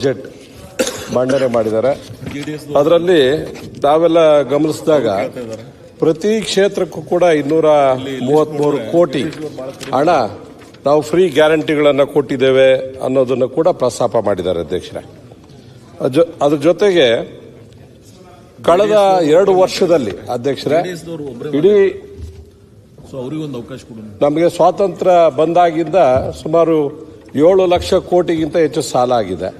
Budget ಮಂಡನೆ ಮಾಡಿದ್ದಾರೆ. ಅದರಲ್ಲಿ ನಾವೆಲ್ಲ ಗಮನಿಸಿದಾಗ ಪ್ರತಿ ಕ್ಷೇತ್ರಕ್ಕೂ ಕೂಡ 233 ಕೋಟಿ ಹಣ ನಾವು ಫ್ರೀ ಗ್ಯಾರಂಟಿಗಳನ್ನು ಕೊಟ್ಟಿದ್ದೇವೆ ಅನ್ನೋದನ್ನು ಕೂಡ ಪ್ರಸ್ತಾಪ ಮಾಡಿದ್ದಾರೆ ಅಧ್ಯಕ್ಷರೇ. ಅದ್ರ ಜೊತೆಗೆ ಕಳೆದ 2 ವರ್ಷದಲ್ಲಿ ಅಧ್ಯಕ್ಷರೇ ಇಡೀ ನಮಗೆ ಸ್ವಾತಂತ್ರ್ಯ ಬಂದಾಗಿಂದ ಸುಮಾರು 7 ಲಕ್ಷ ಕೋಟಿಗಿಂತ ಹೆಚ್ಚು ಸಾಲ ಆಗಿದೆ.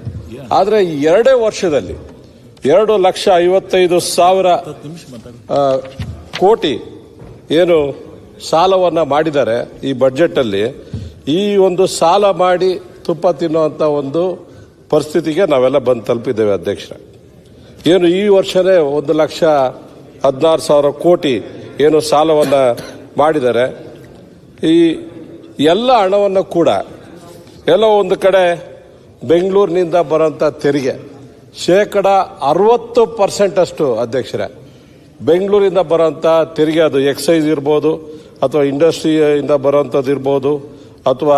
ಆದರೆ 2 ವರ್ಷದಲ್ಲಿ 2,55,000 ಕೋಟಿ ಏನು ಸಾಲವನ್ನು ಮಾಡಿದ್ದಾರೆ ಈ ಬಜೆಟ್ ಅಲ್ಲಿ. ಈ ಒಂದು ಸಾಲ ಮಾಡಿ ತುಪ್ಪ ತಿನ್ನುವಂತ ಒಂದು ಪರಿಸ್ಥಿತಿಗೆ ನಾವೆಲ್ಲ ಬಂದು ತಲುಪಿದ್ದೇವೆ ಅಧ್ಯಕ್ಷರೇ. ಏನು ಈ ವರ್ಷನೇ 1,16,000 ಕೋಟಿ ಏನು ಸಾಲವನ್ನು ಮಾಡಿದ್ದಾರೆ. ಈ ಎಲ್ಲ ಹಣವನ್ನು ಕೂಡ ಎಲ್ಲೋ ಒಂದು ಕಡೆ ಬೆಂಗಳೂರಿನಿಂದ ಬರೋಂಥ ತೆರಿಗೆ 60% ಅಷ್ಟು ಅಧ್ಯಕ್ಷರೇ ಬೆಂಗಳೂರಿಂದ ಬರೋಂಥ ತೆರಿಗೆ, ಅದು ಎಕ್ಸೈಸ್ ಇರ್ಬೋದು ಅಥವಾ ಇಂಡಸ್ಟ್ರಿಯಿಂದ ಬರೋಂಥದ್ದು ಇರ್ಬೋದು ಅಥವಾ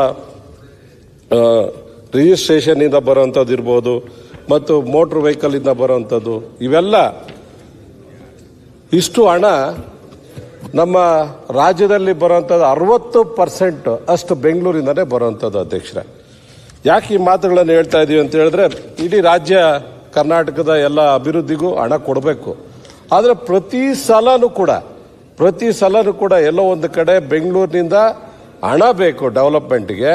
ರಿಜಿಸ್ಟ್ರೇಷನ್ನಿಂದ ಬರೋಂಥದ್ದು ಇರ್ಬೋದು ಮತ್ತು ಮೋಟ್ರ್ ವೆಹಿಕಲಿಂದ ಬರೋಂಥದ್ದು, ಇವೆಲ್ಲ ಇಷ್ಟು ಹಣ ನಮ್ಮ ರಾಜ್ಯದಲ್ಲಿ ಬರುವಂಥದ್ದು 60% ಅಷ್ಟು ಬೆಂಗಳೂರಿಂದನೇ ಬರುವಂಥದ್ದು ಅಧ್ಯಕ್ಷರೇ. ಯಾಕೆ ಈ ಮಾತುಗಳನ್ನು ಹೇಳ್ತಾ ಇದೀವಿ ಅಂತ ಹೇಳಿದ್ರೆ, ಇಡೀ ರಾಜ್ಯ ಕರ್ನಾಟಕದ ಎಲ್ಲ ಅಭಿವೃದ್ಧಿಗೂ ಹಣ ಕೊಡಬೇಕು. ಆದರೆ ಪ್ರತಿ ಸಲನೂ ಕೂಡ ಎಲ್ಲೋ ಒಂದು ಕಡೆ ಬೆಂಗಳೂರಿನಿಂದ ಹಣ ಬೇಕು ಡೆವಲಪ್ಮೆಂಟ್ಗೆ.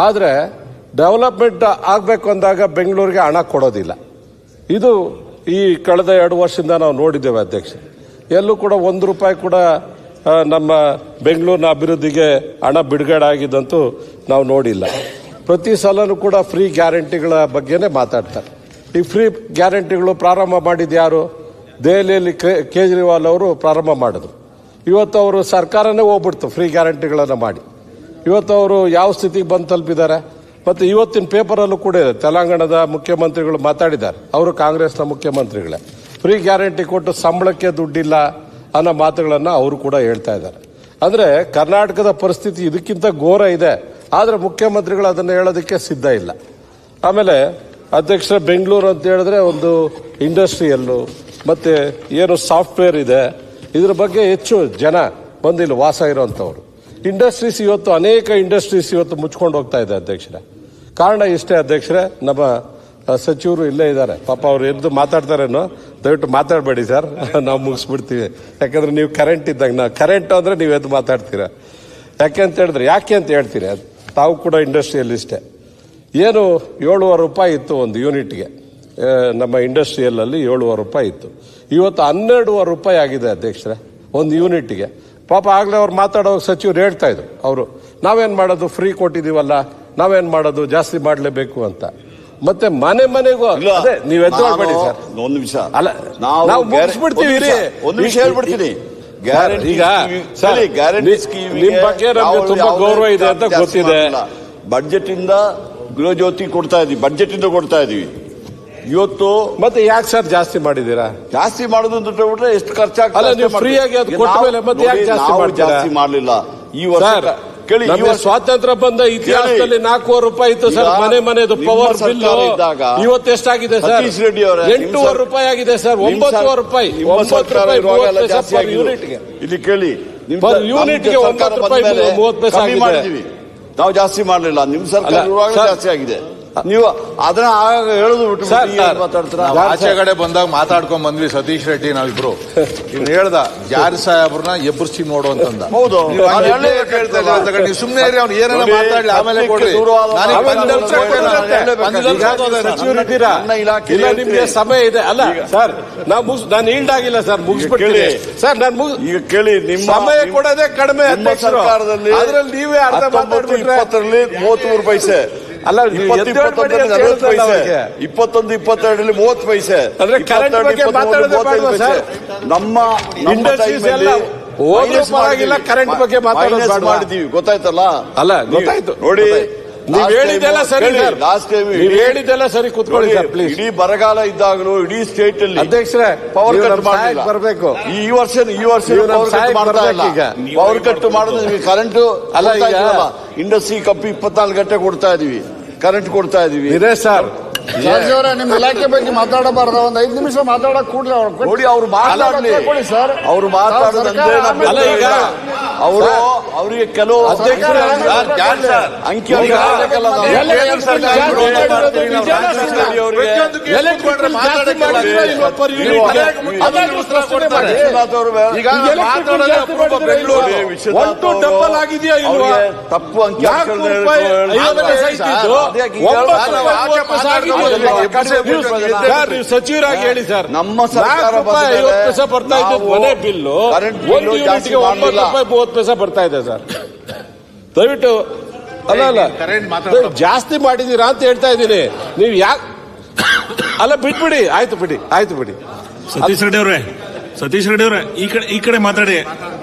ಆದರೆ ಡೆವಲಪ್ಮೆಂಟ್ ಆಗಬೇಕು ಅಂದಾಗ ಬೆಂಗಳೂರಿಗೆ ಹಣ ಕೊಡೋದಿಲ್ಲ. ಇದು ಈ ಕಳೆದ 2 ವರ್ಷದಿಂದ ನಾವು ನೋಡಿದ್ದೇವೆ ಅಧ್ಯಕ್ಷ. ಎಲ್ಲೂ ಕೂಡ 1 ರೂಪಾಯಿ ಕೂಡ ನಮ್ಮ ಬೆಂಗಳೂರಿನ ಅಭಿವೃದ್ಧಿಗೆ ಹಣ ಬಿಡುಗಡೆ ಆಗಿದ್ದಂತೂ ನಾವು ನೋಡಿಲ್ಲ. ಪ್ರತಿ ಸಲನೂ ಕೂಡ ಫ್ರೀ ಗ್ಯಾರಂಟಿಗಳ ಬಗ್ಗೆನೇ ಮಾತಾಡ್ತಾರೆ. ಈ ಫ್ರೀ ಗ್ಯಾರಂಟಿಗಳು ಪ್ರಾರಂಭ ಮಾಡಿದ್ದು ಯಾರು? ದೆಹಲಿಯಲ್ಲಿ ಕೇಜ್ರಿವಾಲ್ ಅವರು ಪ್ರಾರಂಭ ಮಾಡಿದ್ರು. ಇವತ್ತು ಅವರು ಸರ್ಕಾರನೇ ಹೋಗ್ಬಿಡ್ತು ಫ್ರೀ ಗ್ಯಾರಂಟಿಗಳನ್ನು ಮಾಡಿ. ಇವತ್ತು ಅವರು ಯಾವ ಸ್ಥಿತಿಗೆ ಬಂದು ತಲುಪಿದ್ದಾರೆ. ಮತ್ತು ಇವತ್ತಿನ ಪೇಪರಲ್ಲೂ ಕೂಡ ಇದೆ, ತೆಲಂಗಾಣದ ಮುಖ್ಯಮಂತ್ರಿಗಳು ಮಾತಾಡಿದ್ದಾರೆ. ಅವರು ಕಾಂಗ್ರೆಸ್ನ ಮುಖ್ಯಮಂತ್ರಿಗಳೇ. ಫ್ರೀ ಗ್ಯಾರಂಟಿ ಕೊಟ್ಟು ಸಂಬಳಕ್ಕೆ ದುಡ್ಡಿಲ್ಲ ಅನ್ನೋ ಮಾತುಗಳನ್ನು ಅವರು ಕೂಡ ಹೇಳ್ತಾ ಇದ್ದಾರೆ. ಅಂದರೆ ಕರ್ನಾಟಕದ ಪರಿಸ್ಥಿತಿ ಇದಕ್ಕಿಂತ ಘೋರ ಇದೆ. ಆದರೆ ಮುಖ್ಯಮಂತ್ರಿಗಳು ಅದನ್ನು ಹೇಳೋದಕ್ಕೆ ಸಿದ್ಧ ಇಲ್ಲ. ಆಮೇಲೆ ಅಧ್ಯಕ್ಷರ, ಬೆಂಗಳೂರು ಅಂತ ಹೇಳಿದ್ರೆ ಒಂದು ಇಂಡಸ್ಟ್ರಿಯಲ್ಲು ಮತ್ತು ಏನು ಸಾಫ್ಟ್ವೇರ್ ಇದೆ, ಇದ್ರ ಬಗ್ಗೆ ಹೆಚ್ಚು ಜನ ಬಂದಿಲ್ಲ ವಾಸ ಇರೋಂಥವ್ರು. ಇಂಡಸ್ಟ್ರೀಸ್ ಇವತ್ತು ಅನೇಕ ಇಂಡಸ್ಟ್ರೀಸ್ ಇವತ್ತು ಮುಚ್ಕೊಂಡು ಹೋಗ್ತಾ ಇದೆ ಅಧ್ಯಕ್ಷರೇ. ಕಾರಣ ಇಷ್ಟೇ ಅಧ್ಯಕ್ಷರೇ, ನಮ್ಮ ಸಚಿವರು ಇಲ್ಲೇ ಇದ್ದಾರೆ, ಪಾಪ ಅವ್ರು ಎದ್ದು ಮಾತಾಡ್ತಾರೇನೋ. ದಯವಿಟ್ಟು ಮಾತಾಡಬೇಡಿ ಸರ್, ನಾವು ಮುಗಿಸ್ಬಿಡ್ತೀವಿ. ಯಾಕಂದ್ರೆ ನೀವು ಕರೆಂಟ್ ಇದ್ದಾಗ, ಕರೆಂಟ್ ಅಂದ್ರೆ ನೀವು ಎದ್ದು ಮಾತಾಡ್ತೀರಾ. ಯಾಕೆ ಅಂತ ಹೇಳ್ತೀರಿ, ತಾವು ಕೂಡ ಇಂಡಸ್ಟ್ರಿಯಲ್ಲಿಷ್ಟೇ. ಏನು 7,500 ರೂಪಾಯಿ ಇತ್ತು ಒಂದು ಯೂನಿಟ್ಗೆ, ನಮ್ಮ ಇಂಡಸ್ಟ್ರಿಯಲ್ಲಲ್ಲಿ 7,500 ರೂಪಾಯಿ ಇತ್ತು. ಇವತ್ತು 12,500 ರೂಪಾಯಿ ಆಗಿದೆ ಅಧ್ಯಕ್ಷರೇ ಒಂದು ಯೂನಿಟ್ಗೆ. ಪಾಪ ಆಗ್ಲೇ ಅವ್ರು ಮಾತಾಡೋ ಸಚಿವರು ಹೇಳ್ತಾ ಇದ್ರು, ಅವರು ನಾವೇನ್ ಮಾಡೋದು, ಫ್ರೀ ಕೊಟ್ಟಿದೀವಲ್ಲ, ನಾವೇನ್ ಮಾಡೋದು, ಜಾಸ್ತಿ ಮಾಡಲೇಬೇಕು ಅಂತ. ಮತ್ತೆ ಮನೆಗೂ ಅದೇ ನೀವು ಎದ್ದು ಮಾಡಬೇಡಿ ಸರ್. ಒಂದು ನಿಮಿಷ ಅಲ್ಲ, ನಾವು ಮುಗಿಸ್ಬಿಡ್ತೀವಿ. ಒಂದು ನಿಮಿಷ ಹೇಳ್ಬಿಡ್ತೀನಿ. ಈಗ ನಿಮ್ ಬಗ್ಗೆ ನಮ್ಗೆ ತುಂಬಾ ಗೌರವ ಇದೆ ಅಂತ ಗೊತ್ತಿದೆ. ಬಡ್ಜೆಟ್ ಇಂದ ಗೃಹಜ್ಯೋತಿ ಕೊಡ್ತಾ ಇದೀವಿ ಇವತ್ತು. ಮತ್ತೆ ಯಾಕೆ ಸರ್ ಜಾಸ್ತಿ ಮಾಡಿದೀರಾ? ಜಾಸ್ತಿ ಮಾಡೋದು ಅಂತ ಬಿಟ್ರೆ ಎಷ್ಟು ಖರ್ಚಾಗ್ತದೆ? ಫ್ರೀಯಾಗಿ ಅದು ಕೊಟ್ಟ ಮೇಲೆ ಮತ್ತೆ ಯಾಕೆ ಜಾಸ್ತಿ ಮಾಡಲಿಲ್ಲ ಈ ವರ್ಷ? ಕೇಳಿ, ಸ್ವಾತಂತ್ರ್ಯ ಬಂದ ಇತಿಹಾಸದಲ್ಲಿ 4,000 ರೂಪಾಯಿ ಇತ್ತು ಸರ್ ಮನೆದು ಪವರ್ ಬಿಲ್. ಇವತ್ತು ಎಷ್ಟಾಗಿದೆ ಸರ್? 8,000 ರೂಪಾಯಿ ಆಗಿದೆ ಸರ್. 9,000 ರೂಪಾಯಿ ಯೂನಿಟ್ಗೆ. ಇಲ್ಲಿ ಕೇಳಿ, ಯೂನಿಟ್ಗೆ 9 ರೂಪಾಯಿ 30 ಪೈಸೆ ಮಾಡಿದೀವಿ ನಾವು, ಜಾಸ್ತಿ ಮಾಡಲಿಲ್ಲ. ನಿಮ್ ಸರ್ಕಾರ ಜಾಸ್ತಿ ಆಗಿದೆ. ನೀವು ಅದನ್ನ ಹೇಳುದು ಬಿಟ್ಟು ಮಾತಾಡ್ತೀರಾ? ಆಚೆ ಕಡೆ ಬಂದಾಗ ಮಾತಾಡ್ಕೊಂಡ್ ಬಂದ್ವಿ ಸತೀಶ್ ರೆಡ್ಡಿ ನಾವಿಬ್ರು. ಇವ್ನು ಹೇಳ್ದ ಜಾರಿ ಸಾಹೇಬ್ರನ್ನ ಎಬ್ಬರ್ಸಿ ನೋಡು ಅಂತಂದ. ಹೌದು, ನೀವು ಸುಮ್ಮನೆ ಇರಿ, ಅವ್ನು ಏನಾರ ಮಾತಾಡ್ಲಿ, ಆಮೇಲೆ ಕೊಡ್ರಿ. ನಿಮ್ಗೆ ಸಮಯ ಇದೆ ಅಲ್ಲ ಸರ್? ನಾನು ಈಲ್ಡಾಗಿಲ್ಲ ಸರ್, ಮುಗಿಸ್ಬಿಡ್ತೀನಿ ಸರ್. ನಾನು ಈಗ ಕೇಳಿ, ನಿಮ್ಮ ಸಮಯ ಕೊಡೋದೇ ಕಡಿಮೆ. ಸರ್ಕಾರದಲ್ಲಿ ಅದ್ರಲ್ಲಿ ನೀವೇ 2020 33 ಪೈಸೆ ಅಲ್ಲ, 21-22 ಪೈಸೆ, ಅಂದ್ರೆ ಕರೆಂಟ್ ಬಗ್ಗೆ ಮಾತಾಡೋದು ನಮ್ಮ ಇಂಡಸ್ಟ್ರೀಸ್ ಎಲ್ಲ ಪರವಾಗಿಲ್ಲ, ಕರೆಂಟ್ ಬಗ್ಗೆ ಮಾತಾಡೋದು ಮಾಡಿದೀವಿ. ಗೊತ್ತಾಯ್ತಲ್ಲ? ಅಲ್ಲ, ಗೊತ್ತಾಯ್ತು ನೋಡಿ. ನೀವು ಹೇಳಿದ್ದೆಲ್ಲ ಸರಿ ಸರ್, ನೀವು ಹೇಳಿದ್ದೆಲ್ಲ ಸರಿ. ಕೂತ್ಕೊಳ್ಳಿ ಸರ್ ಪ್ಲೀಸ್. ಇಡೀ ಬರಗಾಲ ಇದ್ದಾಗಲೂ ಇಡೀ ಸ್ಟೇಟ್ ಅಲ್ಲಿ ಅಧ್ಯಕ್ಷರೇ ಪವರ್ ಕಟ್ ಬರಬೇಕು. ಈ ವರ್ಷ ಪವರ್ ಕಟ್ ಮಾಡಿದ್ರೆ ಕರೆಂಟ್ ಅಲ್ಲ. ಇಂಡಸ್ಟ್ರಿ ಕಂಪನಿ 24 ಗಂಟೆ ಕೊಡ್ತಾ ಇದೀವಿ, ಕರೆಂಟ್ ಕೊಡ್ತಾ ಇದೀವಿ. ಇದೆ ಸರ್. ಅವರ ನಿಮ್ಮ ಇಲಾಖೆ ಬಗ್ಗೆ ಮಾತಾಡಬಾರ್ದ ಒಂದ್ 5 ನಿಮಿಷ ಮಾತಾಡಕ್ ಕೂಡಲೇ ನೋಡಿ ಅವ್ರು ಮಾತಾಡ್ಲಿ ಸರ್. ಅವ್ರು ಮಾತಾಡೋದಂದ್ರೆ ಅವರು ಅವರಿಗೆ ಕೆಲವು ಅಂಕಿ ತಪ್ಪು ಅಂಕಿ ನೀವು ಸಚಿವರಾಗಿ ಹೇಳಿ ಸರ್. ನಮ್ಮ ಸರ್ಕಾರ ಬರ್ತಾ ಇದ್ದು ಮನೆ ಬಿಲ್ಲು 1 ಯೂನಿಟ್ಗೆ 9 ರೂಪಾಯಿ 30 ಪೈಸೆ ಬರ್ತಾ ಇದೆ ಸರ್. ದಯವಿಟ್ಟು ಅಲ್ಲ ಜಾಸ್ತಿ ಮಾಡಿದೀರಾ ಅಂತ ಹೇಳ್ತಾ ಇದ್ದೀನಿ. ನೀವು ಯಾಕೆ ಅಲ್ಲ ಬಿಟ್ಬಿಡಿ. ಆಯ್ತು ಬಿಡಿ. ಸತೀಶ್ ರೆಡ್ಡಿ ಅವ್ರೆ ಈ ಕಡೆ ಮಾತಾಡಿ.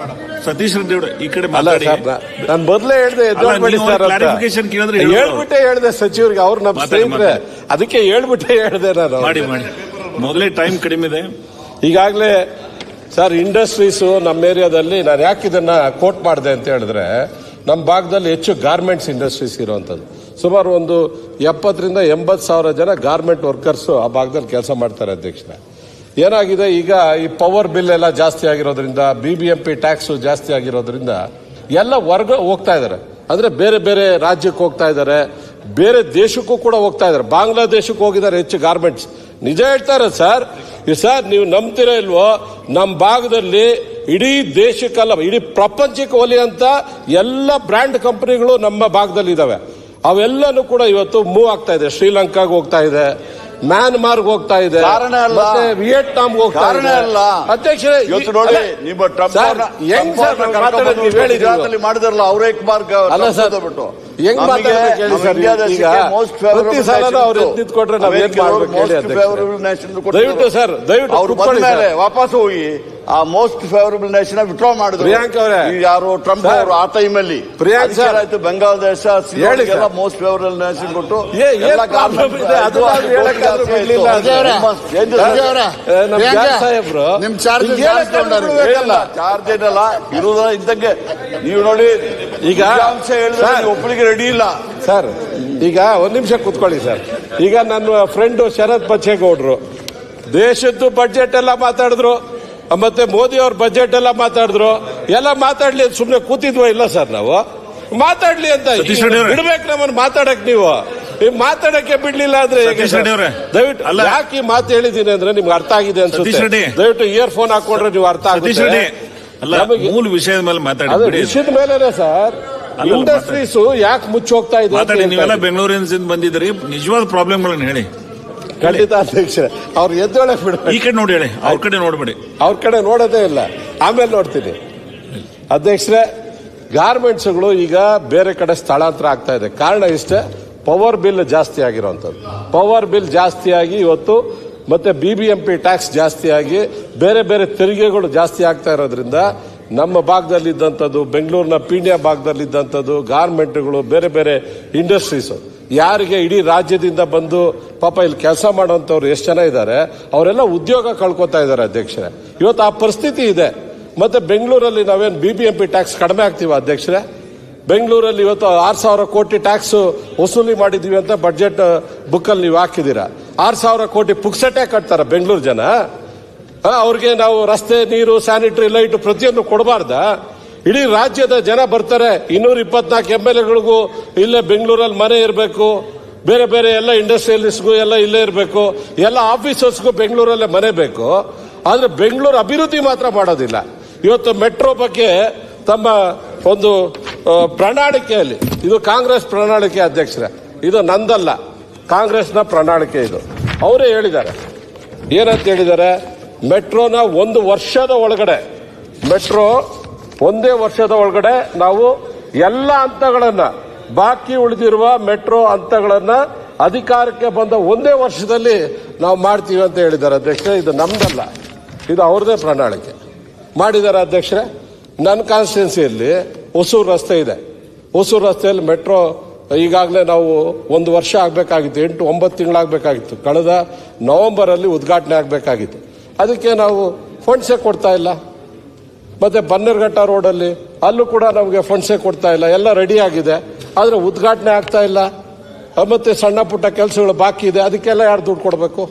ಸತೀಶ್ ರೆಡ್ಡಿ ಅವ್ರೆ ಈ ಕಡೆ ಮಾತಾಡಿ. ನಾನು ಮೊದಲೇ ಹೇಳ್ದೆ ಕ್ಲಾರಿಫಿಕೇಶನ್ ಕೇಳಿದ್ರೆ ಹೇಳ್ಬಿಟ್ಟೆ ಹೇಳ್ದೆ ಸಚಿವರಿಗೆ. ಅವ್ರು ನಮ್ಮ ಸ್ನೇಹಿತರೆ, ಅದಕ್ಕೆ ಹೇಳ್ಬಿಟ್ಟೆ ಹೇಳ್ದೆ ನಾನು. ಮಾಡಿ ಮೊದಲೇ ಟೈಮ್ ಕಡಿಮೆ ಇದೆ. ಈಗಾಗಲೇ ಸರ್ ಇಂಡಸ್ಟ್ರೀಸು ನಮ್ಮ ಏರಿಯಾದಲ್ಲಿ ನಾನು ಯಾಕೆ ಇದನ್ನ ಕೋಟ್ ಮಾಡಿದೆ ಅಂತ ಹೇಳಿದ್ರೆ, ನಮ್ಮ ಭಾಗದಲ್ಲಿ ಹೆಚ್ಚು ಗಾರ್ಮೆಂಟ್ಸ್ ಇಂಡಸ್ಟ್ರೀಸ್ ಇರುವಂತದ್ದು. ಸುಮಾರು ಒಂದು 70,000 to 80,000 ಜನ ಗಾರ್ಮೆಂಟ್ ವರ್ಕರ್ಸ್ ಆ ಭಾಗದಲ್ಲಿ ಕೆಲಸ ಮಾಡ್ತಾರೆ ಅಧ್ಯಕ್ಷರೇ. ಏನಾಗಿದೆ ಈಗ ಈ ಪವರ್ ಬಿಲ್ ಎಲ್ಲ ಜಾಸ್ತಿ ಆಗಿರೋದ್ರಿಂದ, BBMP ಟ್ಯಾಕ್ಸ್ ಜಾಸ್ತಿ ಆಗಿರೋದ್ರಿಂದ ಎಲ್ಲ ಹೊರಗೆ ಹೋಗ್ತಾ ಇದ್ದಾರೆ. ಅಂದ್ರೆ ಬೇರೆ ಬೇರೆ ರಾಜ್ಯಕ್ಕೆ ಹೋಗ್ತಾ ಇದ್ದಾರೆ, ಬೇರೆ ದೇಶಕ್ಕೂ ಕೂಡ ಹೋಗ್ತಾ ಇದ್ದಾರೆ. ಬಾಂಗ್ಲಾದೇಶಕ್ಕೆ ಹೋಗಿದ್ದಾರೆ ಹೆಚ್ಚು ಗಾರ್ಮೆಂಟ್ಸ್. ನಿಜ ಹೇಳ್ತಾರೆ ಸರ್. ನೀವು ನಂಬ್ತಿರೋ ಇಲ್ವೋ, ನಮ್ಮ ಭಾಗದಲ್ಲಿ ಇಡೀ ದೇಶಕ್ಕಲ್ಲ ಇಡೀ ಪ್ರಪಂಚಕ್ಕೆ ಒಲಿಯಂತ ಎಲ್ಲ ಬ್ರ್ಯಾಂಡ್ ಕಂಪನಿಗಳು ನಮ್ಮ ಭಾಗದಲ್ಲಿ ಇದಾವೆ. ಅವೆಲ್ಲನೂ ಕೂಡ ಇವತ್ತು ಮೂವ್ ಆಗ್ತಾ ಇದೆ. ಶ್ರೀಲಂಕಾಗೆ ಹೋಗ್ತಾ ಇದೆ, ಮ್ಯಾನ್ಮಾರ್ಗೆ ಹೋಗ್ತಾ ಇದೆ, ವಿಯೆಟ್ನಾಂ ಹೋಗ್ತಾ ಇದೆ. ಅಧ್ಯಕ್ಷರೇ ಇವತ್ತು ನೋಡಿ ನಿಮ್ಮ ಮಾಡಿದಾರಲ್ಲ ಅವರೇ ಮಾರ್ಗ ಅಲ್ಲ ಸರ್, ಹೆಂಗ್ ಮಾತಾಡ್ಬೇಕು ಸರ್? ಈಗ ಪ್ರತಿ ಸಲ ಅವ್ರು ನಿಂತ್ಕೊಟ್ರೆ ನಾವ್ ಏನ್ ಮಾಡ್ಬೇಕು ಹೇಳಿ ಅಧ್ಯಕ್ಷರೇ? ದಯವಿಟ್ಟು ಸರ್, ದಯವಿಟ್ಟು ಅವ್ರು ಬಂದ್ಮೇಲೆ ವಾಪಸ್ ಹೋಗಿ ಆ ಮೋಸ್ಟ್ ಫೇವರಬಲ್ ನೇಷನ್ ವಿಡ್ರಾ ಮಾಡಿದ್ರು. ಪ್ರಿಯಾಂಕ್ ಅವರೇ, ಯಾರು ಟ್ರಂಪ್ ಅವರು ಆ ಟೈಮಲ್ಲಿ ಪ್ರಿಯಾಂಕ್ ಸರ್ ಆಯ್ತು ಬಾಂಗ್ಲಾದೇಶ ಮೋಸ್ಟ್ ಫೇವರಬಲ್ ನೇಷನ್ ಕೊಟ್ಟು ಸಾಹೇಬ್ರು ನಿಮ್ ಚಾರ್ಜ್ ಚಾರ್ಜ್ ಏನಲ್ಲ ಇರುವುದ ಇದ್ದಂಗೆ. ನೀವು ನೋಡಿ ಈಗ ಅಂಶ ಹೇಳಿದ್ರೆ ಒಬ್ಬಳಿಗೆ ರೆಡಿ ಇಲ್ಲ ಸರ್. ಈಗ ಒಂದ್ ನಿಮಿಷ ಕೂತ್ಕೊಳ್ಳಿ ಸರ್. ಈಗ ನನ್ನ ಫ್ರೆಂಡ್ ಶರತ್ ಬಚ್ಚೇಗೌಡರು ದೇಶದ್ದು ಬಜೆಟ್ ಎಲ್ಲ ಮಾತಾಡಿದ್ರು, ಮತ್ತೆ ಮೋದಿ ಅವ್ರ ಬಜೆಟ್ ಎಲ್ಲ ಮಾತಾಡಿದ್ರು. ಎಲ್ಲ ಮಾತಾಡ್ಲಿ ಅಂತ ಸುಮ್ನೆ ಕೂತಿದ್ವ ಇಲ್ಲ ಸರ್? ನಾವು ಮಾತಾಡ್ಲಿ ಅಂತ ಬಿಡ್ಬೇಕು ನಮ್ಮನ್ನು ಮಾತಾಡಕ್. ನೀವು ಮಾತಾಡಕ್ಕೆ ಬಿಡ್ಲಿಲ್ಲ ಅಂದ್ರೆ ದಯವಿಟ್ಟು ಯಾಕೆ ಈ ಮಾತು ಹೇಳಿದೀನಿ ಅಂದ್ರೆ ನಿಮ್ಗೆ ಅರ್ಥ ಆಗಿದೆ ಅನ್ಸುತ್ತೆ. ದಯವಿಟ್ಟು ಇಯರ್ ಫೋನ್ ಹಾಕೊಂಡ್ರೆ ನೀವು ಅರ್ಥ ಆಗುತ್ತೆ. ಮೂಲ ವಿಷಯದ ಮೇಲೆ ಮಾತಾಡಿ. ವಿಷಯದ ಮೇಲೆನೆ ಸರ್ ಇಂಡಸ್ಟ್ರೀಸ್ ಯಾಕೆ ಮುಚ್ಚೋಗ್ತಾ ಇದೆ? ನೀವೆಲ್ಲ ಬೆಂಗಳೂರಿನಿಂದ ಬಂದಿದ್ರಿ, ನಿಜವಾದ ಪ್ರಾಬ್ಲಮ್ಗಳನ್ನ ಹೇಳಿ. ಖಂಡಿತ ಅಧ್ಯಕ್ಷರೇ, ಅವ್ರು ಎದ್ದೊಳಕ್ ಬಿಡ. ಈ ಕಡೆ ನೋಡಿ ಹೇಳಿ, ಅವ್ರ ಕಡೆ ನೋಡ್ಬೇಡಿ. ಅವ್ರ ಕಡೆ ನೋಡೋದೇ ಇಲ್ಲ, ಆಮೇಲೆ ನೋಡ್ತೀನಿ. ಅಧ್ಯಕ್ಷರೇ, ಗಾರ್ಮೆಂಟ್ಸ್ಗಳು ಈಗ ಬೇರೆ ಕಡೆ ಸ್ಥಳಾಂತರ ಆಗ್ತಾ ಇದೆ. ಕಾರಣ ಇಷ್ಟೇ, ಪವರ್ ಬಿಲ್ ಜಾಸ್ತಿ ಆಗಿರೋಂಥದ್ದು. ಪವರ್ ಬಿಲ್ ಜಾಸ್ತಿ ಆಗಿ ಇವತ್ತು ಮತ್ತೆ BBMP ಟ್ಯಾಕ್ಸ್ ಜಾಸ್ತಿ ಆಗಿ ಬೇರೆ ಬೇರೆ ತೆರಿಗೆಗಳು ಜಾಸ್ತಿ ಆಗ್ತಾ ಇರೋದ್ರಿಂದ ನಮ್ಮ ಭಾಗದಲ್ಲಿದ್ದಂಥದ್ದು, ಬೆಂಗಳೂರಿನ ಪೀಣ್ಯ ಭಾಗದಲ್ಲಿದ್ದಂಥದ್ದು ಗಾರ್ಮೆಂಟ್ಗಳು, ಬೇರೆ ಬೇರೆ ಇಂಡಸ್ಟ್ರೀಸ್, ಯಾರಿಗೆ ಇಡೀ ರಾಜ್ಯದಿಂದ ಬಂದು ಪಾಪ ಇಲ್ಲಿ ಕೆಲಸ ಮಾಡುವಂಥವ್ರು ಎಷ್ಟು ಜನ ಇದ್ದಾರೆ, ಅವರೆಲ್ಲ ಉದ್ಯೋಗ ಕಳ್ಕೊತಾ ಇದ್ದಾರೆ ಅಧ್ಯಕ್ಷರೇ. ಇವತ್ತು ಆ ಪರಿಸ್ಥಿತಿ ಇದೆ. ಮತ್ತೆ ಬೆಂಗಳೂರಲ್ಲಿ ನಾವೇನು BBMP ಟ್ಯಾಕ್ಸ್ ಕಡಿಮೆ ಆಗ್ತೀವ ಅಧ್ಯಕ್ಷರೇ? ಬೆಂಗಳೂರಲ್ಲಿ ಇವತ್ತು 6,000 ಕೋಟಿ ಟ್ಯಾಕ್ಸ್ ವಸೂಲಿ ಮಾಡಿದೀವಿ ಅಂತ ಬಜೆಟ್ ಬುಕ್ ಅಲ್ಲಿ ನೀವು ಹಾಕಿದೀರಾ. 6,000 ಕೋಟಿ ಪುಕ್ಸಟೆ ಕಟ್ತಾರ ಬೆಂಗಳೂರು ಜನ? ಅವ್ರಿಗೆ ನಾವು ರಸ್ತೆ, ನೀರು, ಸ್ಯಾನಿಟರಿ ಲೈಟ್ ಪ್ರತಿಯೊಂದು ಕೊಡಬಾರ್ದ? ಇಡೀ ರಾಜ್ಯದ ಜನ ಬರ್ತಾರೆ. 224 MLAಗಳಿಗೂ ಇಲ್ಲೇ ಬೆಂಗಳೂರಲ್ಲಿ ಮನೆ ಇರಬೇಕು, ಬೇರೆ ಬೇರೆ ಎಲ್ಲ ಇಂಡಸ್ಟ್ರಿಯಲಿಸ್ಟ್ಗೂ ಎಲ್ಲ ಇಲ್ಲೇ ಇರಬೇಕು, ಎಲ್ಲ ಆಫೀಸರ್ಸ್ಗೂ ಬೆಂಗಳೂರಲ್ಲೇ ಮನೆ ಬೇಕು. ಆದ್ರೆ ಬೆಂಗಳೂರು ಅಭಿವೃದ್ಧಿ ಮಾತ್ರ ಮಾಡೋದಿಲ್ಲ. ಇವತ್ತು ಮೆಟ್ರೋ ಬಗ್ಗೆ ತಮ್ಮ ಒಂದು ಪ್ರಣಾಳಿಕೆಯಲ್ಲಿ, ಇದು ಕಾಂಗ್ರೆಸ್ ಪ್ರಣಾಳಿಕೆ ಅಧ್ಯಕ್ಷರೇ, ಇದು ನಂದಲ್ಲ, ಕಾಂಗ್ರೆಸ್ನ ಪ್ರಣಾಳಿಕೆ ಇದು. ಅವರೇ ಹೇಳಿದ್ದಾರೆ. ಏನಂತ ಹೇಳಿದ್ದಾರೆ? ಮೆಟ್ರೋನ 1 ವರ್ಷದ ಒಳಗಡೆ, ಮೆಟ್ರೋ 1 ವರ್ಷದ ಒಳಗಡೆ ನಾವು ಎಲ್ಲ ಹಂತಗಳನ್ನ, ಬಾಕಿ ಉಳಿದಿರುವ ಮೆಟ್ರೋ ಹಂತಗಳನ್ನ ಅಧಿಕಾರಕ್ಕೆ ಬಂದ 1 ವರ್ಷದಲ್ಲಿ ನಾವು ಮಾಡ್ತೀವಿ ಅಂತ ಹೇಳಿದ್ದಾರೆ ಅಧ್ಯಕ್ಷರೇ. ಇದು ನಮ್ದಲ್ಲ, ಇದು ಅವ್ರದೇ ಪ್ರಣಾಳಿಕೆ ಮಾಡಿದ್ದಾರೆ ಅಧ್ಯಕ್ಷರೇ. ನನ್ನ ಕಾನ್ಸ್ಟಿಟ್ಯೂನ್ಸಿಯಲ್ಲಿ ಹೊಸೂರು ರಸ್ತೆ ಇದೆ. ಹೊಸೂರು ರಸ್ತೆಯಲ್ಲಿ ಮೆಟ್ರೋ ಈಗಾಗಲೇ ನಾವು 1 ವರ್ಷ ಆಗಬೇಕಾಗಿತ್ತು, 8-9 ತಿಂಗಳಾಗಬೇಕಾಗಿತ್ತು. ಕಳೆದ ನವೆಂಬರ್ ಅಲ್ಲಿ ಉದ್ಘಾಟನೆ ಆಗಬೇಕಾಗಿತ್ತು. ಅದಕ್ಕೆ ನಾವು ಫಂಡ್ಸೇ ಕೊಡ್ತಾ ಇಲ್ಲ. ಮತ್ತೆ ಬನ್ನೇರುಘಟ್ಟ ರೋಡಲ್ಲಿ ಅಲ್ಲೂ ಕೂಡ ನಮಗೆ ಫಂಡ್ಸೇ ಕೊಡ್ತಾ ಇಲ್ಲ. ಎಲ್ಲ ರೆಡಿ ಆಗಿದೆ, ಆದರೆ ಉದ್ಘಾಟನೆ ಆಗ್ತಾ ಇಲ್ಲ. ಮತ್ತೆ ಸಣ್ಣ ಪುಟ್ಟ ಕೆಲಸಗಳು ಬಾಕಿ ಇದೆ, ಅದಕ್ಕೆಲ್ಲ ಯಾರು ದುಡ್ಡು ಕೊಡಬೇಕು?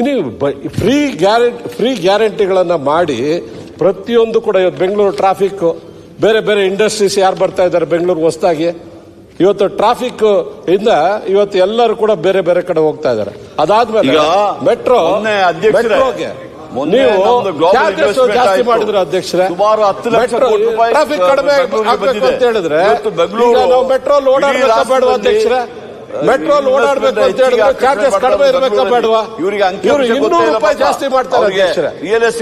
ನೀವು ಫ್ರೀ ಗ್ಯಾರಂಟಿಗಳನ್ನ ಮಾಡಿ ಪ್ರತಿಯೊಂದು ಕೂಡ ಇವತ್ತು ಬೆಂಗಳೂರು ಟ್ರಾಫಿಕ್, ಬೇರೆ ಬೇರೆ ಇಂಡಸ್ಟ್ರೀಸ್ ಯಾರು ಬರ್ತಾ ಇದ್ದಾರೆ ಬೆಂಗಳೂರು ಹೊಸದಾಗಿ, ಇವತ್ತು ಟ್ರಾಫಿಕ್ ಇಂದ ಇವತ್ತು ಎಲ್ಲರೂ ಕೂಡ ಬೇರೆ ಬೇರೆ ಕಡೆ ಹೋಗ್ತಾ ಇದ್ದಾರೆ. ಅದಾದ್ಮೇಲೆ ಮೆಟ್ರೋಗೆ ನೀವು ಚಾರ್ಜಸ್ ಜಾಸ್ತಿ ಮಾಡಿದ್ರೆ ಅಧ್ಯಕ್ಷರೇ, ಸುಮಾರು 10 ಲಕ್ಷ ಕೋಟಿ ರೂಪಾಯಿ ಟ್ರಾಫಿಕ್ ಕಡಿಮೆ ಆಗ್ಬೇಕು ಅಂತ ಹೇಳಿದ್ರೆ ನಾವು ಮೆಟ್ರೋಲ್ ಓಡಾಡಬೇಕಾ ಬೇಡವಾ ಅಧ್ಯಕ್ಷರೇ? ಮೆಟ್ರೋಲ್ ಓಡಾಡಬೇಕು ಅಂತ ಹೇಳಿದ್ರೆ ಚಾರ್ಜಸ್ ಕಡಿಮೆ ಇರಬೇಕಾ ಬೇಡವಾ? ಇವರು 200 ರೂಪಾಯಿ ಜಾಸ್ತಿ ಮಾಡ್ತಾರೆ ಅಧ್ಯಕ್ಷರೇ.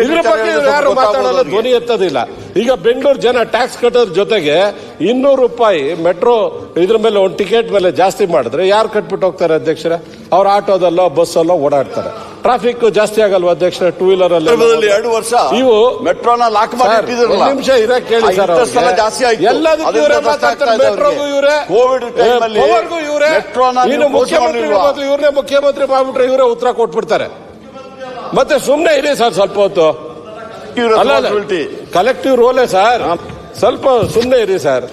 ಇದ್ರ ಬಗ್ಗೆ ಯಾರು ಮಾತಾಡಲ್ಲ, ಧ್ವನಿ ಎತ್ತದಿಲ್ಲ. ಈಗ ಬೆಂಗಳೂರು ಜನ ಟ್ಯಾಕ್ಸ್ ಕಟ್ಟೋದ್ರ ಜೊತೆಗೆ 200 ರೂಪಾಯಿ ಮೆಟ್ರೋ ಇದ್ರ ಮೇಲೆ ಒಂದು ಟಿಕೆಟ್ ಮೇಲೆ ಜಾಸ್ತಿ ಮಾಡಿದ್ರೆ ಯಾರು ಕಟ್ಬಿಟ್ಟು ಹೋಗ್ತಾರೆ ಅಧ್ಯಕ್ಷರೇ? ಅವ್ರ ಆಟೋದಲ್ಲೋ ಬಸ್ಸಲ್ಲೋ ಓಡಾಡ್ತಾರೆ. ಟ್ರಾಫಿಕ್ ಜಾಸ್ತಿ ಆಗಲ್ವಾ ಅಧ್ಯಕ್ಷರೇ? ಟೂ ವೀಲರ್ ಅಲ್ಲಿ 2 ವರ್ಷ ಇವು ಮೆಟ್ರೋನ ಲಾಕ್ ಮಾಡಿ ನಿಮಿಷ ಇರ ಕೇಳಿ ಸರ್, ಜಾಸ್ತಿ ಆಯ್ತು. ಎಲ್ಲದಕ್ಕೂ ಇವರೇ ಮಾತಾಡ್ತಾರೆ. ಮೆಟ್ರೋಗೂ ಇವರೇ, ಕೋವಿಡ್ ಟೈಮಲ್ಲಿ ಪವರ್ಗೂ ಇವರೇ, ಇನ್ನು ಮುಖ್ಯಮಂತ್ರಿ ಇವ್ರನ್ನೇ ಮುಖ್ಯಮಂತ್ರಿ ಮಾಡ್ಬಿಟ್ರೆ ಇವರೇ ಉತ್ತರ ಕೊಟ್ಬಿಡ್ತಾರೆ. ಮತ್ತೆ ಸುಮ್ನೆ ಇರಿ ಸರ್ ಸ್ವಲ್ಪ ಹೊತ್ತು. ಕಲೆಕ್ಟಿವ್ ರೋಲೇ ಸರ್, ಸ್ವಲ್ಪ ಸುಮ್ನೆ ಇರಿ ಸರ್.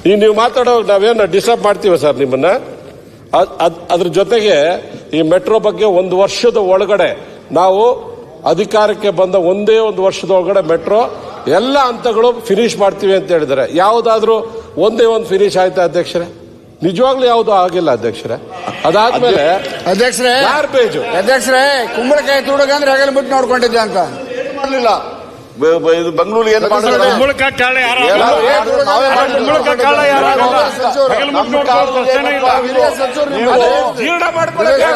ಈಗ ನೀವು ಮಾತಾಡೋ ನಾವೇನು ಡಿಸ್ಟರ್ಬ್ ಮಾಡ್ತೀವಿ ಸರ್ ನಿಮ್ಮನ್ನ? ಅದ್ರ ಜೊತೆಗೆ ಈ ಮೆಟ್ರೋ ಬಗ್ಗೆ 1 ವರ್ಷದ ಒಳಗಡೆ ನಾವು ಅಧಿಕಾರಕ್ಕೆ ಬಂದ ಒಂದೇ 1 ವರ್ಷದ ಒಳಗಡೆ ಮೆಟ್ರೋ ಎಲ್ಲ ಹಂತಗಳು ಫಿನಿಶ್ ಮಾಡ್ತೀವಿ ಅಂತ ಹೇಳಿದ್ದಾರೆ. ಯಾವುದಾದ್ರೂ ಒಂದೇ ಒಂದು ಫಿನಿಶ್ ಆಯ್ತಾ ಅಧ್ಯಕ್ಷರೇ? ನಿಜವಾಗ್ಲೂ ಯಾವುದು ಆಗಿಲ್ಲ ಅಧ್ಯಕ್ಷರೇ. ಅದಾದ್ಮೇಲೆ ಅಧ್ಯಕ್ಷರೇ ಗಾರ್ಬೇಜು ಅಧ್ಯಕ್ಷರೇ ಕುಂಬಳಕಾಯಿ ತುಡುಗಂದ್ರೆ ಹಗಲ್ ಬಿಟ್ಟು ನೋಡ್ಕೊಂಡಿದ್ದೆ ಅಂತ ಮಾಡಲಿಲ್ಲ. ಇದು ಬೆಂಗಳೂರಿಗೆ ಏನು ಮಾಡಿದ್ರೆ ಕುಂಬಳಕಾಯಿ ಕಾಳೆ ಯಾರು ಜೀರ್ಣ ಮಾಡ್ಕೊಳ್ಳೋಕೆ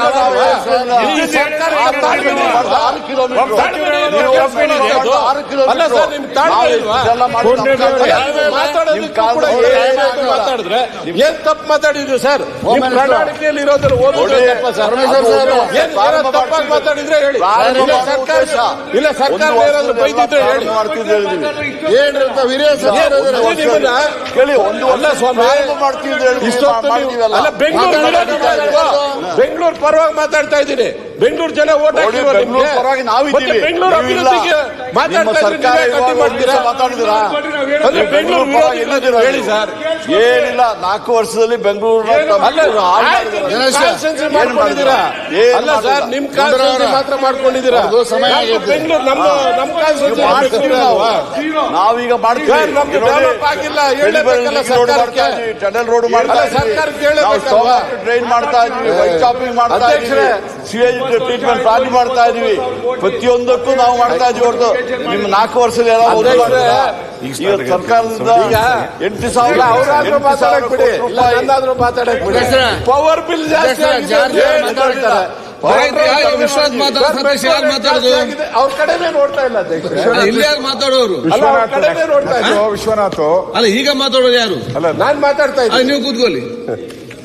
ಮಾತಾಡಿದ್ರೆ ಏನ್ ತಪ್ಪು ಮಾತಾಡಿದ್ರು ಸರ್? ಪ್ರಣಾಳಿಕೆಯಲ್ಲಿ ಇರೋದ್ರ ತಪ್ಪಾಗಿ ಮಾತಾಡಿದ್ರೆ ಹೇಳಿ. ಇಲ್ಲ ಸರ್ಕಾರ ಏನಾದ್ರು ಬೈದಿದ್ರೆ ಹೇಳಿ. ಬೆಂಗಳೂರು ಪರವಾಗಿ ಮಾತಾಡ್ತಾ ಇದ್ದೀನಿ. ಬೆಂಗಳೂರು ಜನ ಓಟ್ ಬೆಂಗಳೂರು ಪರವಾಗಿ ನಾವಿದ್ದೀವಿ. ಬೆಂಗಳೂರು ಅಭಿವೃದ್ಧಿಗೆ ಬೆಂಗಳೂರು ಹೇಳಿ ಸರ್. ಏನಿಲ್ಲ, 4 ವರ್ಷದಲ್ಲಿ ಬೆಂಗಳೂರು ಮಾಡ್ಕೊಂಡಿದ್ದೀರಾ? ಅಲ್ಲ ಸರ್, ನಿಮ್ ಕಾನ್ಸ್ಟಿಟ್ಯೂನ್ಸಿ ಮಾತ್ರ ಮಾಡ್ಕೊಂಡಿದ್ದೀರಾ? ಬೆಂಗಳೂರು ನಮ್ಮ ಕಾನ್ಸ್ಟಿಟ್ಯೂನ್ಸಿ ನಾವೀಗ ಮಾಡ್ತೀವಿ. ಟನಲ್ ರೋಡ್ ಮಾಡ್ತಾ ಇದ್ವಿ, ಟ್ರೈನ್ ಮಾಡ್ತಾ ಇದ್ವಿ, ವೈಟ್ ಚಾಪಿಂಗ್ ಮಾಡ್ತಾ ಇದ್ವಿ, ಸಿಎಜಿ ಟ್ರೀಟ್ಮೆಂಟ್ ಪ್ರಾರಂಭ ಮಾಡ್ತಾ ಇದ್ವಿ. ಪ್ರತಿಯೊಂದಕ್ಕೂ ನಾವು ಮಾಡ್ತಾ ಇದ್ವಿ. ಹೊರತು ನಿಮ್ಮ 4 ವರ್ಷದಲ್ಲಿ ಈಗ ಸರ್ಕಾರದಿಂದ 8,000 ಮಾತಾಡಕ್ ಬಿಡಿ. ಪವರ್ ಬಿಲ್ ಜಾಸ್ತಿ ಮಾತಾಡ್ತಾರೆ. ವಿಶ್ವನಾಥ್ ಮಾತಾಡೋದು ಅವ್ರ ಕಡೆನೇ ನೋಡ್ತಾ ಇಲ್ಲ ಅಧ್ಯಕ್ಷ. ಇಲ್ಲಿ ಯಾರು ಮಾತಾಡೋರು? ವಿಶ್ವನಾಥ್ ಅಲ್ಲ, ಈಗ ಮಾತಾಡೋರು ಯಾರು? ಅಲ್ಲ, ನಾನ್ ಮಾತಾಡ್ತಾ ಇದ್ದೀನಿ. ನೀವು ಕೂತ್ಕೊಳ್ಳಿ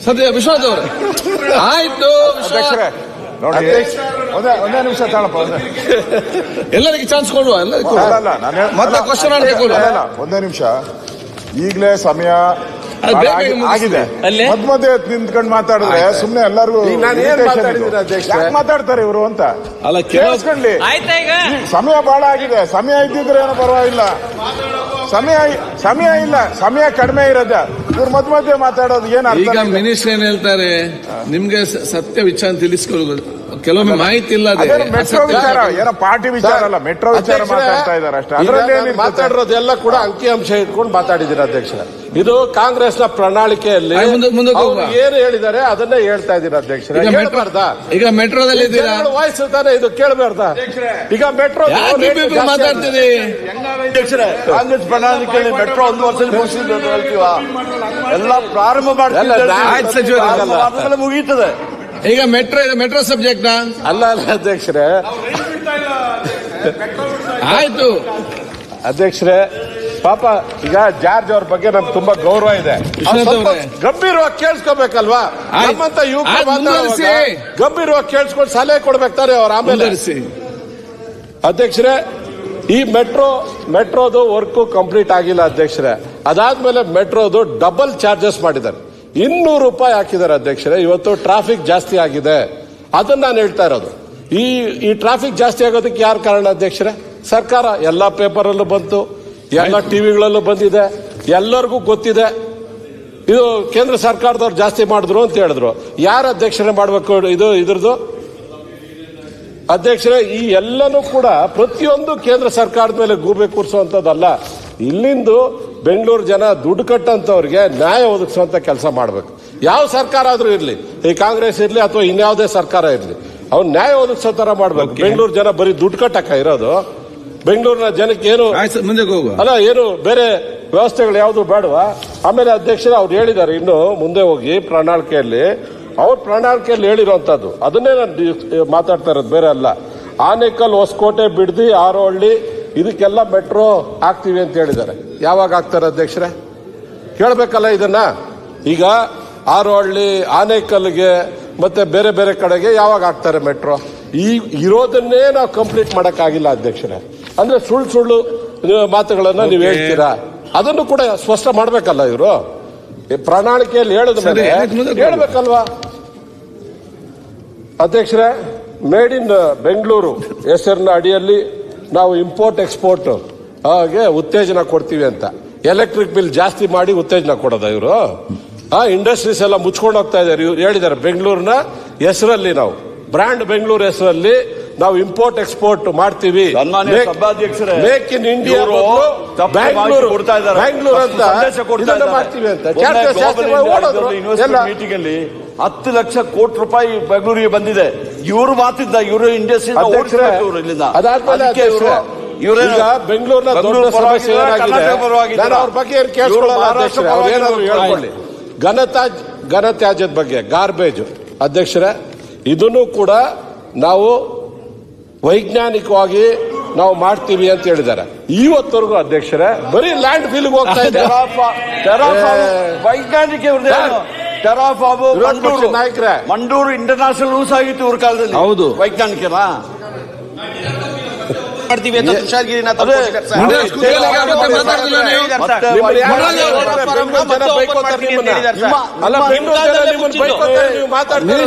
ಸದ್ಯ. ವಿಶ್ವನಾಥ್ ಅವರೇ ಆಯ್ತು. ನೋಡಿ, ಒಂದೇ ನಿಮಿಷ ತಾಳಪ್ಪ. ಎಲ್ಲರಿಗೆ ಚಾನ್ಸ್ ಕೊಡುವ, ಎಲ್ಲರಿಗೂ ಮತ್ತೆ ಕ್ವಶನ್ ಒಂದೇ ನಿಮಿಷ. ಈಗಲೇ ಸಮಯ ಆಗಿದೆ. ಮಧ್ಯೆ ನಿಂತ್ಕೊಂಡು ಮಾತಾಡಿದ್ರೆ ಸುಮ್ನೆ ಎಲ್ಲರಿಗೂ ಯಾಕೆ ಮಾತಾಡ್ತಾರೆ ಇವರು ಅಂತ ಅಲ್ಲ ಕೇಳಿಸ್ಕೊಳ್ಳಿ. ಸಮಯ ಬಹಳ ಆಗಿದೆ. ಸಮಯ ಇದ್ದಿದ್ರೆ ಏನೋ ಪರವಾಗಿಲ್ಲ. ಸಮಯ ಇಲ್ಲ, ಸಮಯ ಕಡಿಮೆ ಇರೋದ. ಇವ್ರು ಮಧ್ಯೆ ಮಾತಾಡೋದು ಏನ್ ಅರ್ಥ? ಈಗ ಮಿನಿಸ್ಟರ್ ಏನ್ ಹೇಳ್ತಾರೆ, ನಿಮ್ಗೆ ಸತ್ಯ ವಿಚಾರ ತಿಳಿಸ್ಕೊಳ್ಳೋದು. ಕೆಲವೊಮ್ಮೆ ಮಾಹಿತಿ ಇಲ್ಲ. ಮೆಟ್ರೋ ವಿಚಾರ ಏನೋ ಪಾರ್ಟಿ ವಿಚಾರ ಅಲ್ಲ, ಮೆಟ್ರೋ ವಿಚಾರ ಮಾತಾಡ್ತಾ ಇದ್ದಾರೆ ಅಷ್ಟೇ. ಅದರಲ್ಲಿ ಮಾತಾಡಿರೋದೆಲ್ಲ ಕೂಡ ಅಂಕಿಅಂಶ ಇಟ್ಕೊಂಡು ಮಾತಾಡಿದ್ದೀರಾ ಅಧ್ಯಕ್ಷ. ಇದು ಕಾಂಗ್ರೆಸ್ನ ಪ್ರಣಾಳಿಕೆಯಲ್ಲಿ ಏನು ಹೇಳಿದ್ದಾರೆ ಅದನ್ನೇ ಹೇಳ್ತಾ ಇದ್ದೀರಾ ಅಧ್ಯಕ್ಷ. ಈಗ ಮೆಟ್ರೋದಲ್ಲಿ ಇದ್ದೀರಾ, ವಾಯ್ಸ್ ತಾನೆ ಇದು ಕೇಳಬಾರ್ದಾ? ಈಗ ಮೆಟ್ರೋ ಮಾತಾಡ್ತೀರಿ ಅಧ್ಯಕ್ಷರೇ. ಕಾಂಗ್ರೆಸ್ ಪ್ರಣಾಳಿಕೆಯಲ್ಲಿ ಮೆಟ್ರೋ 1 ವರ್ಷದಲ್ಲಿ ಮುಗಿಸಿದ್ರು ಹೇಳ್ತೀವ. ಎಲ್ಲ ಪ್ರಾರಂಭ ಮಾಡ್ತೀವಿ, ಮುಗೀತದೆ. ಈಗ ಮೆಟ್ರೋ ಸಬ್ಜೆಕ್ಟ್ ಅಲ್ಲ ಅಧ್ಯಕ್ಷರೇ. ಆಯ್ತು ಅಧ್ಯಕ್ಷರೇ, ಪಾಪ ಈಗ ಜಾರ್ಜ್ ಅವ್ರ ಬಗ್ಗೆ ನಮ್ಗೆ ತುಂಬಾ ಗೌರವ ಇದೆ. ಗಂಭೀರವಾಗಿ ಕೇಳಿಸ್ಕೋಬೇಕಲ್ವಾ? ನಮ್ಮಂತ ಯುವಕರು ಗಂಭೀರವಾಗಿ ಕೇಳಿಸ್ಕೊಂಡು ಸಲಹೆ ಕೊಡ್ಬೇಕಾರೆ ಅವ್ರ. ಆಮೇಲೆ ಅಧ್ಯಕ್ಷರೇ, ಈ ಮೆಟ್ರೋದು ವರ್ಕ್ ಕಂಪ್ಲೀಟ್ ಆಗಿಲ್ಲ ಅಧ್ಯಕ್ಷರೇ. ಅದಾದ್ಮೇಲೆ ಮೆಟ್ರೋದು ಡಬಲ್ ಚಾರ್ಜಸ್ ಮಾಡಿದ್ದಾರೆ. 200 ರೂಪಾಯಿ ಹಾಕಿದ್ದಾರೆ ಅಧ್ಯಕ್ಷರೇ. ಇವತ್ತು ಟ್ರಾಫಿಕ್ ಜಾಸ್ತಿ ಆಗಿದೆ, ಅದನ್ನ ನಾನು ಹೇಳ್ತಾ ಇರೋದು. ಈ ಟ್ರಾಫಿಕ್ ಜಾಸ್ತಿ ಆಗೋದಕ್ಕೆ ಯಾರು ಕಾರಣ ಅಧ್ಯಕ್ಷರೇ? ಸರ್ಕಾರ. ಎಲ್ಲಾ ಪೇಪರ್ ಅಲ್ಲೂ ಬಂತು, ಎಲ್ಲ ಟಿವಿಗಳಲ್ಲೂ ಬಂದಿದೆ, ಎಲ್ಲರಿಗೂ ಗೊತ್ತಿದೆ. ಇದು ಕೇಂದ್ರ ಸರ್ಕಾರದವ್ರು ಜಾಸ್ತಿ ಮಾಡಿದ್ರು ಅಂತ ಹೇಳಿದ್ರು. ಯಾರು ಅಧ್ಯಕ್ಷರೇ ಮಾಡಬೇಕು ಇದ್ರದ್ದು? ಅಧ್ಯಕ್ಷರೇ, ಈ ಎಲ್ಲನೂ ಕೂಡ ಪ್ರತಿಯೊಂದು ಕೇಂದ್ರ ಸರ್ಕಾರದ ಮೇಲೆ ಗೂಬೆ ಕೂರಿಸುವಂತದ್ದಲ್ಲ. ಇಲ್ಲಿಂದು ಬೆಂಗಳೂರು ಜನ ದುಡ್ಡು ಕಟ್ಟಂತವ್ರಿಗೆ ನ್ಯಾಯ ಒದಗಿಸುವಂತ ಕೆಲಸ ಮಾಡಬೇಕು. ಯಾವ ಸರ್ಕಾರ ಆದ್ರೂ ಇರ್ಲಿ, ಈ ಕಾಂಗ್ರೆಸ್ ಇರ್ಲಿ ಅಥವಾ ಇನ್ಯಾವುದೇ ಸರ್ಕಾರ ಇರ್ಲಿ, ಅವ್ನು ನ್ಯಾಯ ಒದಗಿಸೋ ತರ ಮಾಡ್ಬೇಕು. ಬೆಂಗಳೂರು ಜನ ಬರೀ ದುಡ್ಡು ಕಟ್ಟಕ ಇರೋದು. ಬೆಂಗಳೂರಿನ ಜನಕ್ಕೆ ಏನು ಅಲ್ಲ, ಏನು ಬೇರೆ ವ್ಯವಸ್ಥೆಗಳು ಯಾವುದು ಬೇಡವಾ? ಆಮೇಲೆ ಅಧ್ಯಕ್ಷರೇ ಅವ್ರು ಹೇಳಿದ್ದಾರೆ, ಇನ್ನು ಮುಂದೆ ಹೋಗಿ ಪ್ರಣಾಳಿಕೆಯಲ್ಲಿ ಅವ್ರ ಪ್ರಣಾಳಿಕೆಯಲ್ಲಿ ಹೇಳಿರುವಂತದ್ದು, ಅದನ್ನೇ ನಾನು ಮಾತಾಡ್ತಾ ಇರೋದು, ಬೇರೆ ಅಲ್ಲ. ಆನೇಕಲ್, ಹೊಸಕೋಟೆ, ಬಿಡದಿ, ಆರೋಹಳ್ಳಿ ಇದಕ್ಕೆಲ್ಲ ಮೆಟ್ರೋ ಆಗ್ತೀವಿ ಅಂತ ಹೇಳಿದ್ದಾರೆ. ಯಾವಾಗ ಆಗ್ತಾರೆ ಅಧ್ಯಕ್ಷರೇ? ಕೇಳಬೇಕಲ್ಲ ಇದನ್ನ. ಈಗ ಆರೋಹಳ್ಳಿ, ಆನೇಕಲ್ಗೆ ಮತ್ತೆ ಬೇರೆ ಬೇರೆ ಕಡೆಗೆ ಯಾವಾಗ ಆಗ್ತಾರೆ ಮೆಟ್ರೋ? ಈ ಇರೋದನ್ನೇ ನಾವು ಕಂಪ್ಲೀಟ್ ಮಾಡಕ್ಕಾಗಿಲ್ಲ ಅಧ್ಯಕ್ಷರೇ. ಅಂದ್ರೆ ಸುಳ್ಳು ಮಾತುಗಳನ್ನ ನೀವು ಹೇಳ್ತೀರಾ, ಅದನ್ನು ಕೂಡ ಸ್ಪಷ್ಟ ಮಾಡ್ಬೇಕಲ್ಲ ಇವರು. ಪ್ರಣಾಳಿಕೆಯಲ್ಲಿ ಹೇಳಿದ ಮೇಲೆ ಹೇಳ್ಬೇಕಲ್ವಾ ಅಧ್ಯಕ್ಷರೇ? ಮೇಡ್ ಇನ್ ಬೆಂಗಳೂರು ಹೆಸರಿನ ಅಡಿಯಲ್ಲಿ ನಾವು ಇಂಪೋರ್ಟ್ ಎಕ್ಸ್ಪೋರ್ಟ್ ಹಾಗೆ ಉತ್ತೇಜನ ಕೊಡ್ತೀವಿ ಅಂತ. ಎಲೆಕ್ಟ್ರಿಕ್ ಬಿಲ್ ಜಾಸ್ತಿ ಮಾಡಿ ಉತ್ತೇಜನ ಕೊಡೋದ ಇವರು? ಇಂಡಸ್ಟ್ರೀಸ್ ಎಲ್ಲ ಮುಚ್ಕೊಂಡು ಹೋಗ್ತಾ ಇದ್ದಾರೆ. ಇವ್ರು ಹೇಳಿದ್ದಾರೆ, ಬೆಂಗಳೂರಿನ ಹೆಸರಲ್ಲಿ ನಾವು ಬ್ರ್ಯಾಂಡ್ ಬೆಂಗಳೂರು ಹೆಸರಲ್ಲಿ ನಾವು ಇಂಪೋರ್ಟ್ ಎಕ್ಸ್ಪೋರ್ಟ್ ಮಾಡ್ತೀವಿ, ಮೇಕ್ ಇನ್ ಇಂಡಿಯಾ ಬ್ಯಾಂಗ್ಳೂರು ಅಂತ ಮಾಡ್ತೀವಿ ಅಂತ. ಮೀಟಿಂಗ್ ಅಲ್ಲಿ 10 ಲಕ್ಷ ಕೋಟಿ ರೂಪಾಯಿ ಬೆಂಗಳೂರಿಗೆ ಬಂದಿದೆ. ಇವರು ಮಾತಿದ್ದ, ಇವರು ಇಂಡಸ್ಟ್ರಿ ಬೆಂಗಳೂರಿನ ದೊಡ್ಡ ಸಮಸ್ಯೆ ಏನಾಗಿದೆ, ಅವ್ರ ಬಗ್ಗೆ ಏನು ಕೇಳಿಸ್ಕೊಳ್ಳಿ. ಘನತ್ಯಾಜ್ಯದ ಬಗ್ಗೆ ಗಾರ್ಬೇಜ್ ಅಧ್ಯಕ್ಷರೇ, ಇದನ್ನು ಕೂಡ ನಾವು ವೈಜ್ಞಾನಿಕವಾಗಿ ನಾವು ಮಾಡ್ತೀವಿ ಅಂತ ಹೇಳಿದ್ದಾರೆ. ಇವತ್ತವರೆಗೂ ಅಧ್ಯಕ್ಷರೇ ಬರೀ ಲ್ಯಾಂಡ್ ಫೀಲ್ಗೆ ಹೋಗ್ತಾ ಇದ್ದಾರೆ. ವೈಜ್ಞಾನಿಕ ನಾಯಕರೇ, ಮಂಡೂರು ಇಂಟರ್ನ್ಯಾಷನಲ್ ಯೂಸ್ ಆಗಿತ್ತು ಇವ್ರ ಕಾಲದಲ್ಲಿ. ಹೌದು, ವೈಜ್ಞಾನಿಕನಾ ಮಾಡ್ತೀವಿ ಅಂತ ತುಷಾರ್ಗಿರಿನ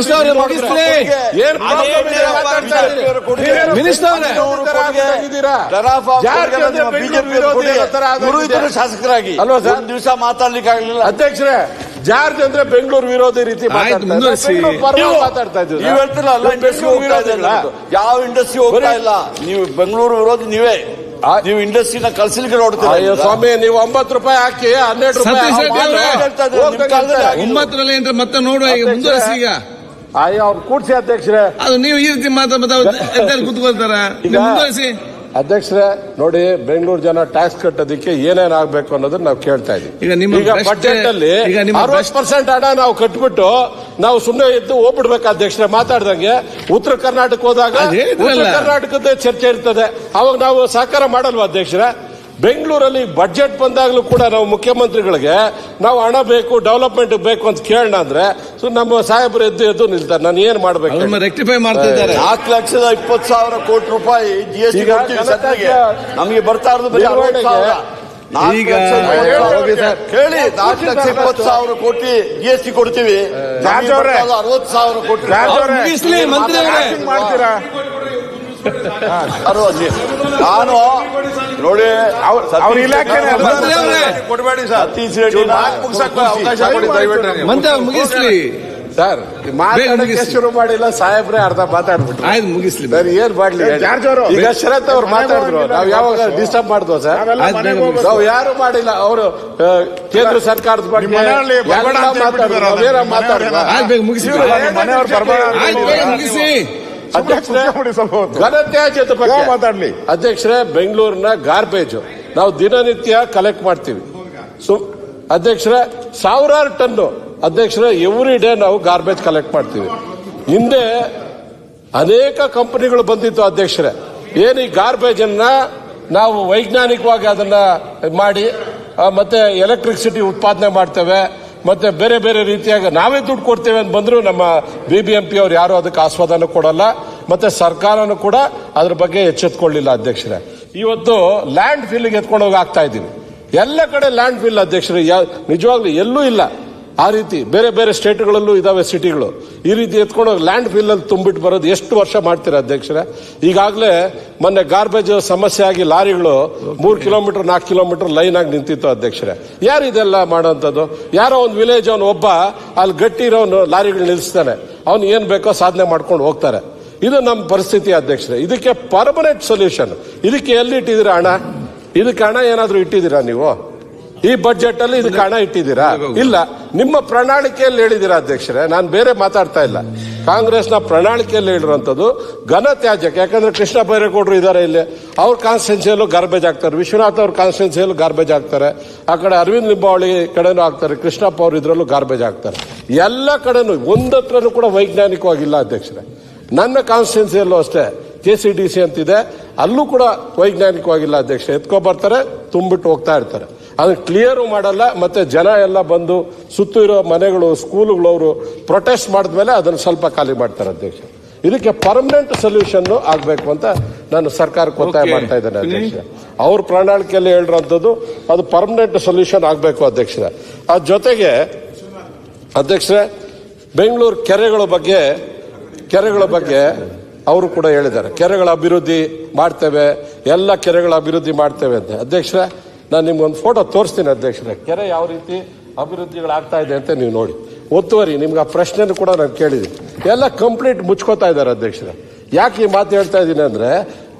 ಶಾಸಕರಾಗಿ ಒಂದು ದಿವಸ ಮಾತಾಡ್ಲಿಕ್ಕೆ ಆಗಲಿಲ್ಲ ಅಧ್ಯಕ್ಷರೇ. ಜಾರ್ಜ್ ಅಂದ್ರೆ ಬೆಂಗಳೂರು ವಿರೋಧಿ ರೀತಿ ಮಾತಾಡ್ತಾ ಇದ್ದೀವಿ. ನೀವು ಹೇಳ್ತಿಲ್ಲ, ಯಾವ ಇಂಡಸ್ಟ್ರಿ ಹೋಗ್ತಾ ಇಲ್ಲ, ನೀವು ಬೆಂಗಳೂರು ವಿರೋಧಿ ನೀವೇ. ನೀವು ಇಂಡಸ್ಟ್ರಿನ ಕಳ್ಸಲಿಕ್ಕೆ ನೋಡ್ತೀರಾ. ಸ್ವಾಮಿ, ನೀವು 9 ರೂಪಾಯಿ ಹಾಕಿ 12 ರೂಪಾಯಿ 9ರಲ್ಲಿ ಅಂತ ಮತ್ತೆ ನೋಡುವ. ಈಗ ಮುಂದುವರಿಸಿ, ಈಗ ಅವ್ರು ಕೂಡ್ಸಿ ಅಧ್ಯಕ್ಷರೇ. ಅದು ನೀವು ಈ ರೀತಿ ಕೂತ್ಕೊಳ್ತಾರ. ಈಗ ಮುಂದುವರಿಸಿ ಅಧ್ಯಕ್ಷರೇ. ನೋಡಿ, ಬೆಂಗಳೂರು ಜನ ಟ್ಯಾಕ್ಸ್ ಕಟ್ಟೋದಕ್ಕೆ ಏನೇನ್ ಆಗ್ಬೇಕು ಅನ್ನೋದನ್ನ ನಾವು ಕೇಳ್ತಾ ಇದೀವಿ. ಈಗ ಬಜೆಟ್ ಅಲ್ಲಿ 60% ಹಣ ನಾವು ಕಟ್ಬಿಟ್ಟು ನಾವು ಸುಮ್ಮನೆ ಇದ್ದು ಹೋಗ್ಬಿಡ್ಬೇಕು ಅಧ್ಯಕ್ಷರೇ. ಮಾತಾಡ್ದಂಗೆ ಉತ್ತರ ಕರ್ನಾಟಕ ಹೋದಾಗ ಉತ್ತರ ಕರ್ನಾಟಕದ ಚರ್ಚೆ ಇರ್ತದೆ, ಅವಾಗ ನಾವು ಸಹಕಾರ ಮಾಡಲ್ವಾ ಅಧ್ಯಕ್ಷರೇ? ಬೆಂಗಳೂರಲ್ಲಿ ಬಜೆಟ್ ಬಂದಾಗಲೂ ಕೂಡ ನಾವು ಮುಖ್ಯಮಂತ್ರಿಗಳಿಗೆ ನಾವು ಹಣ ಬೇಕು, ಡೆವಲಪ್ಮೆಂಟ್ ಬೇಕು ಅಂತ ಕೇಳೋಣ ಅಂದ್ರೆ ನಮ್ಮ ಸಾಹೇಬರು ಎದ್ದು ನಿಲ್ತಾರೆ. ನಾನು ಏನ್ ಮಾಡ್ಬೇಕು? ರೆಕ್ಟಿಫೈ ಮಾಡ್ತಾ ಇದ್ದಾರೆ. 4,20,000 ಕೋಟಿ ರೂಪಾಯಿ ಜಿಎಸ್ಟಿ ನಮಗೆ ಬರ್ತಾ ಇರೋದು ಬರೀ 60,000. ಈಗ ಹೇಳಿ, 4,20,000 ಕೋಟಿ ಜಿಎಸ್ಟಿ ಕೊಡ್ತೀವಿ, 60,000 ಕೋಟಿ ಮಾಡ್ತೀರಾ? ನಾನು ನೋಡಿ, ಅವ್ರ ಇಲಾಖೆ ಕೊಡಬೇಡಿ ಸರ್. ಸತೀಶ್ ರೆಡ್ಡಿ ಮುಗಿಸ್ಲಿ ಸರ್. ಮಾತಾಡಕ್ಕೆ ಶುರು ಮಾಡಿಲ್ಲ ಸಾಹೇಬ್ರೆ, ಅರ್ಧ ಮಾತಾಡ್ಬಿಟ್ಟು. ಆಯ್ತು, ಮುಗಿಸ್ಲಿ. ಏನ್ ಮಾಡ್ಲಿ? ಈಗ ಶರತ್ ಅವ್ರು ಮಾತಾಡಿದ್ರು, ನಾವ್ ಯಾವಾಗ ಡಿಸ್ಟರ್ಬ್ ಮಾಡಿದ್ವು ಸರ್? ನಾವು ಯಾರು ಮಾಡಿಲ್ಲ. ಅವರು ಕೇಂದ್ರ ಸರ್ಕಾರದ ಬಗ್ಗೆ ಮುಗಿಸಿ. ಘನತ್ಯಾಜ್ಯದ ಬಗ್ಗೆ ಮಾತಾಡ್ಲಿ ಅಧ್ಯಕ್ಷರೇ. ಬೆಂಗಳೂರಿನ ಗಾರ್ಬೇಜ್ ನಾವು ದಿನನಿತ್ಯ ಕಲೆಕ್ಟ್ ಮಾಡ್ತೀವಿ ಅಧ್ಯಕ್ಷರೇ. 1000 ಟನ್ ಅಧ್ಯಕ್ಷರೇ ಎವ್ರಿ ಡೇ ನಾವು ಗಾರ್ಬೇಜ್ ಕಲೆಕ್ಟ್ ಮಾಡ್ತೀವಿ. ಹಿಂದೆ ಅನೇಕ ಕಂಪನಿಗಳು ಬಂದಿತ್ತು ಅಧ್ಯಕ್ಷರೇ. ಏನು ಈ ಗಾರ್ಬೇಜ್ ಅನ್ನ ನಾವು ವೈಜ್ಞಾನಿಕವಾಗಿ ಅದನ್ನ ಮಾಡಿ ಮತ್ತೆ ಎಲೆಕ್ಟ್ರಿಸಿಟಿ ಉತ್ಪಾದನೆ ಮಾಡ್ತೇವೆ, ಮತ್ತೆ ಬೇರೆ ಬೇರೆ ರೀತಿಯಾಗಿ ನಾವೇ ದುಡ್ಡು ಕೊಡ್ತೇವೆ ಅಂತ ಬಂದ್ರು ನಮ್ಮ BBMP ಅವ್ರು ಯಾರು ಅದಕ್ಕೆ ಆಸ್ವಾದನ ಕೊಡಲ್ಲ, ಮತ್ತೆ ಸರ್ಕಾರನೂ ಕೂಡ ಅದ್ರ ಬಗ್ಗೆ ಎಚ್ಚೆತ್ಕೊಳ್ಳಿಲ್ಲ ಅಧ್ಯಕ್ಷರೇ. ಇವತ್ತು ಲ್ಯಾಂಡ್ ಫಿಲ್ಗೆ ಎತ್ಕೊಂಡು ಹೋಗಿ ಆಗ್ತಾ ಇದ್ದೀವಿ. ಎಲ್ಲ ಕಡೆ ಲ್ಯಾಂಡ್ ಫಿಲ್ ಅಧ್ಯಕ್ಷರೇ, ನಿಜವಾಗ್ಲೂ ಎಲ್ಲೂ ಇಲ್ಲ. ಆ ರೀತಿ ಬೇರೆ ಬೇರೆ ಸ್ಟೇಟ್ಗಳಲ್ಲೂ ಇದಾವೆ ಸಿಟಿಗಳು. ಈ ರೀತಿ ಎತ್ಕೊಂಡು ಲ್ಯಾಂಡ್ ಫಿಲ್ ಅಲ್ಲಿ ತುಂಬಿಟ್ಟು ಬರೋದು ಎಷ್ಟು ವರ್ಷ ಮಾಡ್ತೀರಾ ಅಧ್ಯಕ್ಷರೇ? ಈಗಾಗಲೇ ಮೊನ್ನೆ ಗಾರ್ಬೇಜ್ ಸಮಸ್ಯೆ ಆಗಿ ಲಾರಿಗಳು 3 ಕಿಲೋಮೀಟರ್ 4 ಕಿಲೋಮೀಟರ್ ಲೈನ್ ಆಗಿ ನಿಂತಿತ್ತು ಅಧ್ಯಕ್ಷರೇ. ಯಾರು ಇದೆಲ್ಲ ಮಾಡೋಂಥದ್ದು? ಯಾರೋ ಒಂದು ವಿಲೇಜ್ ಅವನು ಒಬ್ಬ ಅಲ್ಲಿ ಗಟ್ಟಿ ಇರೋನು ಲಾರಿಗಳು ನಿಲ್ಲಿಸ್ತಾನೆ, ಅವ್ನು ಏನ್ ಬೇಕೋ ಸಾಧನೆ ಮಾಡ್ಕೊಂಡು ಹೋಗ್ತಾರೆ. ಇದು ನಮ್ಮ ಪರಿಸ್ಥಿತಿ ಅಧ್ಯಕ್ಷರೇ. ಇದಕ್ಕೆ ಪರ್ಮನೆಂಟ್ ಸೊಲ್ಯೂಷನ್. ಇದಕ್ಕೆ ಎಲ್ಲಿ ಇಟ್ಟಿದ್ದೀರಾ ಹಣ? ಇದಕ್ಕೆ ಹಣ ಏನಾದ್ರೂ ಇಟ್ಟಿದ್ದೀರಾ ನೀವು? ಈ ಬಜೆಟ್ ಅಲ್ಲಿ ಇದಕ್ಕೆ ಹಣ ಇಟ್ಟಿದ್ದೀರಾ? ಇಲ್ಲ. ನಿಮ್ಮ ಪ್ರಣಾಳಿಕೆಯಲ್ಲಿ ಹೇಳಿದ್ದೀರಾ ಅಧ್ಯಕ್ಷರೇ, ನಾನು ಬೇರೆ ಮಾತಾಡ್ತಾ ಇಲ್ಲ. ಕಾಂಗ್ರೆಸ್ನ ಪ್ರಣಾಳಿಕೆಯಲ್ಲಿ ಹೇಳಿರುವಂತದ್ದು ಘನ ತ್ಯಾಜ್ಯಕ್ಕೆ. ಯಾಕಂದ್ರೆ ಕೃಷ್ಣ ಬೈರೇಗೌಡರು ಇದ್ದಾರೆ ಇಲ್ಲಿ, ಅವ್ರ ಕಾನ್ಸ್ಟಿಟ್ಯೂನ್ಸಿಯಲ್ಲೂ ಗಾರ್ಬೇಜ್ ಆಗ್ತಾರೆ, ವಿಶ್ವನಾಥ್ ಅವ್ರ ಕಾನ್ಸ್ಟಿಟ್ಯೂನ್ಸಿಯಲ್ಲೂ ಗಾರ್ಬೇಜ್ ಆಗ್ತಾರೆ, ಆ ಕಡೆ ಅರವಿಂದ್ ಲಿಂಬಾವಳಿ ಕಡೆನೂ ಆಗ್ತಾರೆ, ಕೃಷ್ಣಪ್ಪ ಅವ್ರು ಇದ್ರಲ್ಲೂ ಗಾರ್ಬೇಜ್ ಆಗ್ತಾರೆ. ಎಲ್ಲ ಕಡೆನೂ ಒಂದತ್ರನೂ ಕೂಡ ವೈಜ್ಞಾನಿಕವಾಗಿಲ್ಲ ಅಧ್ಯಕ್ಷರೇ. ನನ್ನ ಕಾನ್ಸ್ಟಿಟ್ಯೂನ್ಸಿಯಲ್ಲೂ ಅಷ್ಟೇ KCDC ಅಂತಿದೆ, ಅಲ್ಲೂ ಕೂಡ ವೈಜ್ಞಾನಿಕವಾಗಿಲ್ಲ ಅಧ್ಯಕ್ಷ. ಎತ್ಕೊಬರ್ತಾರೆ, ತುಂಬಿಟ್ಟು ಹೋಗ್ತಾ ಇರ್ತಾರೆ. ಅದನ್ನ ಕ್ಲಿಯರು ಮಾಡಲ್ಲ. ಮತ್ತೆ ಜನ ಎಲ್ಲ ಬಂದು ಸುತ್ತು ಇರೋ ಮನೆಗಳು, ಸ್ಕೂಲುಗಳು ಅವರು ಪ್ರೊಟೆಸ್ಟ್ ಮಾಡಿದ್ಮೇಲೆ ಅದನ್ನು ಸ್ವಲ್ಪ ಖಾಲಿ ಮಾಡ್ತಾರೆ ಅಧ್ಯಕ್ಷ. ಇದಕ್ಕೆ ಪರ್ಮನೆಂಟ್ ಸೊಲ್ಯೂಷನ್ ಆಗಬೇಕು ಅಂತ ನಾನು ಸರ್ಕಾರಕ್ಕೆ ಒತ್ತಾಯ ಮಾಡ್ತಾ ಇದ್ದೇನೆ ಅಧ್ಯಕ್ಷ. ಅವ್ರ ಪ್ರಣಾಳಿಕೆಯಲ್ಲಿ ಹೇಳಿರೋಂಥದ್ದು ಅದು ಪರ್ಮನೆಂಟ್ ಸೊಲ್ಯೂಷನ್ ಆಗಬೇಕು ಅಧ್ಯಕ್ಷರ. ಅದ್ರ ಜೊತೆಗೆ ಅಧ್ಯಕ್ಷರೇ, ಬೆಂಗಳೂರು ಕೆರೆಗಳ ಬಗ್ಗೆ ಅವರು ಕೂಡ ಹೇಳಿದ್ದಾರೆ, ಕೆರೆಗಳ ಅಭಿವೃದ್ಧಿ ಮಾಡ್ತೇವೆ, ಎಲ್ಲ ಕೆರೆಗಳ ಅಭಿವೃದ್ಧಿ ಮಾಡ್ತೇವೆ ಅಂತ. ಅಧ್ಯಕ್ಷರೇ, ನಾನು ನಿಮ್ಗೊಂದು ಫೋಟೋ ತೋರಿಸ್ತೀನಿ ಅಧ್ಯಕ್ಷರೇ, ಕೆರೆ ಯಾವ ರೀತಿ ಅಭಿವೃದ್ಧಿಗಳಾಗ್ತಾ ಇದೆ ಅಂತ ನೀವು ನೋಡಿ. ಒತ್ತುವರಿ ನಿಮ್ಗೆ ಆ ಪ್ರಶ್ನೆನೂ ಕೂಡ ನಾನು ಕೇಳಿದ್ದೀನಿ, ಎಲ್ಲ ಕಂಪ್ಲೀಟ್ ಮುಚ್ಕೋತಾ ಇದ್ದಾರೆ ಅಧ್ಯಕ್ಷರೇ. ಯಾಕೆ ಈ ಮಾತು ಹೇಳ್ತಾ ಇದ್ದೀನಿ ಅಂದ್ರೆ,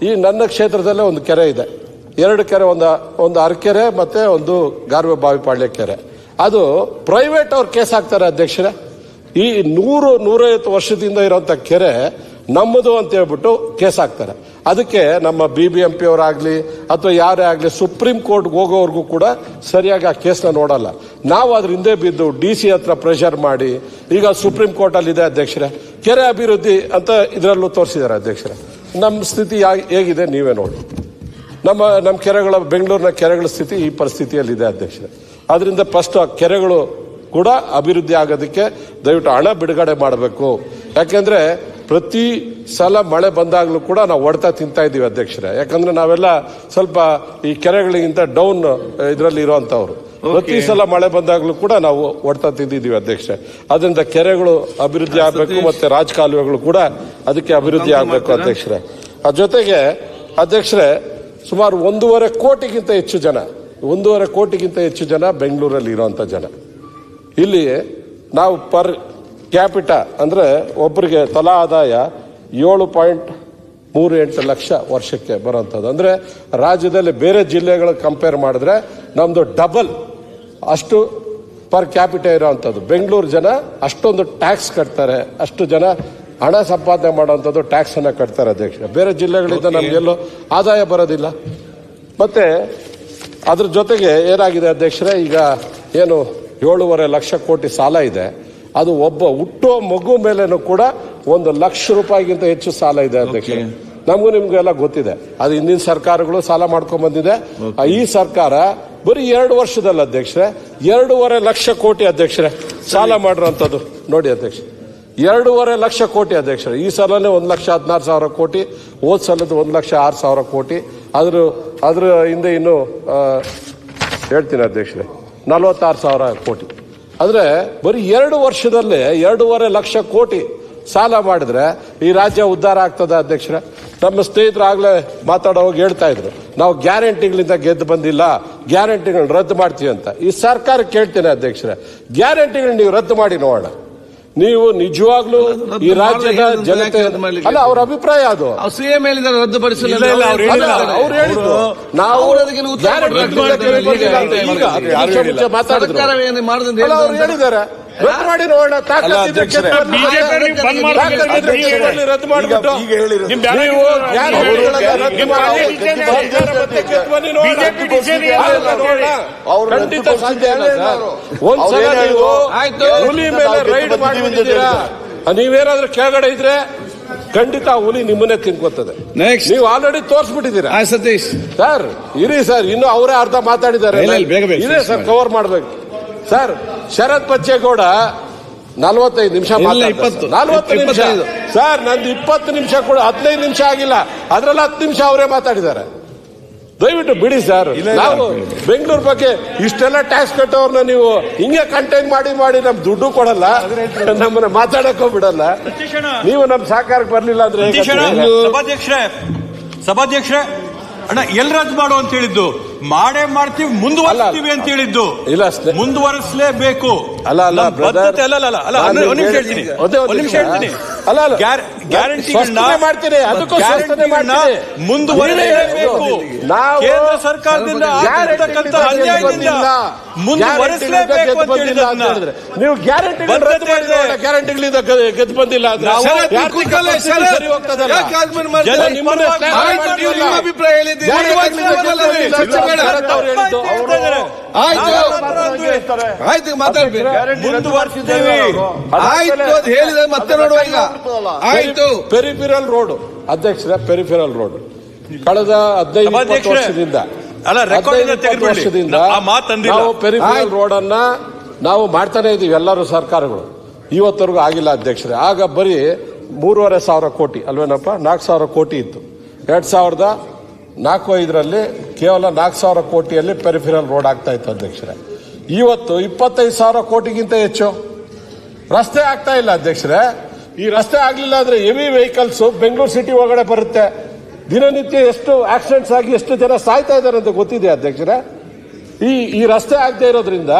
ಈ ನನ್ನ ಕ್ಷೇತ್ರದಲ್ಲೇ ಒಂದು ಕೆರೆ ಇದೆ, 2 ಕೆರೆ, ಒಂದು ಅರಕೆರೆ ಮತ್ತೆ ಒಂದು ಗಾರ್ವೆ ಬಾವಿಪಾಳ್ಯ ಕೆರೆ. ಅದು ಪ್ರೈವೇಟ್ ಅವ್ರು ಕೇಸ್ ಹಾಕ್ತಾರೆ ಅಧ್ಯಕ್ಷರೇ. ಈ 100-150 ವರ್ಷದಿಂದ ಇರುವಂತ ಕೆರೆ ನಮ್ಮದು ಅಂತ ಹೇಳ್ಬಿಟ್ಟು ಕೇಸ್ ಹಾಕ್ತಾರೆ. ಅದಕ್ಕೆ ನಮ್ಮ BBMP ಅವರಾಗ್ಲಿ ಅಥವಾ ಯಾರೇ ಆಗ್ಲಿ ಸುಪ್ರೀಂ ಕೋರ್ಟ್ಗೆ ಹೋಗೋವರೆಗೂ ಕೂಡ ಸರಿಯಾಗಿ ಆ ಕೇಸ್ನ ನೋಡಲ್ಲ. ನಾವು ಅದ್ರ ಹಿಂದೆ ಬಿದ್ದು DC ಹತ್ರ ಪ್ರೆಷರ್ ಮಾಡಿ ಈಗ ಸುಪ್ರೀಂ ಕೋರ್ಟ್ ಅಲ್ಲಿ ಇದೆ ಅಧ್ಯಕ್ಷರೇ. ಕೆರೆ ಅಭಿವೃದ್ಧಿ ಅಂತ ಇದರಲ್ಲೂ ತೋರಿಸಿದ್ದಾರೆ ಅಧ್ಯಕ್ಷರೇ. ನಮ್ಮ ಸ್ಥಿತಿ ಹೇಗಿದೆ ನೀವೇ ನೋಡಿ. ನಮ್ಮ ಕೆರೆಗಳ, ಬೆಂಗಳೂರಿನ ಕೆರೆಗಳ ಸ್ಥಿತಿ ಈ ಪರಿಸ್ಥಿತಿಯಲ್ಲಿದೆ ಅಧ್ಯಕ್ಷರೇ. ಅದರಿಂದ ಫಸ್ಟ್ ಆ ಕೆರೆಗಳು ಕೂಡ ಅಭಿವೃದ್ಧಿ ಆಗೋದಕ್ಕೆ ದಯವಿಟ್ಟು ಹಣ ಬಿಡುಗಡೆ ಮಾಡಬೇಕು. ಯಾಕೆಂದ್ರೆ ಪ್ರತಿ ಸಲ ಮಳೆ ಬಂದಾಗಲೂ ಕೂಡ ನಾವು ಹೊಡೆತ ತಿಂತಾ ಇದ್ದೀವಿ ಅಧ್ಯಕ್ಷರೇ. ಯಾಕಂದ್ರೆ ನಾವೆಲ್ಲ ಸ್ವಲ್ಪ ಈ ಕೆರೆಗಳಿಗಿಂತ ಡೌನ್ ಇದರಲ್ಲಿ ಇರುವಂತವ್ರು. ಪ್ರತಿ ಸಲ ಮಳೆ ಬಂದಾಗಲೂ ಕೂಡ ನಾವು ಹೊಡೆತ ತಿಂದಿದ್ದೀವಿ ಅಧ್ಯಕ್ಷರೇ. ಅದರಿಂದ ಕೆರೆಗಳು ಅಭಿವೃದ್ಧಿ ಆಗಬೇಕು, ಮತ್ತೆ ರಾಜಕಾಲುವೆಗಳು ಕೂಡ ಅದಕ್ಕೆ ಅಭಿವೃದ್ಧಿ ಆಗಬೇಕು ಅಧ್ಯಕ್ಷರೇ. ಅದ್ರ ಜೊತೆಗೆ ಅಧ್ಯಕ್ಷರೇ, ಸುಮಾರು 1.5 ಕೋಟಿಗಿಂತ ಹೆಚ್ಚು ಜನ ಬೆಂಗಳೂರಲ್ಲಿ ಇರುವಂತ ಜನ. ಇಲ್ಲಿ ನಾವು ಪರ್ ಕ್ಯಾಪಿಟ ಅಂದ್ರೆ ಒಬ್ಬರಿಗೆ ತಲಾ ಆದಾಯ 7.38 ಲಕ್ಷ ವರ್ಷಕ್ಕೆ ಬರುವಂಥದ್ದು. ಅಂದ್ರೆ ರಾಜ್ಯದಲ್ಲಿ ಬೇರೆ ಜಿಲ್ಲೆಗಳ ಕಂಪೇರ್ ಮಾಡಿದ್ರೆ ನಮ್ದು ಡಬಲ್ ಅಷ್ಟು ಪರ್ ಕ್ಯಾಪಿಟ ಇರೋವಂಥದ್ದು. ಬೆಂಗಳೂರು ಜನ ಅಷ್ಟೊಂದು ಟ್ಯಾಕ್ಸ್ ಕಟ್ತಾರೆ, ಅಷ್ಟು ಜನ ಹಣ ಸಂಪಾದನೆ ಮಾಡುವಂಥದ್ದು ಟ್ಯಾಕ್ಸ್ ಅನ್ನ ಕಟ್ತಾರೆ ಅಧ್ಯಕ್ಷ. ಬೇರೆ ಜಿಲ್ಲೆಗಳಿಂದ ನಮಗೆಲ್ಲೂ ಆದಾಯ ಬರೋದಿಲ್ಲ. ಮತ್ತೆ ಅದ್ರ ಜೊತೆಗೆ ಏನಾಗಿದೆ ಅಧ್ಯಕ್ಷರೇ, ಈಗ ಏನು 7.5 ಲಕ್ಷ ಕೋಟಿ ಸಾಲ ಇದೆ, ಅದು ಒಬ್ಬ ಹುಟ್ಟುವ ಮಗು ಮೇಲೇನೂ ಕೂಡ 1 ಲಕ್ಷ ರೂಪಾಯಿಗಿಂತ ಹೆಚ್ಚು ಸಾಲ ಇದೆ ಅಧ್ಯಕ್ಷ. ನಮಗೂ ನಿಮ್ಗೆಲ್ಲ ಗೊತ್ತಿದೆ, ಅದು ಹಿಂದಿನ ಸರ್ಕಾರಗಳು ಸಾಲ ಮಾಡ್ಕೊಂಡ್ ಬಂದಿದೆ. ಈ ಸರ್ಕಾರ ಬರೀ 2 ವರ್ಷದಲ್ಲಿ ಅಧ್ಯಕ್ಷರೇ 2.5 ಲಕ್ಷ ಕೋಟಿ ಅಧ್ಯಕ್ಷರೇ ಸಾಲ ಮಾಡಿರೋಂಥದ್ದು ನೋಡಿ ಅಧ್ಯಕ್ಷ. 2.5 ಲಕ್ಷ ಕೋಟಿ ಅಧ್ಯಕ್ಷರೇ. ಈ ಸಲನೇ 1,16,000 ಕೋಟಿ, ಹೋದ್ ಸಲದ 1,06,000 ಕೋಟಿ. ಅದ್ರ ಹಿಂದೆ ಇನ್ನು ಹೇಳ್ತೀನಿ ಅಧ್ಯಕ್ಷರೇ 46,000 ಕೋಟಿ. ಅಂದ್ರೆ ಬರೀ 2 ವರ್ಷದಲ್ಲೇ 2.5 ಲಕ್ಷ ಕೋಟಿ ಸಾಲ ಮಾಡಿದ್ರೆ ಈ ರಾಜ್ಯ ಉದ್ಧಾರ ಆಗ್ತದ ಅಧ್ಯಕ್ಷರೇ? ನಮ್ಮ ಸ್ನೇಹಿತರು ಆಗ್ಲೇ ಮಾತಾಡೋವಾಗ ಹೇಳ್ತಾ ಇದ್ರು, ನಾವು ಗ್ಯಾರಂಟಿಗಳಿಂದ ಗೆದ್ದು ಬಂದಿಲ್ಲ, ಗ್ಯಾರಂಟಿಗಳನ್ನ ರದ್ದು ಮಾಡ್ತೀವಿ ಅಂತ. ಈ ಸರ್ಕಾರ ಕೇಳ್ತೇನೆ ಅಧ್ಯಕ್ಷರೇ, ಗ್ಯಾರಂಟಿಗಳನ್ನ ನೀವು ರದ್ದು ಮಾಡಿ ನೋಡೋಣ. ನೀವು ನಿಜವಾಗ್ಲೂ ಈ ರಾಜ್ಯದ ಜನತೆ ಅಲ್ಲ, ಅವ್ರ ಅಭಿಪ್ರಾಯ ಅದು. CM ರದ್ದುಪಡಿಸಲು ಅವ್ರು ಹೇಳಿದ್ರು, ನಾವು ಮಾತಾಡಿದ್ರು, ಹೇಳಿದ್ದಾರೆ ರದ್ದು ಮಾಡಿ ನೋಡೋಣ. ರದ್ದು ಮಾಡಿಬಿಟ್ಟು ನೀವು ಖಂಡಿತ ಸಾಧ್ಯ ಇಲ್ಲ. ಒಂದ್ಸಲ ನೀವು ಹುಲಿ ಮೇಲೆ ರೈಡ್ ಮಾಡಿದ್ದೀರಾ, ನೀವೇನಾದ್ರೂ ಕೆಳಗಡೆ ಇದ್ರೆ ಖಂಡಿತ ಹುಲಿ ನಿಮ್ಮನ್ನೇ ತಿನ್ಕೋತದೆ. ನೀವು ಆಲ್ರೆಡಿ ತೋರಿಸ್ಬಿಟ್ಟಿದ್ದೀರಾ. ಸತೀಶ್ ಸರ್ ಇರಿ ಸರ್, ಇನ್ನು ಅವರೇ ಅರ್ಧ ಮಾತಾಡಿದ್ದಾರೆ. ಇದೆ ಸರ್, ಕವರ್ ಮಾಡ್ಬೇಕು ಸರ್. ಶರತ್ ಬಚ್ಚೇಗೌಡ 45 ನಿಮಿಷ 40 ನಿಮಿಷ ಸರ್, ನಂದು 20 ನಿಮಿಷ ಕೂಡ 15 ನಿಮಿಷ ಆಗಿಲ್ಲ, ಅದ್ರಲ್ಲಿ 10 ನಿಮಿಷ ಅವರೇ ಮಾತಾಡಿದ್ದಾರೆ. ದಯವಿಟ್ಟು ಬಿಡಿ ಸರ್. ನಾವು ಬೆಂಗಳೂರು ಬಗ್ಗೆ ಇಷ್ಟೆಲ್ಲ ಟ್ಯಾಕ್ಸ್ ಕಟ್ಟೋರ್ನ ನೀವು ಹಿಂಗೆ ಕಂಟೈನ್ ಮಾಡಿ ನಮ್ ದುಡ್ಡು ಕೊಡಲ್ಲ, ನಮ್ಮನ್ನ ಮಾತಾಡಕ್ಕೂ ಬಿಡಲ್ಲ. ನೀವು ನಮ್ ಸಹಕಾರಕ್ಕೆ ಬರ್ಲಿಲ್ಲ ಅಂದ್ರೆ ಸಭಾಧ್ಯಕ್ಷರೇ ಅಣ್ಣ ಎಲ್ ರದ್ದು ಮಾಡು ಅಂತ ಹೇಳಿದ್ದು, ಮಾಡೇ ಮಾಡ್ತೀವಿ, ಮುಂದುವರಿಸ್ತೀವಿ ಅಂತ ಹೇಳಿದ್ದು. ಇಲ್ಲ, ಮುಂದುವರಿಸಲೇಬೇಕು. ಮುಂದುವರಿಸಲೇಬೇಕು. ಕೇಂದ್ರ ಸರ್ಕಾರದಿಂದ ಆಗಿರ್ತಕ್ಕಂಥ ಅನ್ಯಾಯದಿಂದ ಮುಂದುವರಿಸಲೇಬೇಕು ಅಂತ ಹೇಳಿದ್ರೆ ನೀವು ಗ್ಯಾರಂಟಿಗಳಿಂದ ಗೆದ್ದು ಬಂದಿಲ್ಲ ಅಂದ್ರೆ ಸರಿ ಹೋಗ್ತದಲ್ಲ. ಅಭಿಪ್ರಾಯ ಹೇಳಿದ್ದೀರಿ. ಆಯ್ತು ಮಾತಾಡ್ಬೇಕು. ಆಯ್ತು ಅದು ಹೇಳಿದ್ರೆ ಮತ್ತೆ ನೋಡುವ. ಈಗ ಆಯ್ತು. ಪೆರಿಫೆರಲ್ ರೋಡ್ ಅಧ್ಯಕ್ಷರ, ಪೆರಿಫೆರಲ್ ರೋಡ್ ಕಳೆದ 15-20 ವರ್ಷದಿಂದ ನಾವು ಪೆರಿಫೆರಲ್ ರೋಡ್ ಅನ್ನ ನಾವು ಮಾಡ್ತಾನೆ ಇದೀವಿ, ಎಲ್ಲರೂ ಸರ್ಕಾರಗಳು. ಇವತ್ತರೆಗೂ ಆಗಿಲ್ಲ ಅಧ್ಯಕ್ಷರೇ. ಆಗ ಬರೀ 3,500 ಕೋಟಿ ಅಲ್ವೇನಪ್ಪ, 4,000 ಕೋಟಿ ಇತ್ತು. 2004-05 ಕೇವಲ 4,000 ಕೋಟಿಯಲ್ಲಿ ಪೆರಿಫೆರಲ್ ರೋಡ್ ಆಗ್ತಾ ಇತ್ತು ಅಧ್ಯಕ್ಷರೇ. ಇವತ್ತು 25,000 ಕೋಟಿಗಿಂತ ಹೆಚ್ಚು ರಸ್ತೆ ಆಗ್ತಾ ಇಲ್ಲ ಅಧ್ಯಕ್ಷರೇ. ಈ ರಸ್ತೆ ಆಗ್ಲಿಲ್ಲ ಅಂದ್ರೆ ಹೆವಿ ವೆಹಿಕಲ್ಸ್ ಬೆಂಗಳೂರು ಸಿಟಿ ಒಳಗಡೆ ಬರುತ್ತೆ. ದಿನನಿತ್ಯ ಎಷ್ಟು ಆಕ್ಸಿಡೆಂಟ್ಸ್ ಆಗಿ ಎಷ್ಟು ಜನ ಸಾಯ್ತಾ ಇದ್ದಾರೆ ಅಂತ ಗೊತ್ತಿದೆ ಅಧ್ಯಕ್ಷರೇ. ಈ ರಸ್ತೆ ಆಗದೆ ಇರೋದ್ರಿಂದ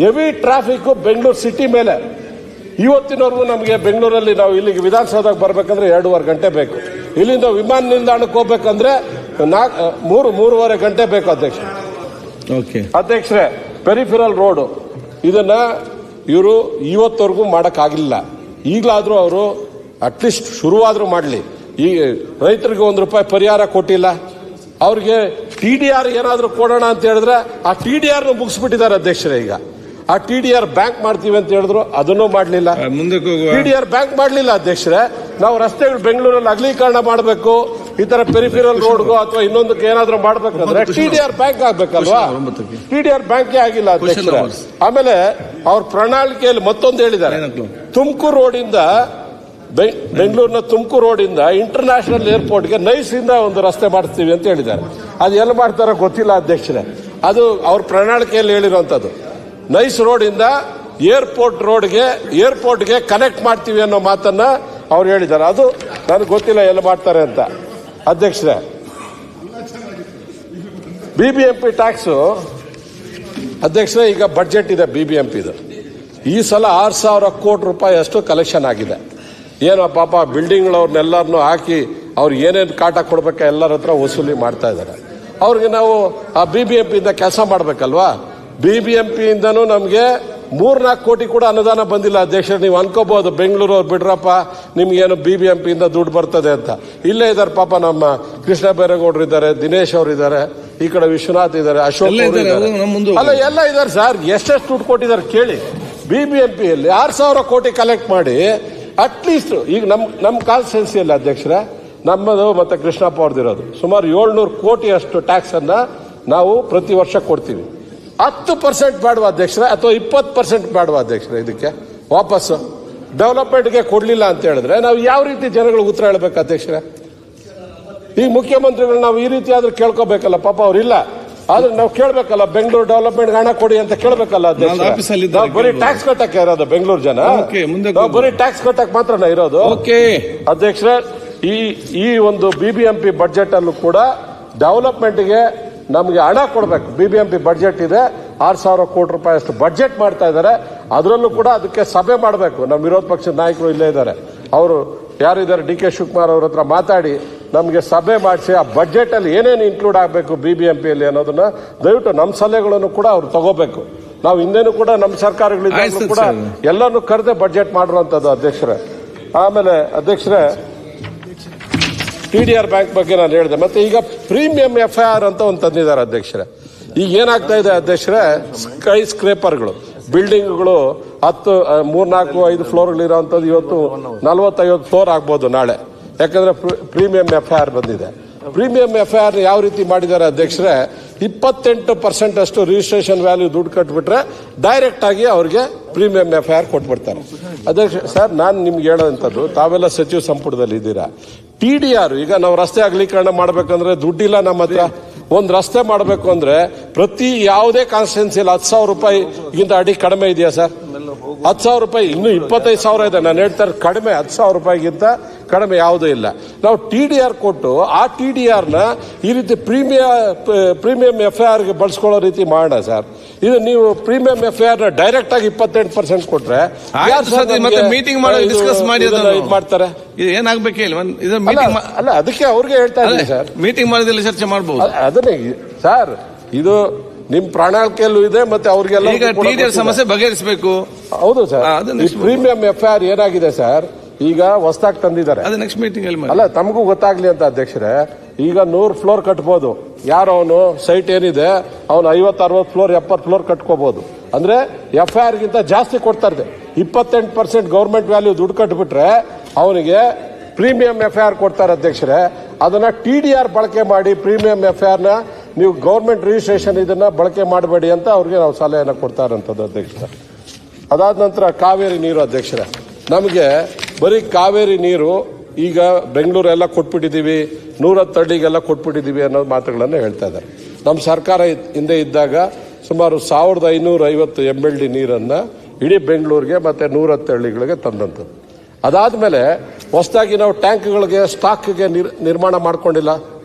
ಹೆವಿ ಟ್ರಾಫಿಕ್ ಬೆಂಗಳೂರು ಸಿಟಿ ಮೇಲೆ. ಇವತ್ತಿನವರೆಗೂ ನಮಗೆ ಬೆಂಗಳೂರಲ್ಲಿ ನಾವು ಇಲ್ಲಿಗೆ ವಿಧಾನಸೌಧಕ್ಕೆ ಬರ್ಬೇಕಂದ್ರೆ 2.5 ಗಂಟೆ ಬೇಕು. ಇಲ್ಲಿಂದ ವಿಮಾನ ನಿಲ್ದಾಣಕ್ಕೆ ಹೋಗ್ಬೇಕಂದ್ರೆ 3-3.5 ಗಂಟೆ ಬೇಕು ಅಧ್ಯಕ್ಷರೇ. ಪೆರಿಫೆರಲ್ ರೋಡ್ ಇದನ್ನ ಇವರು ಇವತ್ತವರೆಗೂ ಮಾಡಕ್ಕಾಗಿಲ್ಲ. ಈಗಲಾದ್ರೂ ಅವರು ಅಟ್ಲೀಸ್ಟ್ ಶುರುವಾದ್ರೂ ಮಾಡಲಿ. ಈ ರೈತರಿಗೆ ₹1 ಪರಿಹಾರ ಕೊಟ್ಟಿಲ್ಲ. ಅವ್ರಿಗೆ TDR ಏನಾದ್ರೂ ಕೊಡೋಣ ಅಂತ ಹೇಳಿದ್ರೆ ಆ TDR ಮುಗಿಸ್ಬಿಟ್ಟಿದ್ದಾರೆ ಅಧ್ಯಕ್ಷರೇ. ಈಗ ಆ TDR ಬ್ಯಾಂಕ್ ಮಾಡ್ತೀವಿ ಅಂತ ಹೇಳಿದ್ರು, ಅದನ್ನೂ ಮಾಡಲಿಲ್ಲ. TDR ಬ್ಯಾಂಕ್ ಮಾಡಲಿಲ್ಲ ಅಧ್ಯಕ್ಷರೇ. ನಾವು ರಸ್ತೆಗಳು ಬೆಂಗಳೂರಲ್ಲಿ ಅಗಲೀಕರಣ ಮಾಡಬೇಕು, ಈ ತರ ಪೆರಿಫೆರಲ್ ರೋಡ್ಗೋ ಅಥವಾ ಇನ್ನೊಂದಕ್ಕೆ ಏನಾದ್ರೂ ಮಾಡ್ಬೇಕಂದ್ರೆ TDR ಬ್ಯಾಂಕ್ ಆಗ್ಬೇಕಲ್ವಾ? TDR ಬ್ಯಾಂಕೇ ಆಗಿಲ್ಲ ಅಧ್ಯಕ್ಷರೇ. ಆಮೇಲೆ ಅವ್ರ ಪ್ರಣಾಳಿಕೆಯಲ್ಲಿ ಮತ್ತೊಂದು ಹೇಳಿದ್ದಾರೆ, ತುಮಕೂರು ರೋಡಿಂದ ಬೆಂಗಳೂರಿನ ತುಮಕೂರು ರೋಡಿಂದ ಇಂಟರ್ನ್ಯಾಷನಲ್ ಏರ್ಪೋರ್ಟ್ಗೆ ನೈಸಿಂದ ಒಂದು ರಸ್ತೆ ಮಾಡಿಸ್ತೀವಿ ಅಂತ ಹೇಳಿದ್ದಾರೆ. ಅದು ಎಲ್ಲಿ ಮಾಡ್ತಾರೋ ಗೊತ್ತಿಲ್ಲ ಅಧ್ಯಕ್ಷರೇ. ಅದು ಅವ್ರ ಪ್ರಣಾಳಿಕೆಯಲ್ಲಿ ಹೇಳಿರುವಂತದ್ದು. ನೈಸ್ ರೋಡಿಂದ ಏರ್ಪೋರ್ಟ್ಗೆ ಕನೆಕ್ಟ್ ಮಾಡ್ತೀವಿ ಅನ್ನೋ ಮಾತನ್ನ ಅವ್ರು ಹೇಳಿದ್ದಾರೆ. ಅದು ನನಗೆ ಗೊತ್ತಿಲ್ಲ ಎಲ್ಲಿ ಮಾಡ್ತಾರೆ ಅಂತ ಅಧ್ಯಕ್ಷರೇ. BBMP ಟ್ಯಾಕ್ಸ್ ಅಧ್ಯಕ್ಷರೇ, ಈಗ ಬಡ್ಜೆಟ್ ಇದೆ BBMPದು. ಈ ಸಲ 6,000 ಕೋಟಿ ರೂಪಾಯಿ ಅಷ್ಟು ಕಲೆಕ್ಷನ್ ಆಗಿದೆ. ಏನೋ ಪಾಪ ಬಿಲ್ಡಿಂಗ್ಗಳವ್ರನ್ನೆಲ್ಲರನ್ನು ಹಾಕಿ ಅವ್ರು ಏನೇನು ಕಾಟ ಕೊಡ್ಬೇಕ ಎಲ್ಲರ ಹತ್ರ ವಸೂಲಿ ಮಾಡ್ತಾ ಇದ್ದಾರೆ. ಅವ್ರಿಗೆ ನಾವು ಆ BBMP ಇಂದ ಕೆಲಸ ಮಾಡ್ಬೇಕಲ್ವಾ? BBMP ಇಂದನೂ ನಮಗೆ 3-4 ಕೋಟಿ ಕೂಡ ಅನುದಾನ ಬಂದಿಲ್ಲ ಅಧ್ಯಕ್ಷರು. ನೀವು ಅನ್ಕೋಬಹುದು ಬೆಂಗಳೂರು ಅವ್ರು ಬಿಡ್ರಪ್ಪ ನಿಮ್ಗೇನು BBMP ಇಂದ ದುಡ್ಡು ಬರ್ತದೆ ಅಂತ. ಇಲ್ಲೇ ಇದ್ದಾರೆ ಪಾಪ, ನಮ್ಮ ಕೃಷ್ಣ ಬೈರೇಗೌಡರು ಇದ್ದಾರೆ, ದಿನೇಶ್ ಅವರು ಇದ್ದಾರೆ, ಈ ಕಡೆ ವಿಶ್ವನಾಥ್ ಇದ್ದಾರೆ, ಅಶೋಕ್ ಅಲ್ಲ ಎಲ್ಲ ಇದ್ದಾರೆ ಸರ್. ಎಷ್ಟೆಷ್ಟು ದುಡ್ಡು ಕೊಟ್ಟಿದ್ದಾರೆ ಕೇಳಿ. BBMPಯಲ್ಲಿ 6,000 ಕೋಟಿ ಕಲೆಕ್ಟ್ ಮಾಡಿ ಅಟ್ಲೀಸ್ಟ್ ಈಗ ನಮ್ಮ ಕಾನ್ಸ್ಟಿಟ್ಯೂನ್ಸಿಯಲ್ಲಿ ಅಧ್ಯಕ್ಷರೇ, ನಮ್ಮದು ಮತ್ತೆ ಕೃಷ್ಣಪ್ಪ ಅವ್ರದ್ದಿರೋದು ಸುಮಾರು 700 ಕೋಟಿ ಅಷ್ಟು ಟ್ಯಾಕ್ಸ್ ಅನ್ನ ನಾವು ಪ್ರತಿ ವರ್ಷ ಕೊಡ್ತೀವಿ. 10% ಬೇಡವಾ ಅಧ್ಯಕ್ಷರೇ, ಅಥವಾ 20% ಬೇಡವಾ ಅಧ್ಯಕ್ಷರೇ? ಇದಕ್ಕೆ ವಾಪಸ್ಸು ಡೆವಲಪ್ಮೆಂಟ್ಗೆ ಕೊಡ್ಲಿಲ್ಲ ಅಂತ ಹೇಳಿದ್ರೆ ನಾವು ಯಾವ ರೀತಿ ಜನಗಳಿಗೆ ಉತ್ತರ ಹೇಳ್ಬೇಕು ಅಧ್ಯಕ್ಷರೇ? ಈಗ ಮುಖ್ಯಮಂತ್ರಿಗಳು ನಾವು ಈ ರೀತಿ ಆದ್ರೂ ಕೇಳ್ಕೋಬೇಕಲ್ಲ, ಪಾಪ ಅವ್ರಿಲ್ಲ. ಆದ್ರೆ ನಾವು ಕೇಳ್ಬೇಕಲ್ಲ, ಬೆಂಗಳೂರು ಡೆವಲಪ್ಮೆಂಟ್ ಹಣ ಕೊಡಿ ಅಂತ ಕೇಳ್ಬೇಕಲ್ಲ ಅಧ್ಯಕ್ಷ. ಬರೀ ಟ್ಯಾಕ್ಸ್ ಕಟ್ಟಕ್ಕೆ ಇರೋದು ಬೆಂಗಳೂರು ಜನ, ಬರೀ ಟ್ಯಾಕ್ಸ್ ಕಟ್ಟಕ್ಕೆ ಮಾತ್ರ ಇರೋದು ಅಧ್ಯಕ್ಷರೇ. ಈ ಒಂದು BBMP ಬಡ್ಜೆಟ್ ಅಲ್ಲೂ ಕೂಡ ಡೆವಲಪ್ಮೆಂಟ್ಗೆ ನಮಗೆ ಹಣ ಕೊಡಬೇಕು. BBMP ಬಡ್ಜೆಟ್ ಇದೆ, 6,000 ಕೋಟಿ ರೂಪಾಯಿ ಅಷ್ಟು ಬಡ್ಜೆಟ್ ಮಾಡ್ತಾ ಇದ್ದಾರೆ. ಅದರಲ್ಲೂ ಕೂಡ ಅದಕ್ಕೆ ಸಭೆ ಮಾಡಬೇಕು. ನಮ್ಮ ವಿರೋಧ ಪಕ್ಷದ ನಾಯಕರು ಇಲ್ಲೇ ಇದ್ದಾರೆ, ಅವರು ಯಾರಿದ್ದಾರೆ DK ಶಿವಕುಮಾರ್ ಅವ್ರ ಹತ್ರ ಮಾತಾಡಿ ನಮಗೆ ಸಭೆ ಮಾಡಿಸಿ ಆ ಬಡ್ಜೆಟ್ ಅಲ್ಲಿ ಏನೇನು ಇನ್ಕ್ಲೂಡ್ ಆಗಬೇಕು BBMPಯಲ್ಲಿ ಅನ್ನೋದನ್ನ ದಯವಿಟ್ಟು ನಮ್ಮ ಸಲಹೆಗಳನ್ನು ಕೂಡ ಅವ್ರು ತಗೋಬೇಕು. ನಾವು ಹಿಂದೇನು ಕೂಡ ನಮ್ಮ ಸರ್ಕಾರಗಳಿಂದ ಕೂಡ ಎಲ್ಲಾನು ಕರೆದೇ ಬಡ್ಜೆಟ್ ಮಾಡಿರುವಂತದ್ದು ಅಧ್ಯಕ್ಷರೇ. ಆಮೇಲೆ ಅಧ್ಯಕ್ಷರೇ, TDR ಬ್ಯಾಂಕ್ ಬಗ್ಗೆ ನಾನು ಹೇಳಿದೆ. ಮತ್ತೆ ಈಗ ಪ್ರೀಮಿಯಂ FIR ಅಂತ ಒಂದು ತಂದಿದ್ದಾರೆ ಅಧ್ಯಕ್ಷರೇ. ಈಗ ಏನಾಗ್ತಾ ಇದೆ ಅಧ್ಯಕ್ಷರೇ, ಸ್ಕೈ ಸ್ಕ್ರೇಪರ್ಗಳು ಬಿಲ್ಡಿಂಗ್ಗಳು 10, 3, 4, 5 ಫ್ಲೋರ್ಗಳಿರೋಂಥದ್ದು ಇವತ್ತು 40-50 ಫ್ಲೋರ್ ಆಗ್ಬೋದು ನಾಳೆ. ಯಾಕಂದ್ರೆ ಪ್ರೀಮಿಯಂ FIR ಬಂದಿದೆ. ಪ್ರೀಮಿಯಂ FIR ಯಾವ ರೀತಿ ಮಾಡಿದ್ದಾರೆ ಅಧ್ಯಕ್ಷರೇ, 28% ಅಷ್ಟು ರಿಜಿಸ್ಟ್ರೇಷನ್ ವ್ಯಾಲ್ಯೂ ದುಡ್ಡು ಕಟ್ಬಿಟ್ರೆ ಡೈರೆಕ್ಟ್ ಆಗಿ ಅವ್ರಿಗೆ ಪ್ರೀಮಿಯಂ FIR ಕೊಟ್ಬಿಡ್ತಾರೆ. ಅಧ್ಯಕ್ಷ ಸರ್, ನಾನು ನಿಮ್ಗೆ ಹೇಳೋಂಥದ್ದು, ತಾವೆಲ್ಲ ಸಚಿವ ಸಂಪುಟದಲ್ಲಿ ಇದ್ದೀರಾ. TDR ಈಗ ನಾವು ರಸ್ತೆ ಅಗಲೀಕರಣ ಮಾಡ್ಬೇಕಂದ್ರೆ ದುಡ್ಡಿಲ್ಲ ನಮ್ಮ ಹತ್ರ. ಒಂದು ರಸ್ತೆ ಮಾಡಬೇಕು ಅಂದ್ರೆ ಪ್ರತಿ ಯಾವುದೇ ಕಾನ್ಸ್ಟಿಟ್ಯೂನ್ಸಿಯಲ್ಲಿ 10,000 ರೂಪಾಯಿಗಿಂತ ಅಡಿ ಕಡಿಮೆ ಇದೆಯಾ ಸರ್? 10,000 ರೂಪಾಯಿ, ಇನ್ನು 25,000 ಇದೆ. ನಾನು ಹೇಳ್ತಾರೆ ಕಡಿಮೆ 10,000 ರೂಪಾಯಿಗಿಂತ ಕಡಿಮೆ ಯಾವುದೂ ಇಲ್ಲ. ನಾವು TDR ಕೊಟ್ಟು ಆ TDR ನ ಈ ರೀತಿ ಪ್ರೀಮಿಯಂ FIR ಗೆ ಬಳಸ್ಕೊಳ್ಳೋ ರೀತಿ ಮಾಡೋಣ ಸರ್. ಇದು ನೀವು ಪ್ರೀಮಿಯಂ FIR ನ ಡೈರೆಕ್ಟ್ ಆಗಿ 28% ಕೊಟ್ರೆ ಮತ್ತೆ ಮೀಟಿಂಗ್ ಮಾಡಿ ಡಿಸ್ಕಸ್ ಮಾಡಿ ಇದು ಮಾಡ್ತಾರೆ. ಇದು ಏನಾಗ್ಬೇಕು ಹೇಳಿ ಅಲ್ಲ, ಅದಕ್ಕೆ ಅವ್ರಿಗೆ ಹೇಳ್ತಾ ಇದ್ದೀನಿ ಸರ್, ಮೀಟಿಂಗ್ ಮಾಡಿದಲ್ಲಿ ಚರ್ಚೆ ಮಾಡಬಹುದು. ಅದನ್ನೇ ಸರ್, ಇದು ನಿಮ್ ಪ್ರಣಾಳಿಕೆಯಲ್ಲೂ ಇದೆ, ಮತ್ತೆ ಅವ್ರಿಗೆಲ್ಲ ಈಗ TDR ಸಮಸ್ಯೆ ಬಗೆಹರಿಸಬೇಕು. ಹೌದು ಸರ್. ಪ್ರೀಮಿಯಂ FIR ಏನಾಗಿದೆ ಸರ್, ಈಗ ಹೊಸದಾಗಿ ತಂದಿದ್ದಾರೆ. ಅದು ನೆಕ್ಸ್ಟ್ ಮೀಟಿಂಗ್ ಅಲ್ಲಿ ಅಲ್ಲ, ತಮಗೂ ಗೊತ್ತಾಗ್ಲಿ ಅಂತ ಅಧ್ಯಕ್ಷರೇ, ಈಗ 100 ಫ್ಲೋರ್ ಕಟ್ಬೋದು. ಯಾರೋ ಅವನು ಸೈಟ್ ಏನಿದೆ ಅವನು 50-60 ಫ್ಲೋರ್ 70 ಫ್ಲೋರ್ ಕಟ್ಕೋಬಹುದು. ಅಂದ್ರೆ FIR ಗಿಂತ ಜಾಸ್ತಿ ಕೊಡ್ತಾ ಇದೆ. 28% ಗೌರ್ಮೆಂಟ್ ವ್ಯಾಲ್ಯೂ ದುಡ್ಡು ಕಟ್ಬಿಟ್ರೆ ಅವನಿಗೆ ಪ್ರೀಮಿಯಂ FIR ಕೊಡ್ತಾರೆ ಅಧ್ಯಕ್ಷರೇ. ಅದನ್ನ TDR ಬಳಕೆ ಮಾಡಿ ಪ್ರೀಮಿಯಂ FIR ನ ನೀವು ಗೌರ್ಮೆಂಟ್ ರಿಜಿಸ್ಟ್ರೇಷನ್ ಇದನ್ನ ಬಳಕೆ ಮಾಡಬೇಡಿ ಅಂತ ಅವ್ರಿಗೆ ನಾವು ಸಲಹೆಯನ್ನು ಕೊಡ್ತಾ ಇರೋಂಥದ್ದು ಅಧ್ಯಕ್ಷರೇ. ಅದಾದ ನಂತರ ಕಾವೇರಿ ನೀರು ಅಧ್ಯಕ್ಷರೇ, ನಮಗೆ ಬರೀ ಕಾವೇರಿ ನೀರು ಈಗ ಬೆಂಗಳೂರೆಲ್ಲ ಕೊಟ್ಬಿಟ್ಟಿದ್ದೀವಿ, 110 ಹಳ್ಳಿಗೆಲ್ಲ ಕೊಟ್ಬಿಟ್ಟಿದ್ದೀವಿ ಅನ್ನೋ ಮಾತುಗಳನ್ನು ಹೇಳ್ತಾ ಇದ್ದಾರೆ. ನಮ್ಮ ಸರ್ಕಾರ ಹಿಂದೆ ಇದ್ದಾಗ ಸುಮಾರು 1550 MLD ನೀರನ್ನ ಇಡೀ ಬೆಂಗಳೂರಿಗೆ ಮತ್ತೆ 110 ಹಳ್ಳಿಗಳಿಗೆ ತಂದಂಥದ್ದು. ಅದಾದ್ಮೇಲೆ ಹೊಸದಾಗಿ ನಾವು ಟ್ಯಾಂಕ್ಗಳಿಗೆ ಸ್ಟಾಕ್ಗೆ ನಿರ್ಮಾಣ ಮಾಡ್ಕೊಂಡಿಲ್ಲ.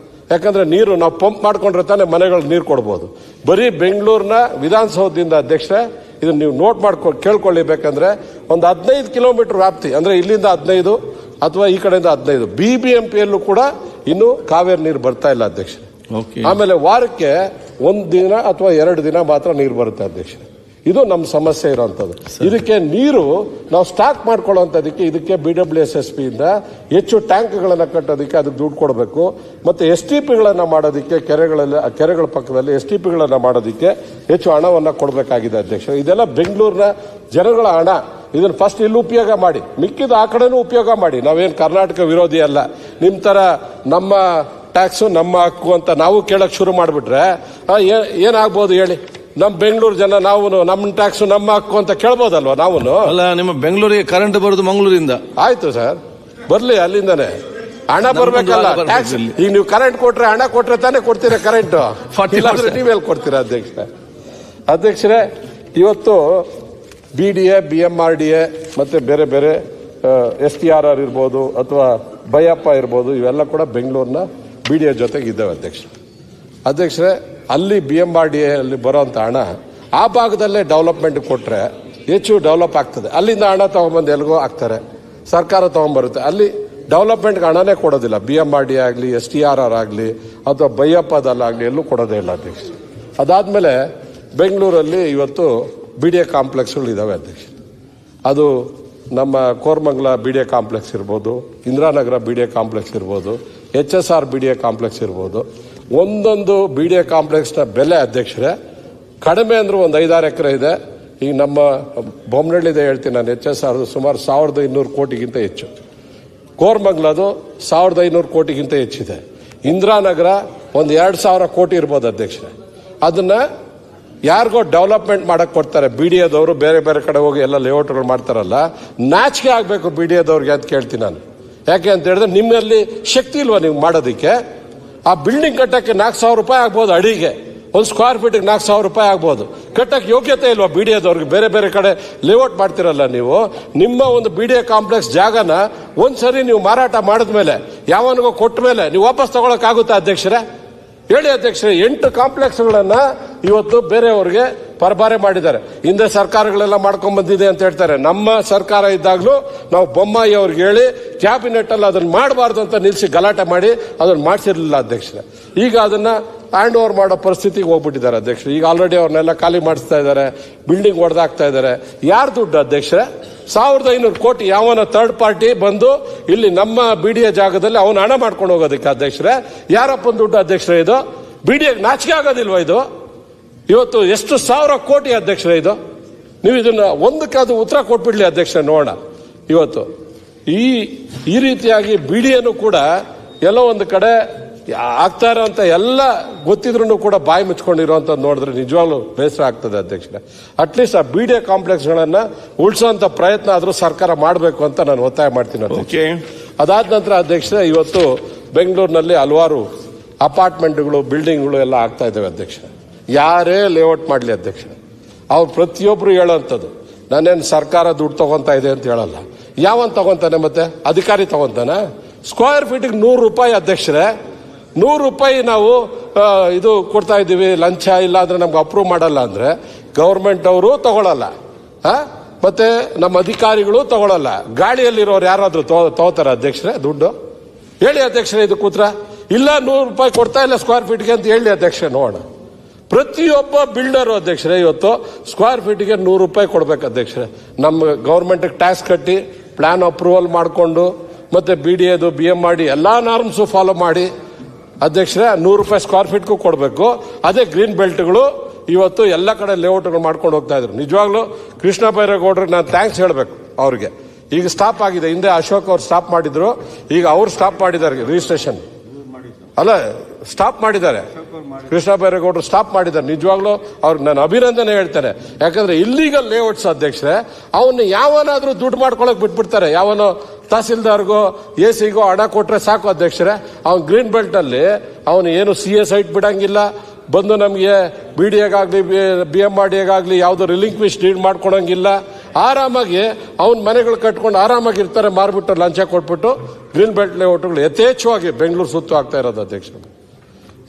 ಯಾಕಂದ್ರೆ ನೀರು ನಾವು ಪಂಪ್ ಮಾಡ್ಕೊಂಡ್ರೆ ತಾನೇ ಮನೆಗಳಿಗೆ ನೀರು ಕೊಡ್ಬೋದು. ಬರೀ ಬೆಂಗಳೂರಿನ ವಿಧಾನಸೌಧದಿಂದ ಅಧ್ಯಕ್ಷರೇ, ಇದನ್ನ ನೀವು ನೋಟ್ ಕೇಳ್ಕೊಳ್ಳಿಬೇಕಂದ್ರೆ ಒಂದು 15 ಕಿಲೋಮೀಟರ್ ವ್ಯಾಪ್ತಿ, ಅಂದ್ರೆ ಇಲ್ಲಿಂದ 15 ಅಥವಾ ಈ ಕಡೆಯಿಂದ 15 BBMPಯಲ್ಲೂ ಕೂಡ ಇನ್ನು ಕಾವೇರಿ ನೀರು ಬರ್ತಾ ಇಲ್ಲ ಅಧ್ಯಕ್ಷರೇ. ಆಮೇಲೆ ವಾರಕ್ಕೆ 1 ದಿನ ಅಥವಾ 2 ದಿನ ಮಾತ್ರ ನೀರು ಬರುತ್ತೆ ಅಧ್ಯಕ್ಷರೇ. ಇದು ನಮ್ಮ ಸಮಸ್ಯೆ ಇರೋಂಥದ್ದು. ಇದಕ್ಕೆ ನೀರು ನಾವು ಸ್ಟಾಕ್ ಮಾಡ್ಕೊಳ್ಳೋಂಥದಕ್ಕೆ ಇದಕ್ಕೆ BWSSP ಇಂದ ಹೆಚ್ಚು ಟ್ಯಾಂಕ್ಗಳನ್ನು ಕಟ್ಟೋದಕ್ಕೆ ಅದಕ್ಕೆ ದುಡ್ಡು ಕೊಡಬೇಕು. ಮತ್ತೆ STPಗಳನ್ನ ಮಾಡೋದಕ್ಕೆ ಕೆರೆಗಳ ಪಕ್ಕದಲ್ಲಿ STPಗಳನ್ನ ಮಾಡೋದಕ್ಕೆ ಹೆಚ್ಚು ಹಣವನ್ನು ಕೊಡಬೇಕಾಗಿದೆ ಅಧ್ಯಕ್ಷ. ಇದೆಲ್ಲ ಬೆಂಗಳೂರಿನ ಜನಗಳ ಹಣ. ಇದನ್ನ ಫಸ್ಟ್ ಇಲ್ಲಿ ಉಪಯೋಗ ಮಾಡಿ, ಮಿಕ್ಕಿದ ಆ ಕಡೆನೂ ಉಪಯೋಗ ಮಾಡಿ. ನಾವೇನು ಕರ್ನಾಟಕ ವಿರೋಧಿ ಅಲ್ಲ. ನಿಮ್ ತರ ನಮ್ಮ ಟ್ಯಾಕ್ಸು ನಮ್ಮ ಹಕ್ಕು ಅಂತ ನಾವು ಕೇಳಕ್ ಶುರು ಮಾಡಿಬಿಟ್ರೆ ಏನಾಗ್ಬೋದು ಹೇಳಿ? ನಮ್ ಬೆಂಗಳೂರು ಜನ ನಾವು ನಮ್ಮ ಟ್ಯಾಕ್ಸ್ ನಮ್ಮ ಹಕ್ಕು ಅಂತ ಕೇಳ್ಬೋದಲ್ವಾ ನಾವು? ಅಲ್ಲ, ನಿಮ್ಮ ಬೆಂಗಳೂರಿಗೆ ಕರೆಂಟ್ ಬರೋದು ಮಂಗಳೂರಿಂದ. ಆಯ್ತು ಸರ್, ಬರ್ಲಿ, ಅಲ್ಲಿಂದಾನೆ ಹಣ ಬರ್ಬೇಕಲ್ಲ ಟ್ಯಾಕ್ಸ್. ಈಗ ನೀವು ಕರೆಂಟ್ ಕೊಟ್ರೆ, ಹಣ ಕೊಟ್ರೆ ತಾನೇ ಕೊಡ್ತೀರಾ ಕರೆಂಟ್, ಇಲ್ಲಾಂದ್ರೆ ನೀವೆಲ್ಲಿ ಕೊಡ್ತೀರಾ ಅಧ್ಯಕ್ಷರೇ? ಇವತ್ತು BDA, BMRDA ಮತ್ತೆ ಬೇರೆ ಬೇರೆ STRR ಇರ್ಬೋದು ಅಥವಾ ಬೈಯಪ್ಪ ಇರ್ಬೋದು, ಇವೆಲ್ಲ ಕೂಡ ಬೆಂಗಳೂರಿನ BDA ಜೊತೆಗೆ ಇದ್ದಾವೆ ಅಧ್ಯಕ್ಷರೇ. ಅಲ್ಲಿ BMRDA ಅಲ್ಲಿ ಬರೋಂಥ ಹಣ ಆ ಭಾಗದಲ್ಲೇ ಡೆವಲಪ್ಮೆಂಟ್ ಕೊಟ್ರೆ ಹೆಚ್ಚು ಡೆವಲಪ್ ಆಗ್ತದೆ. ಅಲ್ಲಿಂದ ಹಣ ತಗೊಂಡ್ಬಂದು ಎಲ್ಗೋ ಹಾಕ್ತಾರೆ, ಸರ್ಕಾರ ತಗೊಂಡ್ಬರುತ್ತೆ. ಅಲ್ಲಿ ಡೆವಲಪ್ಮೆಂಟ್ಗೆ ಹಣನೇ ಕೊಡೋದಿಲ್ಲ. BMRDA ಆಗಲಿ, STRR ಆಗಲಿ ಅಥವಾ ಬೈಯಪ್ಪದಲ್ಲಾಗಲಿ ಎಲ್ಲೂ ಕೊಡೋದೇ ಇಲ್ಲ ಅಧ್ಯಕ್ಷ. ಅದಾದ್ಮೇಲೆ ಬೆಂಗಳೂರಲ್ಲಿ ಇವತ್ತು BDA ಕಾಂಪ್ಲೆಕ್ಸ್ಗಳು ಇದಾವೆ ಅಧ್ಯಕ್ಷ. ಅದು ನಮ್ಮ ಕೋರಮಂಗಲ BDA ಕಾಂಪ್ಲೆಕ್ಸ್ ಇರ್ಬೋದು, ಇಂದಿರಾನಗರ BDA ಕಾಂಪ್ಲೆಕ್ಸ್ ಇರ್ಬೋದು, HSR BDA ಕಾಂಪ್ಲೆಕ್ಸ್ ಇರ್ಬೋದು. ಒಂದೊಂದು BDA ಕಾಂಪ್ಲೆಕ್ಸ್ನ ಬೆಲೆ ಅಧ್ಯಕ್ಷರೇ ಕಡಿಮೆ ಅಂದ್ರೆ ಒಂದು 5-6 ಎಕರೆ ಇದೆ. ಈಗ ನಮ್ಮ ಬೊಮ್ಮನಹಳ್ಳಿದೆ ಹೇಳ್ತೀನಿ ನಾನು, HSR ಸುಮಾರು 1200 ಕೋಟಿಗಿಂತ ಹೆಚ್ಚು, ಕೋರಮಂಗಲದು 1500 ಕೋಟಿಗಿಂತ ಹೆಚ್ಚಿದೆ, ಇಂದಿರಾನಗರ ಒಂದು 2000 ಕೋಟಿ ಇರ್ಬೋದು ಅಧ್ಯಕ್ಷರೇ. ಅದನ್ನ ಯಾರಿಗೋ ಡೆವಲಪ್ಮೆಂಟ್ ಮಾಡಕ್ ಕೊಡ್ತಾರೆ BDAದವರು. ಬೇರೆ ಬೇರೆ ಕಡೆ ಹೋಗಿ ಎಲ್ಲ ಲೇಔಟ್ಗಳು ಮಾಡ್ತಾರಲ್ಲ, ನಾಚಿಕೆ ಆಗ್ಬೇಕು BDAದವ್ರಿಗೆ ಅಂತ ಕೇಳ್ತೀನಿ ನಾನು. ಯಾಕೆ ಅಂತ ಹೇಳಿದ್ರೆ ನಿಮ್ಮಲ್ಲಿ ಶಕ್ತಿ ಇಲ್ವಾ ನೀವು ಮಾಡೋದಕ್ಕೆ? ಆ ಬಿಲ್ಡಿಂಗ್ ಕಟ್ಟಕ್ಕೆ 4,000 ರೂಪಾಯಿ ಆಗ್ಬೋದು ಅಡಿಗೆ, ಒಂದು ಸ್ಕ್ವೇರ್ ಫೀಟ್ಗೆ 4,000 ರೂಪಾಯಿ ಆಗ್ಬೋದು. ಕಟ್ಟಕ್ಕೆ ಯೋಗ್ಯತೆ ಇಲ್ವಾ BDAದವ್ರಿಗೆ? ಬೇರೆ ಬೇರೆ ಕಡೆ ಲೇಔಟ್ ಮಾಡ್ತಿರಲ್ಲ ನೀವು. ನಿಮ್ಮ ಒಂದು BDA ಕಾಂಪ್ಲೆಕ್ಸ್ ಜಾಗನ ಒಂದ್ಸರಿ ನೀವು ಮಾರಾಟ ಮಾಡಿದ್ಮೇಲೆ, ಯಾವನಿಗೋ ಕೊಟ್ಟ ಮೇಲೆ ನೀವು ವಾಪಸ್ ತಗೊಳಕ್ ಆಗುತ್ತಾ ಅಧ್ಯಕ್ಷರೇ? ಹೇಳಿ ಅಧ್ಯಕ್ಷರೇ. 8 ಕಾಂಪ್ಲೆಕ್ಸ್ಗಳನ್ನ ಇವತ್ತು ಬೇರೆಯವ್ರಿಗೆ ಪರಭಾರೆ ಮಾಡಿದ್ದಾರೆ. ಹಿಂದೆ ಸರ್ಕಾರಗಳೆಲ್ಲ ಮಾಡ್ಕೊಂಡ್ ಬಂದಿದೆ ಅಂತ ಹೇಳ್ತಾರೆ. ನಮ್ಮ ಸರ್ಕಾರ ಇದ್ದಾಗಲೂ ನಾವು ಬೊಮ್ಮಾಯಿ ಅವ್ರಿಗೆ ಹೇಳಿ ಕ್ಯಾಬಿನೆಟ್ ಅಲ್ಲಿ ಅದನ್ನ ಮಾಡಬಾರ್ದು ಅಂತ ನಿಲ್ಸಿ ಗಲಾಟೆ ಮಾಡಿ ಅದನ್ನ ಮಾಡಿಸಿರ್ಲಿಲ್ಲ ಅಧ್ಯಕ್ಷರೇ. ಈಗ ಅದನ್ನ ಹ್ಯಾಂಡ್ ಓವರ್ ಮಾಡೋ ಪರಿಸ್ಥಿತಿಗೆ ಹೋಗ್ಬಿಟ್ಟಿದ್ದಾರೆ ಅಧ್ಯಕ್ಷರು. ಈಗ ಆಲ್ರೆಡಿ ಅವ್ರನ್ನೆಲ್ಲ ಖಾಲಿ ಮಾಡಿಸ್ತಾ ಇದ್ದಾರೆ, ಬಿಲ್ಡಿಂಗ್ ಹೊಡೆದಾಕ್ತಾ ಇದ್ದಾರೆ. ಯಾರು ದುಡ್ಡು ಅಧ್ಯಕ್ಷರೇ? 1500 ಕೋಟಿ ಯಾವನ ಥರ್ಡ್ ಪಾರ್ಟಿ ಬಂದು ಇಲ್ಲಿ ನಮ್ಮ BDA ಜಾಗದಲ್ಲಿ ಅವನ ಹಣ ಮಾಡ್ಕೊಂಡು ಹೋಗೋದಕ್ಕೆ ಅಧ್ಯಕ್ಷರೇ. ಯಾರಪ್ಪನ ದುಡ್ಡು ಅಧ್ಯಕ್ಷರೇ ಇದು? BDA ನಾಚಿಕೆ ಆಗೋದಿಲ್ವಾ ಇದು? ಇವತ್ತು ಎಷ್ಟು 1000 ಕೋಟಿ ಅಧ್ಯಕ್ಷರೇ ಇದು? ನೀವು ಇದನ್ನ ಒಂದಕ್ಕಾದ್ರೂ ಉತ್ತರ ಕೊಟ್ಬಿಡ್ಲಿ ಅಧ್ಯಕ್ಷರೇ, ನೋಡೋಣ. ಇವತ್ತು ಈ ರೀತಿಯಾಗಿ BDAನು ಕೂಡ ಎಲ್ಲೋ ಒಂದು ಕಡೆ ಆಗ್ತಾ ಇರೋಂಥ ಎಲ್ಲ ಗೊತ್ತಿದ್ರು ಕೂಡ ಬಾಯಿ ಮುಚ್ಕೊಂಡಿರುವಂತದ್ದು ನೋಡಿದ್ರೆ ನಿಜವಾಗ್ಲೂ ಬೇಸರ ಆಗ್ತದೆ ಅಧ್ಯಕ್ಷರೇ. ಅಟ್ಲೀಸ್ಟ್ ಆ BDA ಕಾಂಪ್ಲೆಕ್ಸ್ಗಳನ್ನ ಉಳಿಸೋಂಥ ಪ್ರಯತ್ನ ಆದ್ರೂ ಸರ್ಕಾರ ಮಾಡಬೇಕು ಅಂತ ನಾನು ಒತ್ತಾಯ ಮಾಡ್ತೀನಿ. ಅದಾದ ನಂತರ ಅಧ್ಯಕ್ಷರೇ, ಇವತ್ತು ಬೆಂಗಳೂರಿನಲ್ಲಿ ಹಲವಾರು ಅಪಾರ್ಟ್ಮೆಂಟ್ಗಳು ಬಿಲ್ಡಿಂಗ್ಗಳು ಎಲ್ಲ ಆಗ್ತಾ ಇದ್ದಾವೆ ಅಧ್ಯಕ್ಷ. ಯಾರೇ ಲೇಔಟ್ ಮಾಡಲಿ ಅಧ್ಯಕ್ಷ, ಅವ್ರು ಪ್ರತಿಯೊಬ್ಬರು ಹೇಳೋಂಥದ್ದು ನಾನೇನು ಸರ್ಕಾರ ದುಡ್ಡು ತಗೊಂತಾ ಇದೆ ಅಂತ ಹೇಳಲ್ಲ. ಯಾವನ್ ತಗೊಂತಾನೆ ಮತ್ತೆ? ಅಧಿಕಾರಿ ತಗೊಂತಾನೆ? ಸ್ಕ್ವೇರ್ ಫೀಟಿಗೆ 100 ರೂಪಾಯಿ ಅಧ್ಯಕ್ಷರೇ, 100 ರೂಪಾಯಿ ನಾವು ಇದು ಕೊಡ್ತಾ ಇದ್ದೀವಿ ಲಂಚ, ಇಲ್ಲ ಅಂದ್ರೆ ನಮ್ಗೆ ಅಪ್ರೂವ್ ಮಾಡಲ್ಲ ಅಂದ್ರೆ ಗೌರ್ಮೆಂಟ್ ಅವರು ತಗೊಳ್ಳಲ್ಲ, ಮತ್ತೆ ನಮ್ಮ ಅಧಿಕಾರಿಗಳು ತಗೊಳ್ಳಲ್ಲ. ಗಾಳಿಯಲ್ಲಿರೋರು ಯಾರಾದ್ರೂ ತಗೋತಾರ ಅಧ್ಯಕ್ಷರೇ ದುಡ್ಡು? ಹೇಳಿ ಅಧ್ಯಕ್ಷರೇ, ಇದು ಕೂತ್ರ ಇಲ್ಲ 100 ರೂಪಾಯಿ ಕೊಡ್ತಾ ಇಲ್ಲ ಸ್ಕ್ವೇರ್ ಫೀಟ್ಗೆ ಅಂತ ಹೇಳಿ ಅಧ್ಯಕ್ಷರೇ ನೋಡೋಣ. ಪ್ರತಿಯೊಬ್ಬ ಬಿಲ್ಡರು ಅಧ್ಯಕ್ಷರೇ ಇವತ್ತು ಸ್ಕ್ವೇರ್ ಫೀಟ್ಗೆ 100 ರೂಪಾಯಿ ಕೊಡ್ಬೇಕು ಅಧ್ಯಕ್ಷರೇ. ನಮ್ಮ ಗೌರ್ಮೆಂಟ್ಗೆ ಟ್ಯಾಕ್ಸ್ ಕಟ್ಟಿ ಪ್ಲಾನ್ ಅಪ್ರೂವಲ್ ಮಾಡಿಕೊಂಡು ಮತ್ತೆ BDAದು BM ಮಾಡಿ ಎಲ್ಲಾ ನಾರ್ಮ್ಸು ಫಾಲೋ ಮಾಡಿ ಅಧ್ಯಕ್ಷರೇ 100 ರೂಪಾಯಿ ಸ್ಕ್ವೇರ್ ಫೀಟ್ಗೂ ಕೊಡಬೇಕು. ಅದೇ ಗ್ರೀನ್ ಬೆಲ್ಟ್ಗಳು ಇವತ್ತು ಎಲ್ಲ ಕಡೆ ಲೇಔಟ್ಗಳು ಮಾಡ್ಕೊಂಡು ಹೋಗ್ತಾ ಇದ್ರು. ನಿಜವಾಗ್ಲೂ ಕೃಷ್ಣ ಬೈರೇಗೌಡರಿಗೆ ನಾನು ಥ್ಯಾಂಕ್ಸ್ ಹೇಳಬೇಕು. ಅವ್ರಿಗೆ ಈಗ ಸ್ಟಾಪ್ ಆಗಿದೆ. ಹಿಂದೆ ಅಶೋಕ್ ಅವ್ರು ಸ್ಟಾಪ್ ಮಾಡಿದ್ರು, ಈಗ ಅವ್ರು ಸ್ಟಾಪ್ ಮಾಡಿದ್ದಾರೆ ರಿಜಿಸ್ಟ್ರೇಷನ್. ಅಲ್ಲ, ಸ್ಟಾಪ್ ಮಾಡಿದ್ದಾರೆ, ಕೃಷ್ಣ ಬೈರೇಗೌಡರು ಸ್ಟಾಪ್ ಮಾಡಿದ್ದಾರೆ. ನಿಜವಾಗ್ಲೂ ಅವ್ರಿಗೆ ನಾನು ಅಭಿನಂದನೆ ಹೇಳ್ತೇನೆ. ಯಾಕಂದ್ರೆ ಇಲ್ಲೀಗಲ್ ಲೇಔಟ್ಸ್ ಅಧ್ಯಕ್ಷರೇ ಅವನ್ನ ಯಾವನಾದ್ರೂ ದುಡ್ಡು ಮಾಡ್ಕೊಳಕ್ ಬಿಟ್ಬಿಡ್ತಾರೆ. ಯಾವನೋ ತಹಸೀಲ್ದಾರ್ಗೋ AC ಗೋ ಹಣ ಕೊಟ್ರೆ ಸಾಕು ಅಧ್ಯಕ್ಷರೇ, ಅವ್ನು ಗ್ರೀನ್ ಬೆಲ್ಟ್ ಅಲ್ಲಿ ಅವನು ಏನು CA ಸೈಟ್ ಬಿಡಂಗಿಲ್ಲ, ಬಂದು ನಮಗೆ BDAಗಾಗ್ಲಿ BMRDAಗಾಗ್ಲಿ ಯಾವ್ದು ರಿಲಿಂಕ್ವಿಶ್ ಡೀಡ್ ಮಾಡ್ಕೊಳಂಗಿಲ್ಲ. ಆರಾಮಾಗಿ ಅವನ ಮನೆಗಳು ಕಟ್ಕೊಂಡು ಆರಾಮಾಗಿರ್ತಾರೆ, ಮಾರ್ಬಿಟ್ಟು ಲಂಚ ಕೊಟ್ಬಿಟ್ಟು. ಗ್ರೀನ್ ಬೆಲ್ಟ್ ಲೇಔಟ್ಗಳು ಯಥೇಚ್ಛವಾಗಿ ಬೆಂಗಳೂರು ಸುತ್ತು ಆಗ್ತಾ ಇರೋದು ಅಧ್ಯಕ್ಷ.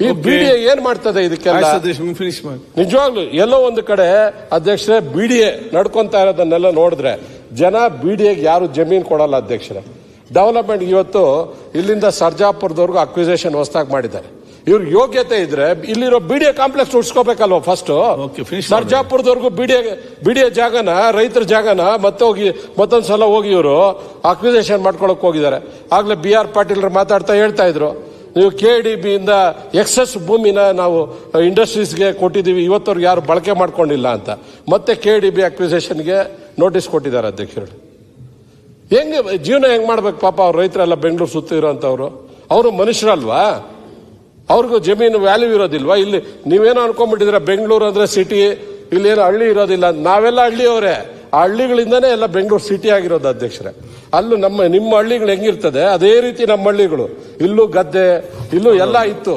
ಈ BDA ಏನ್ ಮಾಡ್ತದೆ ಇದಕ್ಕೆಲ್ಲ? ನಿಜವಾಗ್ಲು ಎಲ್ಲೋ ಒಂದು ಕಡೆ ಅಧ್ಯಕ್ಷರೇ BDA ನಡ್ಕೊಂತಾ ಇರೋದನ್ನೆಲ್ಲ ನೋಡಿದ್ರೆ ಜನ BDAಗೆ ಯಾರು ಜಮೀನು ಕೊಡಲ್ಲ ಅಧ್ಯಕ್ಷರೇ. ಡೆವಲಪ್ಮೆಂಟ್ ಇವತ್ತು ಇಲ್ಲಿಂದ ಸರ್ಜಾಪುರದವರೆಗೂ ಅಕ್ವಿಸೇಷನ್ ಹೊಸದಾಗಿ ಮಾಡಿದ್ದಾರೆ. ಇವ್ರ ಯೋಗ್ಯತೆ ಇದ್ರೆ ಇಲ್ಲಿರೋ BDA ಕಾಂಪ್ಲೆಕ್ಸ್ ಉಳಿಸ್ಕೋಬೇಕಲ್ವ ಫಸ್ಟ್. ಸರ್ಜಾಪುರದವರೆಗೂ BDA ಜಾಗನ, ರೈತರ ಜಾಗನ ಮತ್ತೊಂದ್ಸಲ ಹೋಗಿ ಇವರು ಅಕ್ವಿಸೇಷನ್ ಮಾಡ್ಕೊಳಕ್ ಹೋಗಿದ್ದಾರೆ. ಆಗ್ಲೇ BR ಪಾಟೀಲ್ ಮಾತಾಡ್ತಾ ಹೇಳ್ತಾ ಇದ್ರು, ನೀವು KDB ಇಂದ ಎಕ್ಸೆಸ್ ಭೂಮಿನ ನಾವು ಇಂಡಸ್ಟ್ರೀಸ್ಗೆ ಕೊಟ್ಟಿದ್ದೀವಿ, ಇವತ್ತವ್ರಿಗೆ ಯಾರು ಬಳಕೆ ಮಾಡ್ಕೊಂಡಿಲ್ಲ ಅಂತ ಮತ್ತೆ KDB ಅಕ್ವಿಸೇಷನ್ಗೆ ನೋಟಿಸ್ ಕೊಟ್ಟಿದ್ದಾರೆ ಅಧ್ಯಕ್ಷರು. ಹೆಂಗೆ ಜೀವನ ಹೆಂಗ್ ಮಾಡ್ಬೇಕು ಪಾಪ ಅವ್ರ ರೈತರೆಲ್ಲ ಬೆಂಗಳೂರು ಸುತ್ತ ಇರೋಂಥವ್ರು? ಅವರು ಮನುಷ್ಯರಲ್ವಾ? ಅವ್ರಿಗೂ ಜಮೀನು ವ್ಯಾಲ್ಯೂ ಇರೋದಿಲ್ವಾ? ಇಲ್ಲಿ ನೀವೇನೋ ಅನ್ಕೊಂಡ್ಬಿಟ್ಟಿದ್ರೆ ಬೆಂಗಳೂರು ಅಂದ್ರೆ ಸಿಟಿ, ಇಲ್ಲೇನೋ ಹಳ್ಳಿ ಇರೋದಿಲ್ಲ. ನಾವೆಲ್ಲ ಹಳ್ಳಿಯವರೇ, ಆ ಹಳ್ಳಿಗಳಿಂದಾನೇ ಎಲ್ಲ ಬೆಂಗಳೂರು ಸಿಟಿ ಆಗಿರೋದು ಅಧ್ಯಕ್ಷರೇ. ಅಲ್ಲೂ ನಿಮ್ಮ ಹಳ್ಳಿಗಳು ಹೆಂಗಿರ್ತದೆ ಅದೇ ರೀತಿ ನಮ್ಮ ಹಳ್ಳಿಗಳು. ಇಲ್ಲೂ ಗದ್ದೆ, ಇಲ್ಲೂ ಎಲ್ಲ ಇತ್ತು.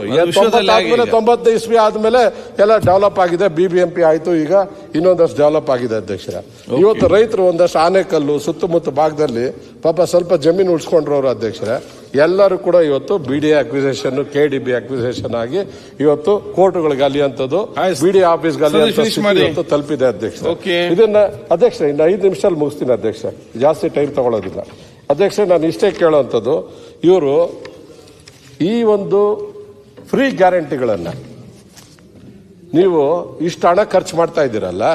90 ಇಸ್ವಿ ಆದ್ಮೇಲೆ ಎಲ್ಲ ಡೆವಲಪ್ ಆಗಿದೆ. BBMP ಆಯ್ತು, ಈಗ ಇನ್ನೊಂದಷ್ಟು ಡೆವಲಪ್ ಆಗಿದೆ ಅಧ್ಯಕ್ಷರ. ಇವತ್ತು ರೈತರು ಒಂದಷ್ಟು ಆನೆಕಲ್ಲು ಸುತ್ತಮುತ್ತ ಭಾಗದಲ್ಲಿ ಪಾಪ ಸ್ವಲ್ಪ ಜಮೀನು ಉಳಿಸ್ಕೊಂಡ್ರವ್ರು ಅಧ್ಯಕ್ಷರೇ. ಎಲ್ಲರೂ ಕೂಡ ಇವತ್ತು BDA ಅಕ್ವಿಸೇಷನ್, KDB ಅಕ್ವಿಸೇಷನ್ ಆಗಿ ಇವತ್ತು ಕೋರ್ಟ್ಗಳಿಗೆ ಅಲಿಯಂಥದ್ದು, BDA ಆಫೀಸ್ಗೆ ತಲುಪಿದೆ ಅಧ್ಯಕ್ಷ. ಇದನ್ನ ಅಧ್ಯಕ್ಷ ಇನ್ನು 5 ನಿಮಿಷದಲ್ಲಿ ಮುಗಿಸ್ತೀನಿ ಅಧ್ಯಕ್ಷ, ಜಾಸ್ತಿ ಟೈಮ್ ತಗೊಳ್ಳೋದಿಲ್ಲ ಅಧ್ಯಕ್ಷ. ನಾನು ಇಷ್ಟೇ ಕೇಳೋವಂಥದ್ದು, ಇವರು ಈ ಒಂದು ಫ್ರೀ ಗ್ಯಾರಂಟಿಗಳನ್ನ ನೀವು ಇಷ್ಟು ಹಣ ಖರ್ಚು ಮಾಡ್ತಾ ಇದ್ದೀರಲ್ಲ,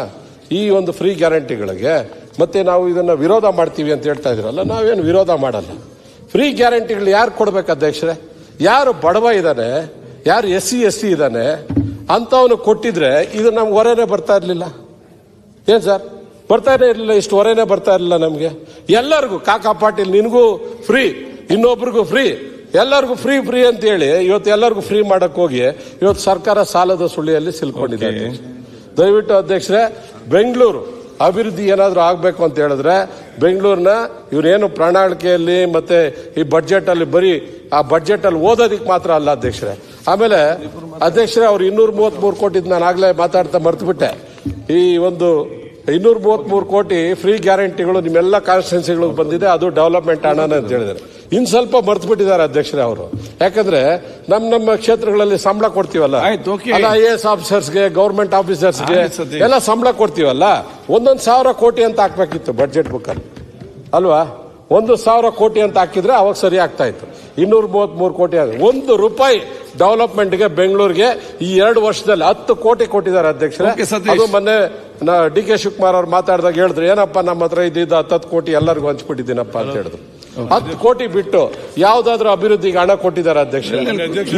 ಈ ಒಂದು ಫ್ರೀ ಗ್ಯಾರಂಟಿಗಳಿಗೆ ಮತ್ತೆ ನಾವು ಇದನ್ನ ವಿರೋಧ ಮಾಡ್ತೀವಿ ಅಂತ ಹೇಳ್ತಾ ಇದ್ದೀರಲ್ಲ, ನಾವೇನು ವಿರೋಧ ಮಾಡಲ್ಲ. ಫ್ರೀ ಗ್ಯಾರಂಟಿಗಳು ಯಾರು ಕೊಡ್ಬೇಕು ಅಧ್ಯಕ್ಷರೇ? ಯಾರು ಬಡವ ಇದ್ದಾನೆ, ಯಾರು SC ST ಇದ್ದಾನೆ ಅಂತವನು ಕೊಟ್ಟಿದ್ರೆ ಇದು ನಮ್ಗೆ ಹೊರೆನೇ ಬರ್ತಾ ಇರ್ಲಿಲ್ಲ. ಏನ್ ಸರ್, ಬರ್ತಾನೆ ಇರಲಿಲ್ಲ, ಇಷ್ಟು ಹೊರೆನೇ ಬರ್ತಾ ಇರಲಿಲ್ಲ ನಮ್ಗೆ. ಎಲ್ಲರಿಗೂ ಕಾಕಾ ಪಾಟೀಲ್ ನಿನ್ಗೂ ಫ್ರೀ, ಇನ್ನೊಬ್ರಿಗೂ ಫ್ರೀ, ಎಲ್ಲರಿಗೂ ಫ್ರೀ ಫ್ರೀ ಅಂತ ಹೇಳಿ ಇವತ್ತು ಎಲ್ಲರಿಗೂ ಫ್ರೀ ಮಾಡಕ್ ಹೋಗಿ ಇವತ್ತು ಸರ್ಕಾರ ಸಾಲದ ಸುಳಿಯಲ್ಲಿ ಸಿಲ್ಕೊಂಡಿದೆ. ದಯವಿಟ್ಟು ಅಧ್ಯಕ್ಷರೇ, ಬೆಂಗಳೂರು ಅಭಿವೃದ್ಧಿ ಏನಾದ್ರೂ ಆಗ್ಬೇಕು ಅಂತ ಹೇಳಿದ್ರೆ ಬೆಂಗಳೂರಿನ ಇವರೇನು ಪ್ರಣಾಳಿಕೆಯಲ್ಲಿ ಮತ್ತೆ ಈ ಬಡ್ಜೆಟ್ ಅಲ್ಲಿ ಬರೀ ಆ ಬಡ್ಜೆಟ್ ಅಲ್ಲಿ ಓದೋದಿಕ್ ಮಾತ್ರ ಅಲ್ಲ ಅಧ್ಯಕ್ಷರೇ. ಆಮೇಲೆ ಅಧ್ಯಕ್ಷರೇ, ಅವ್ರು 233 ಕೋಟಿ ನಾನು ಆಗ್ಲೇ ಮಾತಾಡ್ತಾ ಮರ್ತ್ಬಿಟ್ಟೆ. ಈ ಒಂದು 233 ಕೋಟಿ ಫ್ರೀ ಗ್ಯಾರಂಟಿಗಳು ನಿಮ್ಮೆಲ್ಲ ಕಾನ್ಸ್ಟಿಟ್ಯೂನ್ಸಿಗಳಿಗೆ ಬಂದಿದೆ, ಅದು ಡೆವಲಪ್ಮೆಂಟ್ ಹಣ ಅಂತ ಹೇಳಿದ್ದಾರೆ. ಇನ್ ಸ್ವಲ್ಪ ಮರ್ತು ಬಿಟ್ಟಿದ್ದಾರೆ ಅಧ್ಯಕ್ಷರೇ ಅವರು. ಯಾಕಂದ್ರೆ ನಮ್ಮ ಕ್ಷೇತ್ರಗಳಲ್ಲಿ ಸಂಬಳ ಕೊಡ್ತೀವಲ್ಲ, IAS ಆಫೀಸರ್ಸ್ಗೆ, ಗವರ್ಮೆಂಟ್ ಆಫೀಸರ್ಸ್ಗೆ ಎಲ್ಲ ಸಂಬಳ ಕೊಡ್ತೀವಲ್ಲ, 1,000 ಕೋಟಿ ಅಂತ ಹಾಕ್ಬೇಕಿತ್ತು ಬಡ್ಜೆಟ್ ಬುಕ್ ಅಲ್ಲಿ ಅಲ್ವಾ? 1,000 ಕೋಟಿ ಅಂತ ಹಾಕಿದ್ರೆ ಅವಾಗ ಸರಿ ಆಗ್ತಾ ಇತ್ತು. 233 ಕೋಟಿ ಆಗಿದೆ. 1 ರೂಪಾಯಿ ಡೆವಲಪ್ಮೆಂಟ್ಗೆ ಬೆಂಗಳೂರಿಗೆ ಈ 2 ವರ್ಷದಲ್ಲಿ 10 ಕೋಟಿ ಕೊಟ್ಟಿದ್ದಾರೆ ಅಧ್ಯಕ್ಷರೇ. ಅದು ಮೊನ್ನೆ DK ಶಿವಕುಮಾರ್ ಅವ್ರು ಮಾತಾಡಿದಾಗ ಹೇಳಿದ್ರು, ಏನಪ್ಪ ನಮ್ಮ ಹತ್ರ ಇದ್ದಿದ್ದು 10 ಕೋಟಿ ಎಲ್ಲರಿಗೂ ಹಂಚ್ಬಿಟ್ಟಿದ್ದೀನಪ್ಪ ಅಂತ ಹೇಳಿದ್ರು. 10 ಕೋಟಿ ಬಿಟ್ಟು ಯಾವ್ದಾದ್ರು ಅಭಿವೃದ್ಧಿಗೆ ಹಣ ಕೊಟ್ಟಿದ್ದಾರೆ ಅಧ್ಯಕ್ಷರೇ?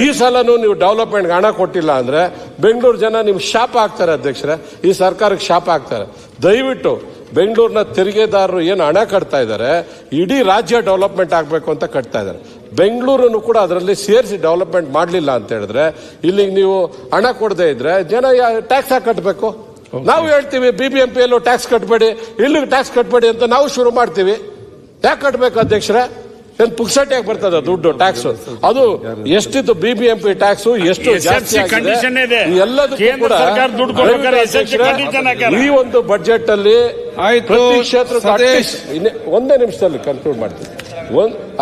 ಈ ಸಲನೂ ನೀವು ಡೆವಲಪ್ಮೆಂಟ್ಗೆ ಹಣ ಕೊಟ್ಟಿಲ್ಲ ಅಂದ್ರೆ ಬೆಂಗಳೂರು ಜನ ನಿಮ್ಗೆ ಶಾಪ ಆಗ್ತಾರೆ ಅಧ್ಯಕ್ಷರೇ, ಈ ಸರ್ಕಾರಕ್ಕೆ ಶಾಪ ಆಗ್ತಾರೆ. ದಯವಿಟ್ಟು ಬೆಂಗಳೂರಿನ ತೆರಿಗೆದಾರರು ಏನು ಹಣ ಕಟ್ತಾ ಇದ್ದಾರೆ, ಇಡೀ ರಾಜ್ಯ ಡೆವಲಪ್ಮೆಂಟ್ ಆಗಬೇಕು ಅಂತ ಕಟ್ತಾ ಇದ್ದಾರೆ. ಬೆಂಗಳೂರನ್ನು ಕೂಡ ಅದರಲ್ಲಿ ಸೇರಿಸಿ ಡೆವಲಪ್ಮೆಂಟ್ ಮಾಡಲಿಲ್ಲ ಅಂತ ಹೇಳಿದ್ರೆ, ಇಲ್ಲಿಗೆ ನೀವು ಹಣ ಕೊಡದೇ ಇದ್ರೆ ಜನ ಟ್ಯಾಕ್ಸ್ ಹಾಕಿ ಕಟ್ಟಬೇಕು. ನಾವು ಹೇಳ್ತೀವಿ BBMP ಯಲ್ಲೂ ಟ್ಯಾಕ್ಸ್ ಕಟ್ಟಬೇಡಿ, ಇಲ್ಲಿಗೆ ಟ್ಯಾಕ್ಸ್ ಕಟ್ಟಬೇಡಿ ಅಂತ ನಾವು ಶುರು ಮಾಡ್ತೀವಿ. ಯಾಕೆ ಕಟ್ಟಬೇಕು ಅಧ್ಯಕ್ಷರೇ? ಏನ್ ಪುಕ್ಸಟೆಯಾಗಿ ಬರ್ತದ ದುಡ್ಡು ಟ್ಯಾಕ್ಸ್? ಅದು ಎಷ್ಟಿತ್ತು BBMP ಟ್ಯಾಕ್ಸ್ ಎಷ್ಟು ಜಾಸ್ತಿ ಆಗಿದೆ ಎಲ್ಲದಕ್ಕೂ ಕೂಡ ಈ ಒಂದು ಬಜೆಟ್ ಅಲ್ಲಿ ಪ್ರತಿ ಕ್ಷೇತ್ರಕ್ಕೆ ಒಂದೇ ನಿಮಿಷದಲ್ಲಿ ಕನ್ಕ್ಲೂಡ್ ಮಾಡ್ತೀನಿ.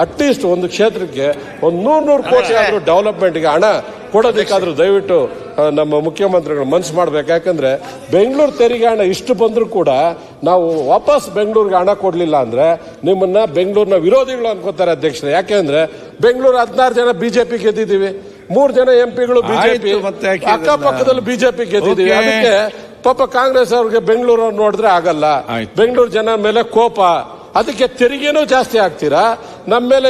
ಅಟ್ಲೀಸ್ಟ್ ಒಂದು ಕ್ಷೇತ್ರಕ್ಕೆ ಒಂದು 100 ಕೋಟಿ ಆದ್ರೂ ಡೆವಲಪ್ಮೆಂಟ್ಗೆ ಹಣ ಕೊಡೋದಕ್ಕಾದ್ರೂ ದಯವಿಟ್ಟು ನಮ್ಮ ಮುಖ್ಯಮಂತ್ರಿಗಳು ಮನಸ್ಸು ಮಾಡ್ಬೇಕು. ಯಾಕಂದ್ರೆ ಬೆಂಗಳೂರು ತೆರಿಗೆ ಹಣ ಇಷ್ಟು ಬಂದರೂ ಕೂಡ ನಾವು ವಾಪಸ್ ಬೆಂಗಳೂರಿಗೆ ಹಣ ಕೊಡ್ಲಿಲ್ಲ ಅಂದ್ರೆ ನಿಮ್ಮನ್ನ ಬೆಂಗಳೂರಿನ ವಿರೋಧಿಗಳು ಅನ್ಕೋತಾರೆ ಅಧ್ಯಕ್ಷರೇ. ಯಾಕೆಂದ್ರೆ ಬೆಂಗಳೂರು 16 ಜನ ಬಿಜೆಪಿ ಗೆದ್ದಿದ್ದೀವಿ, 3 ಜನ ಎಂಪಿಗಳು ಬಿಜೆಪಿ, ಅಕ್ಕಪಕ್ಕದಲ್ಲಿ ಬಿಜೆಪಿ ಗೆದ್ದಿದ್ದೀವಿ. ಅದಕ್ಕೆ ಪಾಪ ಕಾಂಗ್ರೆಸ್ ಅವ್ರಿಗೆ ಬೆಂಗಳೂರು ನೋಡಿದ್ರೆ ಆಗಲ್ಲ, ಬೆಂಗಳೂರು ಜನ ಮೇಲೆ ಕೋಪ, ಅದಕ್ಕೆ ತೆರಿಗೆನೂ ಜಾಸ್ತಿ ಆಗ್ತೀರಾ, ನಮ್ಮ ಮೇಲೆ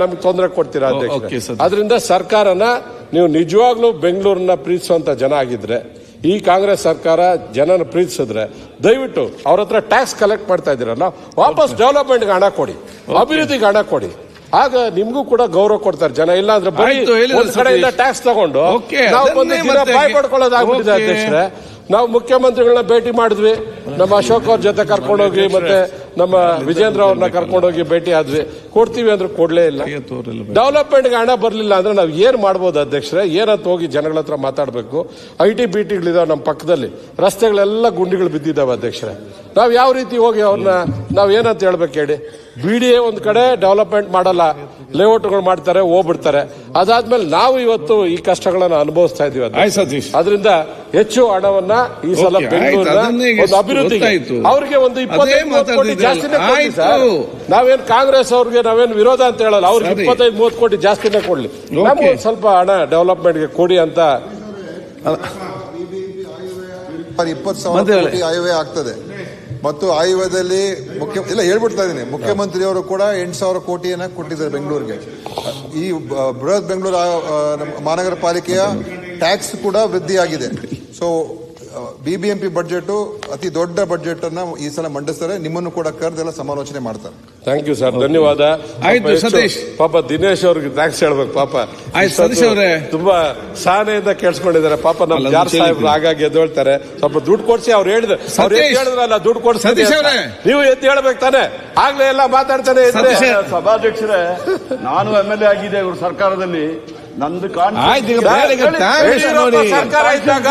ನಮ್ಗೆ ತೊಂದರೆ ಕೊಡ್ತೀರಾ ಅಧ್ಯಕ್ಷ. ಅದರಿಂದ ಸರ್ಕಾರನ ನೀವು ನಿಜವಾಗ್ಲೂ ಬೆಂಗಳೂರನ್ನ ಪ್ರೀತಿಸುವಂತ ಜನ ಆಗಿದ್ರೆ, ಈ ಕಾಂಗ್ರೆಸ್ ಸರ್ಕಾರ ಜನನ ಪ್ರೀತಿಸಿದ್ರೆ ದಯವಿಟ್ಟು ಅವ್ರ ಹತ್ರ ಟ್ಯಾಕ್ಸ್ ಕಲೆಕ್ಟ್ ಮಾಡ್ತಾ ಇದ್ದೀರಲ್ಲ, ವಾಪಸ್ ಡೆವಲಪ್ಮೆಂಟ್ಗೆ ಹಣ ಕೊಡಿ, ಅಭಿವೃದ್ಧಿಗೆ ಹಣ ಕೊಡಿ. ಆಗ ನಿಮ್ಗೂ ಕೂಡ ಗೌರವ ಕೊಡ್ತಾರೆ ಜನ. ಇಲ್ಲ ಅಂದ್ರೆ ಬರೀ ಒಂದ್ ಕಡೆಯಿಂದ ಟ್ಯಾಕ್ಸ್ ತಗೊಂಡು ನಾವು ಬಾಯ್ ಪಡ್ಕೊಳ್ಳೋದಾಗ್ಬಿಟ್ಟಿದೆ ಅಧ್ಯಕ್ಷರೇ. ನಾವು ಮುಖ್ಯಮಂತ್ರಿಗಳನ್ನ ಭೇಟಿ ಮಾಡಿದ್ವಿ, ನಮ್ಮ ಅಶೋಕ್ ಅವ್ರ ಜೊತೆ ಕರ್ಕೊಂಡೋಗಿ ಮತ್ತೆ ನಮ್ಮ ವಿಜೇಂದ್ರ ಅವ್ರನ್ನ ಕರ್ಕೊಂಡೋಗಿ ಭೇಟಿ ಆದ್ವಿ. ಕೊಡ್ತೀವಿ ಅಂದ್ರೆ ಕೊಡ್ಲೇ ಇಲ್ಲ. ಡೆವಲಪ್ಮೆಂಟ್ಗೆ ಹಣ ಬರ್ಲಿಲ್ಲ ಅಂದ್ರೆ ನಾವು ಏನ್ ಮಾಡ್ಬೋದು ಅಧ್ಯಕ್ಷರೇ? ಏನಂತ ಹೋಗಿ ಜನಗಳ ಹತ್ರ ಮಾತಾಡ್ಬೇಕು? IT BTಗಳಿದಾವೆ ನಮ್ಮ ಪಕ್ಕದಲ್ಲಿ, ರಸ್ತೆಗಳೆಲ್ಲ ಗುಂಡಿಗಳು ಬಿದ್ದಿದ್ದಾವೆ ಅಧ್ಯಕ್ಷರೇ. ನಾವ್ ಯಾವ ರೀತಿ ಹೋಗಿ ಅವ್ರನ್ನ ನಾವ್ ಏನಂತ ಹೇಳ್ಬೇಕು ಹೇಳಿ? BDA ಒಂದ್ ಕಡೆ ಡೆವಲಪ್ಮೆಂಟ್ ಮಾಡಲ್ಲ, ಲೇಔಟ್ಗಳು ಮಾಡ್ತಾರೆ, ಹೋಗ್ಬಿಡ್ತಾರೆ. ಅದಾದ್ಮೇಲೆ ನಾವು ಇವತ್ತು ಈ ಕಷ್ಟಗಳನ್ನ ಅನುಭವಿಸ್ತಾ ಇದೀವಿ. ಅದರಿಂದ ಹೆಚ್ಚು ಹಣವನ್ನ ಈ ಸಲ ಬೆಂಗಳೂರಿನ ಒಂದು ಅಭಿವೃದ್ಧಿಗೆ ಅವ್ರಿಗೆ ಒಂದು 25-30 ಕೋಟಿ ಜಾಸ್ತಿನೇ ಕೊಡ್ಲಿ ಸರ್. ನಾವೇನ್ ಕಾಂಗ್ರೆಸ್ ಅವ್ರಿಗೆ ನಾವೇನ್ ವಿರೋಧ ಅಂತ ಹೇಳಲ್ಲ, ಅವ್ರಿಗೆ 25-30 ಕೋಟಿ ಜಾಸ್ತಿನೇ ಕೊಡ್ಲಿ, ನಮ್ಗೆ ಒಂದು ಸ್ವಲ್ಪ ಹಣ ಡೆವಲಪ್ಮೆಂಟ್ಗೆ ಕೊಡಿ ಅಂತ. 20,000 ಕೋಟಿ ಆಯವ್ಯಯ ಆಗ್ತದೆ. ಮತ್ತು ಆಯವ್ಯಯದಲ್ಲಿ ಹೇಳ್ಬಿಡ್ತಾ ಇದ್ದೀನಿ, ಮುಖ್ಯಮಂತ್ರಿಯವರು ಕೂಡ 8,000 ಕೋಟಿಯನ್ನ ಕೊಟ್ಟಿದ್ದಾರೆ ಬೆಂಗಳೂರಿಗೆ. ಈ ಬೃಹತ್ ಬೆಂಗಳೂರು ಮಹಾನಗರ ಪಾಲಿಕೆಯ ಟ್ಯಾಕ್ಸ್ ಕೂಡ ವೃದ್ಧಿಯಾಗಿದೆ. ಸೊ BBMP ಬಡ್ಜೆಟ್ ಅತಿ ದೊಡ್ಡ ಬಡ್ಜೆಟ್ ಅನ್ನ ಈ ಸಲ ಮಂಡಿಸ್ತಾರೆ. ನಿಮ್ಮನ್ನು ಕೂಡ ಕರೆದೆಲ್ಲ ಸಮಾಲೋಚನೆ ಮಾಡ್ತಾರೆ. ಥ್ಯಾಂಕ್ ಯು ಸರ್, ಧನ್ಯವಾದ. ಪಾಪ ದಿನೇಶ್ ಅವ್ರಿಗೆ ಥ್ಯಾಂಕ್ಸ್ ಹೇಳ್ಬೇಕು. ಪಾಪ ಸತೀಶ್ ಅವರೇ ತುಂಬಾ ಸಹನೆಯಿಂದ ಕೇಳಿಸ್ಕೊಂಡಿದ್ದಾರೆ. ಪಾಪ ನಮ್ಮ ಜಾರ್ ಸಾಹೇಬ್ರು ಆಗಾಗ ಎದ್ದೇಳ್ತಾರೆ, ಸ್ವಲ್ಪ ದುಡ್ಡು ಕೊಡ್ಸಿ. ಅವ್ರು ಹೇಳಿದ್ರಲ್ಲ ದುಡ್ಡು ಕೊಡ್ಸಿ, ನೀವು ಎದ್ದು ಹೇಳ್ಬೇಕು ತಾನೆ. ಆಗ್ಲೇ ಎಲ್ಲ ಮಾತಾಡ್ತಾನೆ ಇದ್ರೆ. ಸಭಾಧ್ಯಕ್ಷರೇ, ನಾನು MLA ಆಗಿದೆ ಇವರು ಸರ್ಕಾರದಲ್ಲಿ. ನಂದು ಸರ್ಕಾರ ಇದ್ದಾಗ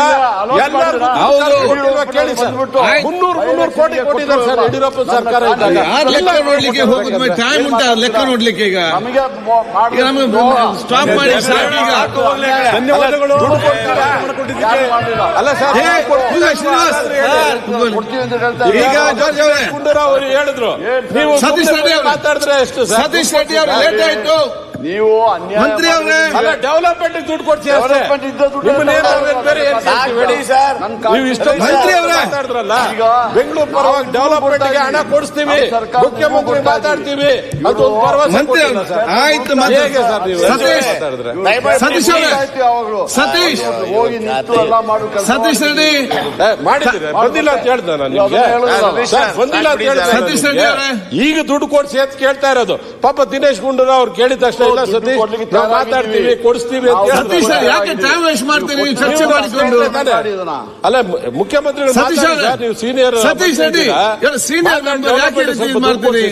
300 ಕೋಟಿ ಕೊಟ್ಟಿದ್ದಾರೆ ಸರ್ ಯಡಿಯೂರಪ್ಪ ಸರ್ಕಾರ ಇದ್ದಾಗ. ಲೆಕ್ಕ ನೋಡ್ಲಿಕ್ಕೆ ಹೋಗುದು ಟೈಮ್ ಉಂಟಾ? ಲೆಕ್ಕ ನೋಡ್ಲಿಕ್ಕೆ ಈಗ ಸ್ಟಾಪ್ ಮಾಡಿ ಧನ್ಯವಾದಗಳು. ಅಲ್ಲ ಸರ್, ಈಗ ಗುಂಡೂರಾವ್ ಅವರು ಹೇಳಿದ್ರು, ನೀವು ಸತೀಶ್ ರೆಡ್ಡಿ ಮಾತಾಡಿದ್ರೆ ಎಷ್ಟು? ಸತೀಶ್ ರೆಡ್ಡಿ ಅವರು ಲೇಟ್ ಆಯ್ತು. ನೀವು ಮಂತ್ರಿ ಅವರೇ ಡೆವಲಪ್ಮೆಂಟ್ ದುಡ್ಡು ಕೊಡ್ಸಿ ಅಷ್ಟೇ. ಮಾತಾಡಿದ್ರಲ್ಲ, ಬೆಂಗಳೂರು ಪರವಾಗಿ ಡೆವಲಪ್ಮೆಂಟ್ ಗೆ ಹಣ ಕೊಡಿಸ್ತೀವಿ, ಮುಖ್ಯಮಂತ್ರಿ ಮಾತಾಡ್ತೀವಿ, ಅದು ಮಂತ್ರಿ ಆಯ್ತು. ಹೋಗಿ ಸತೀಶ್ ರೆಡ್ಡಿ ಮಾಡಿದ್ರೆ ಬಂದಿಲ್ಲ ಅಂತ ಹೇಳ್ದ ನಾನು ನಿಮ್ಗೆ, ಬಂದಿಲ್ಲ ಅಂತ ಹೇಳ್ದೆ. ಸತೀಶ್ ರೆಡ್ಡಿ ಅವರೇ ಈಗ ದುಡ್ಡು ಕೊಡ್ಸಿ ಅಂತ ಕೇಳ್ತಾ ಇರೋದು. ಪಾಪ ದಿನೇಶ್ ಗುಂಡೂರಾವ್ ಅವ್ರು ಕೇಳಿದ ತಕ್ಷಣ ಇಲ್ಲ ಸತೀಶ್ ನಾವು ಮಾತಾಡ್ತೀವಿ, ಕೊಡಿಸ್ತೀವಿ ಅಂತ ಸತೀಶ್ ಯಾಕೆ ಟೈಮ್ ವೇಸ್ಟ್ ಮಾಡ್ತೀರಿ? ಚರ್ಚೆ ಮಾಡಿಕೊಂಡು ಅಲ್ಲ, ಮುಖ್ಯಮಂತ್ರಿಗಳು ನೀವು senior Satish Reddy senior member ಯಾಕೆ ಮಾಡ್ತೀರಿ?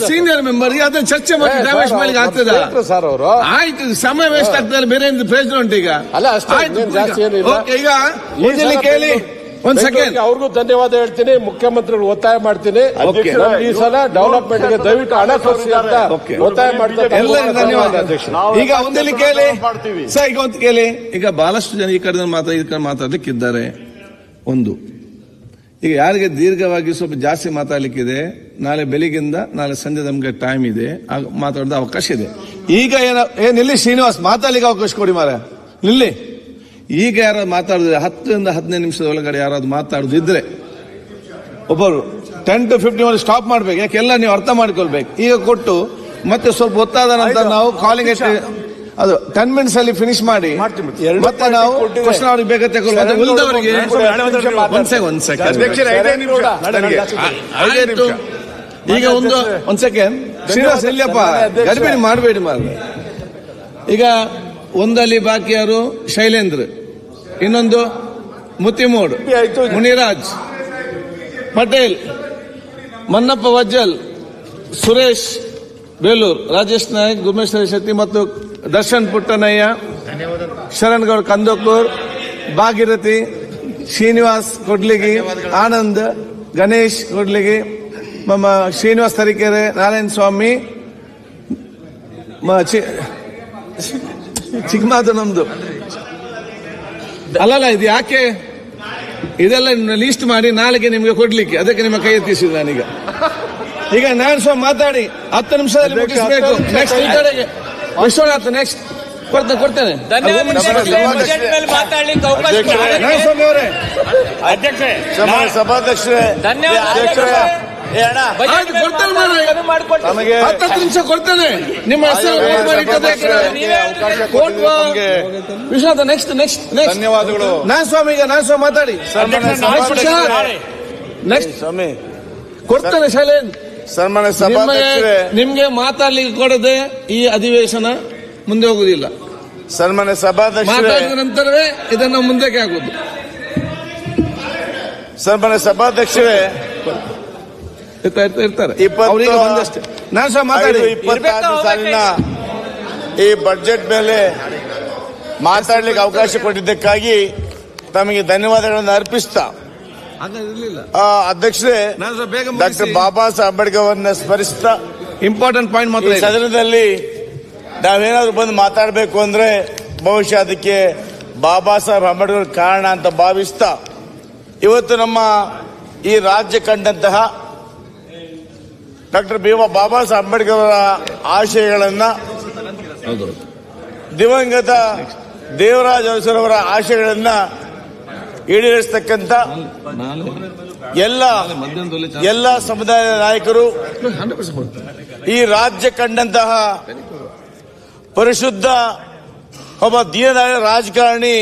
ಸೀನಿಯರ್ ಮೆಂಬರ್ ಅದನ್ನ ಚರ್ಚೆ ಮಾಡಿ ಟೈಮ್ ವೇಸ್ಟ್ ಮಾಡ್ಲಿಕ್ಕೆ ಆಗ್ತದ ಸರ್? ಅವರು ಆಯ್ತು, ಸಮಯ ವೇಸ್ಟ್ ಆಗ್ತದೆ, ಬೇರೆ ಪ್ರಯೋಜನ ಉಂಟು ಈಗ. ಅಲ್ಲ ಅಷ್ಟೇ, ಜಾಸ್ತಿ ಏನಿಲ್ಲ. ಈಗ ಕೇಳಿ ಒಂದ್ ಸೆಕೆಂಡ್, ಅವ್ರಿಗೂ ಧನ್ಯವಾದ ಹೇಳ್ತೀನಿ, ಮುಖ್ಯಮಂತ್ರಿಗಳು ಒತ್ತಾಯ ಮಾಡ್ತೀನಿ ಈ ಸಲ ಡೆವಲಪ್ಮೆಂಟ್ ಗೆ ದಯವಿಟ್ಟು ಹಣ ಕೊಡಿಸಿ ಅಂತ ಒತ್ತಾಯ ಮಾಡ್ತಾರೆ. ಎಲ್ಲರಿಗೂ ಧನ್ಯವಾದ ಅಧ್ಯಕ್ಷ. ಈಗ ಒಂದಲ್ಲಿ ಕೇಳಿ ಸರ್, ಈಗ ಒಂದು ಕೇಳಿ. ಈಗ ಬಹಳಷ್ಟು ಜನ ಈ ಕಡೆ ಮಾತಾಡ್ಲಿಕ್ಕಿದ್ದಾರೆ. ಒಂದು, ಈಗ ಯಾರಿಗೆ ದೀರ್ಘವಾಗಿ ಸ್ವಲ್ಪ ಜಾಸ್ತಿ ಮಾತಾಡ್ಲಿಕ್ಕಿದೆ, ನಾಳೆ ಬೆಳಿಗ್ಗೆಯಿಂದ ನಾಳೆ ಸಂಜೆ ನಮ್ಗೆ ಟೈಮ್ ಇದೆ, ಮಾತಾಡೋದ ಅವಕಾಶ ಇದೆ. ಈಗ ನಿಲ್ಲಿ ಶ್ರೀನಿವಾಸ್, ಮಾತಾಡ್ಲಿಕ್ಕೆ ಅವಕಾಶ ಕೊಡಿ ಮಾರ, ನಿಲ್ಲಿ. ಈಗ ಯಾರಾದ್ರು ಮಾತಾಡಿದ್ರೆ 10 ರಿಂದ 15 ನಿಮಿಷದ ಒಳಗಡೆ ಯಾರಾದ್ರು ಮಾತಾಡುದಿದ್ರೆ ಒಬ್ಬರು 10 to 15 ಸ್ಟಾಪ್ ಮಾಡ್ಬೇಕು. ಯಾಕೆಲ್ಲ ನೀವು ಅರ್ಥ ಮಾಡ್ಕೊಳ್ಬೇಕು. ಈಗ ಕೊಟ್ಟು ಮತ್ತೆ ಸ್ವಲ್ಪ ಹೊತ್ತಾದ ನಂತರ ನಾವು ಕಾಲಿಂಗ್ ಅದು 10 ಮಿನಿಟ್ಸ್ ಅಲ್ಲಿ ಫಿನಿಶ್ ಮಾಡಿ ಮತ್ತೆ ನಾವು ಕ್ವಶನ್ ಅವ್ರಿಗೆ ಬೇಗ ತಗೊಳ್ಬೋದು. ಉಳಿದವರಿಗೆ ಒಂದ್ ಸೆಕೆಂಡ್. ಈಗ ಒಂದ್ ಸೆಕೆಂಡ್ ಶ್ರೀನಿವಾಸ್, ಇಲ್ಲಪ್ಪ ಗಡಿಬಿಡಿ ಮಾಡಬೇಡಿ ಮಾರ. ಈಗ ಒಂದಲ್ಲಿ ಬಾಕಿ ಯಾರು? ಶೈಲೇಂದ್ರ, ಇನ್ನೊಂದು ಮುತಿಮೋಡ್, ಮುನಿರಾಜ್, ಪಟೇಲ್, ಮನ್ನಪ್ಪ ವಜ್ಜಲ್, ಸುರೇಶ್ ಬೇಲೂರು, ರಾಜೇಶ್ ನಾಯಕ್, ಗುಮೇಶ್ವರ ಶೆಟ್ಟಿ ಮತ್ತು ದರ್ಶನ್ ಪುಟ್ಟನಯ್ಯ, ಶರಣ್ ಗೌಡ್ ಕಂದಕೂರ್, ಭಾಗೀರಥಿ, ಶ್ರೀನಿವಾಸ್ ಕೊಡ್ಲಿಗಿ, ಆನಂದ್, ಗಣೇಶ್ ಕೊಡ್ಲಿಗಿ, ಶ್ರೀನಿವಾಸ್ ತರೀಕೆರೆ, ನಾರಾಯಣ ಸ್ವಾಮಿ, ಚಿಕ್ಕಮಾದು ನಮ್ದು ಅಲ್ಲಲ್ಲ. ಇದು ಯಾಕೆ ಇದೆಲ್ಲ ಲೀಸ್ಟ್ ಮಾಡಿ ನಾಳೆಗೆ ನಿಮ್ಗೆ ಕೊಡ್ಲಿಕ್ಕೆ, ಅದಕ್ಕೆ ನಿಮ್ಮ ಕೈ ಎತ್ತಿಸಿದ ನಾನೀಗ. ಈಗ ನಾರಾಯಣ ಸ್ವಾಮಿ ಮಾತಾಡಿ 10 ನಿಮಿಷದಲ್ಲಿ ಮುಗಿಸಬೇಕು. ನೆಕ್ಸ್ಟ್ ಈ ಕಡೆಗೆ ವಿಶ್ವನಾಥ್ ನೆಕ್ಸ್ಟ್ ಕೊಡ್ತೇನೆ. ನಾರಾಯಣ ಸ್ವಾಮಿ ಅವರೇ, ಸಭಾಧ್ಯಕ್ಷರೇ, ನಮಗೆ 10 ನಿಮಿಷ ಕೊಡ್ತೇನೆ. ನಿಮ್ಮ ಹೆಸರು ವಿಶ್ವನಾಥ ನೆಕ್ಸ್ಟ್ ಧನ್ಯವಾದಗಳು. ನಾರಾಯಣ ಸ್ವಾಮಿ ಮಾತಾಡಿ. ನೆಕ್ಸ್ಟ್ ಸ್ವಾಮಿ ಕೊಡ್ತೇನೆ. ಶೈಲೇಂದ್ರ, ಸನ್ಮಾನ್ಯ ಸಭಾಧ್ಯಕ್ಷರೇ, ನಿಮ್ಗೆ ಮಾತಾಡ್ಲಿಕ್ಕೆ ಕೊಡದೆ ಈ ಅಧಿವೇಶನ ಮುಂದೆ ಹೋಗುದಿಲ್ಲ. ಸನ್ಮಾನ್ಯ ಸಭಾಧ್ಯಕ್ಷರೇ, ಮಾತಾಡಿದ ನಂತರವೇ ಇದನ್ನು ಮುಂದಕ್ಕೆ ಆಗುದು. ಸನ್ಮಾನ್ಯ ಸಭಾಧ್ಯಕ್ಷರೇ, ಇರ್ತಾರೆ ಅವರಿಗೆ ಬಂದಷ್ಟೇ. ನಾನು ಸಹ ಮಾತಾಡಿ 26 ಸಾಲಿನ ಈ ಬಜೆಟ್ ಮೇಲೆ ಮಾತಾಡ್ಲಿಕ್ಕೆ ಅವಕಾಶ ಕೊಟ್ಟಿದ್ದಕ್ಕಾಗಿ ತಮಗೆ ಧನ್ಯವಾದಗಳನ್ನು ಅರ್ಪಿಸ್ತಾ, ಅಧ್ಯಕ್ಷರೇ, ಡಾಕ್ಟರ್ ಬಾಬಾ ಸಾಹೇಬ್ ಅಂಬೇಡ್ಕರ್ ಅವರನ್ನ ಸ್ಮರಿಸ್ತಾ ಇಂಪಾರ್ಟೆಂಟ್ ಪಾಯಿಂಟ್ ಮಾತ್ರ ಈ ಸದನದಲ್ಲಿ ನಾವೇನಾದ್ರೂ ಬಂದು ಮಾತಾಡಬೇಕು ಅಂದ್ರೆ ಬಹುಶಃ ಅದಕ್ಕೆ ಬಾಬಾ ಸಾಹೇಬ್ ಅಂಬೇಡ್ಕರ್ ಕಾರಣ ಅಂತ ಭಾವಿಸ್ತಾ, ಇವತ್ತು ನಮ್ಮ ಈ ರಾಜ್ಯ ಕಂಡಂತಹ ಡಾಕ್ಟರ್ ಬಾಬಾ ಸಾಹೇಬ್ ಅಂಬೇಡ್ಕರ್ ಅವರ ಆಶಯಗಳನ್ನ, ದಿವಂಗತ ದೇವರಾಜ ಅರಸರವರ ಆಶಯಗಳನ್ನ ಈಡೇರಿಸತಕ್ಕಂತ ಎಲ್ಲ ಸಮುದಾಯದ ನಾಯಕರು, ಈ ರಾಜ್ಯ ಕಂಡಂತಹ ಪರಿಶುದ್ಧ ಒಬ್ಬ ದೀನದಯಾಳ ರಾಜಕಾರಣಿ